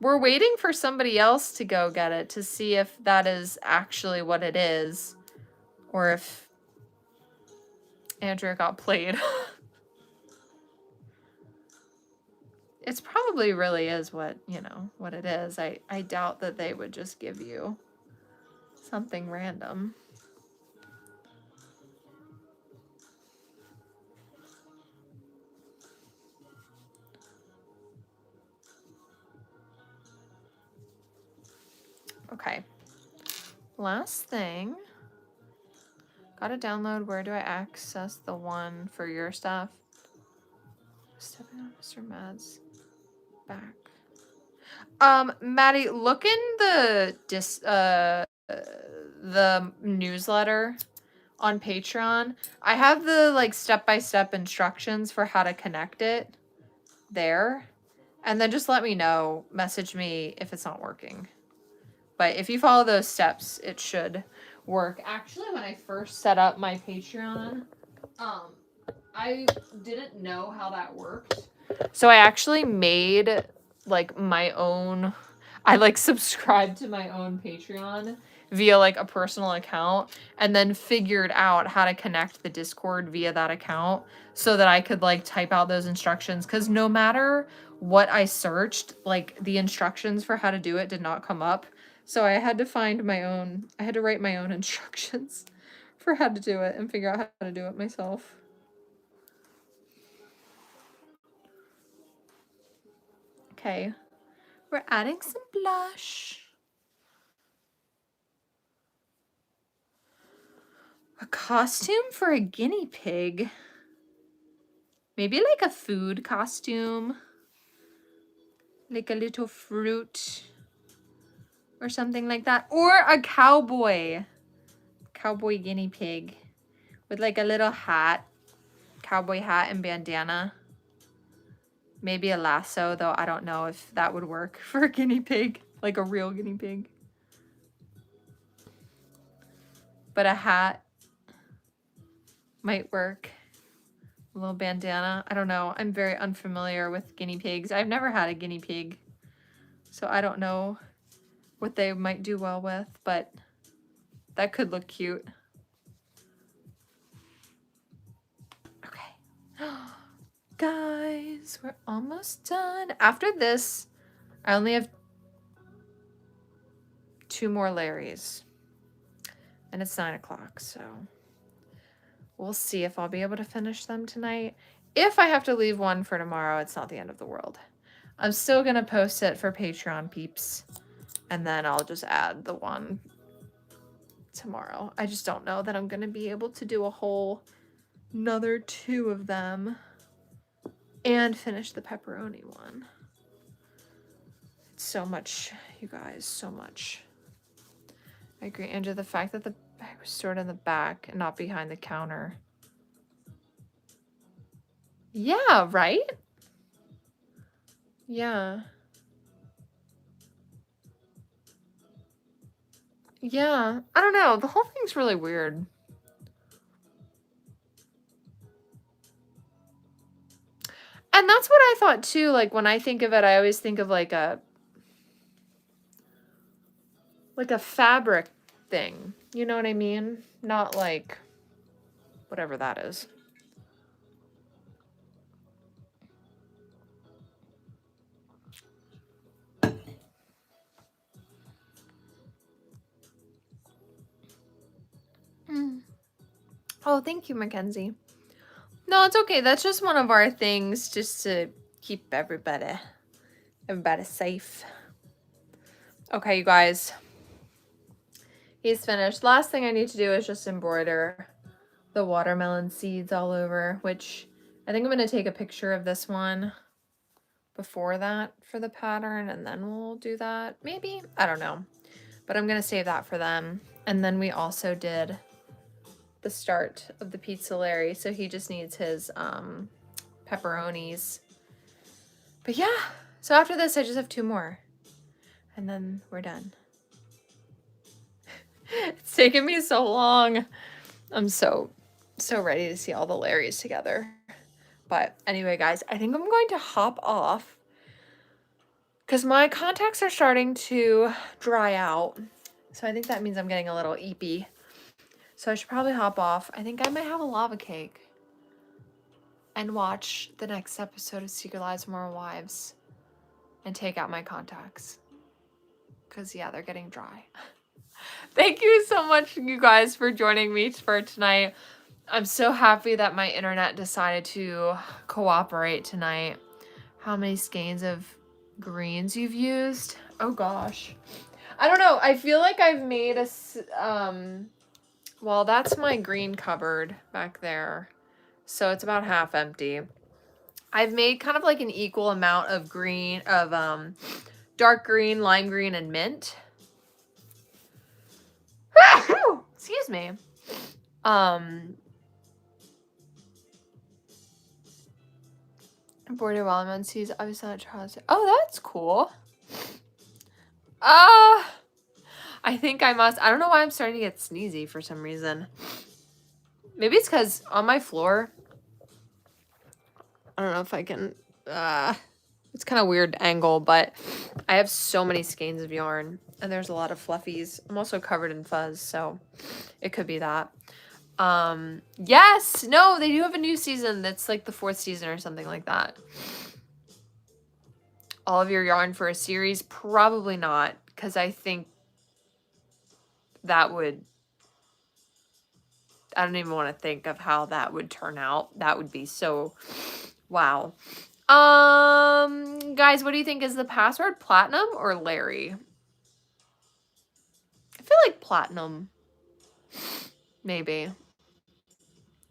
We're waiting for somebody else to go get it to see if that is actually what it is or if Andrea got played. It's probably really is what, you know, what it is. I doubt that they would just give you something random. Okay. Last thing. Gotta download. Where do I access the one for your stuff? Stepping on Mr. Mads' back. Maddie, look in the newsletter on Patreon. I have the like step-by-step instructions for how to connect it there. And then just let me know, message me if it's not working. But if you follow those steps, it should work. Actually, when I first set up my Patreon, I didn't know how that worked. So I actually made like my own, I like subscribed to my own Patreon via like a personal account and then figured out how to connect the Discord via that account so that I could like type out those instructions. Because no matter what I searched, like the instructions for how to do it did not come up. So I had to find my own, I had to write my own instructions for how to do it and figure out how to do it myself. Okay, we're adding some blush. A costume for a guinea pig. Maybe like a food costume. Like a little fruit. Or something like that. Or a cowboy. Cowboy guinea pig. With like a little hat. Cowboy hat and bandana. Maybe a lasso, though I don't know if that would work for a guinea pig. Like a real guinea pig. But a hat might work. A little bandana. I don't know. I'm very unfamiliar with guinea pigs. I've never had a guinea pig. So I don't know what they might do well with, but that could look cute. Okay. Guys, we're almost done. After this, I only have 2 more Larrys. And it's 9 o'clock, so we'll see if I'll be able to finish them tonight. If I have to leave one for tomorrow, it's not the end of the world. I'm still going to post it for Patreon peeps. And then I'll just add the one tomorrow. I just don't know that I'm going to be able to do a whole another 2 of them. And finish the pepperoni one. It's so much, you guys, so much. I agree, Andrew, the fact that the bag was stored in the back and not behind the counter. Yeah, right? Yeah. Yeah, I don't know. The whole thing's really weird. And that's what I thought too. Like when I think of it, I always think of like a fabric thing. You know what I mean? Not like whatever that is. Oh, thank you, Mackenzie. No, it's okay. That's just one of our things just to keep everybody safe. Okay, you guys. He's finished. Last thing I need to do is just embroider the watermelon seeds all over, which I think I'm going to take a picture of this one before that for the pattern, and then we'll do that. Maybe? I don't know. But I'm going to save that for them. And then we also did the start of the pizza Larry, so he just needs his pepperonis. But yeah, so after this I just have 2 more and then we're done. It's taken me so long. I'm so ready to see all the Larrys together. But anyway, guys, I think I'm going to hop off because my contacts are starting to dry out. So I think that means I'm getting a little eepy. So I should probably hop off. I think I might have a lava cake and watch the next episode of Secret Lives of Moral Wives and take out my contacts. Because, yeah, they're getting dry. Thank you so much, you guys, for joining me for tonight. I'm so happy that my internet decided to cooperate tonight. How many skeins of greens you've used? Oh, gosh. I don't know. I feel like I've made a... well, that's my green cupboard back there. So it's about half empty. I've made kind of like an equal amount of green, of dark green, lime green, and mint. Excuse me. Border Wildman sees obviously not Charles. Oh, that's cool. I think I must. I don't know why I'm starting to get sneezy for some reason. Maybe it's because on my floor, I don't know if I can, it's kind of weird angle, but I have so many skeins of yarn and there's a lot of fluffies. I'm also covered in fuzz, so it could be that. Yes, no, they do have a new season that's like the 4th season or something like that. All of your yarn for a series? Probably not, because I think that would, I don't even want to think of how that would turn out. That would be so, wow. Guys, what do you think? Is the password Platinum or Larry? I feel like Platinum. Maybe.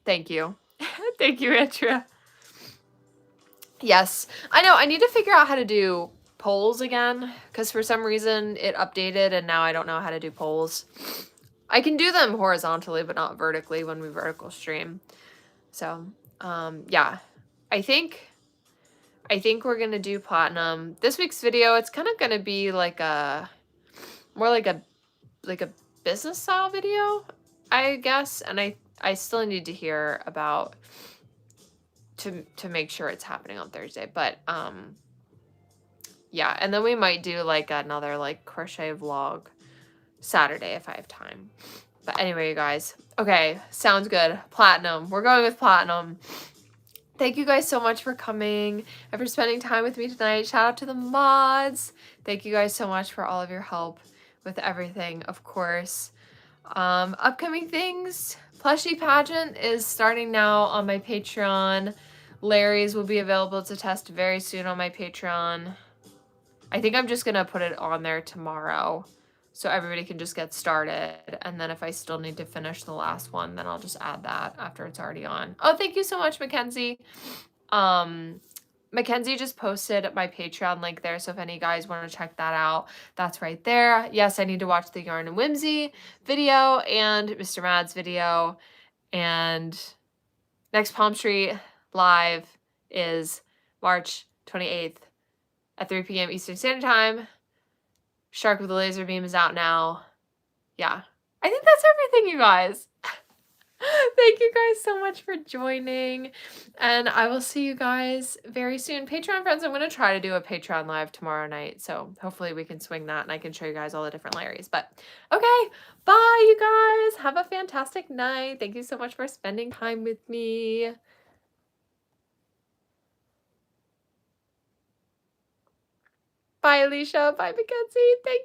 Thank you. Thank you, Andrea. Yes. I know, I need to figure out how to do polls again, because for some reason it updated and now I don't know how to do polls. I can do them horizontally, but not vertically when we vertical stream. So, yeah. I think we're gonna do Platinum. This week's video, it's kind of gonna be like a, more like a business style video, I guess. And I still need to hear about, to make sure it's happening on Thursday. But, yeah. And then we might do like another like crochet vlog Saturday if I have time. But anyway, you guys. Okay, sounds good. Platinum. We're going with Platinum. Thank you guys so much for coming and for spending time with me tonight. Shout out to the mods. Thank you guys so much for all of your help with everything, of course. Upcoming things. Plushie pageant is starting now on my Patreon. Larry's will be available to test very soon on my Patreon. I think I'm just going to put it on there tomorrow so everybody can just get started. And then if I still need to finish the last one, then I'll just add that after it's already on. Oh, thank you so much, Mackenzie. Mackenzie just posted my Patreon link there, so if any of you guys want to check that out, that's right there. Yes, I need to watch the Yarn and Whimsy video and Mr. Mad's video. And next Palm Street live is March 28th at 3 p.m. Eastern Standard Time. Shark with a Laser Beam is out now. Yeah. I think that's everything, you guys. Thank you guys so much for joining. And I will see you guys very soon. Patreon friends, I'm going to try to do a Patreon live tomorrow night. So hopefully we can swing that and I can show you guys all the different Larrys. But okay, bye, you guys. Have a fantastic night. Thank you so much for spending time with me. Bye, Alicia. Bye, Mackenzie. Thank you.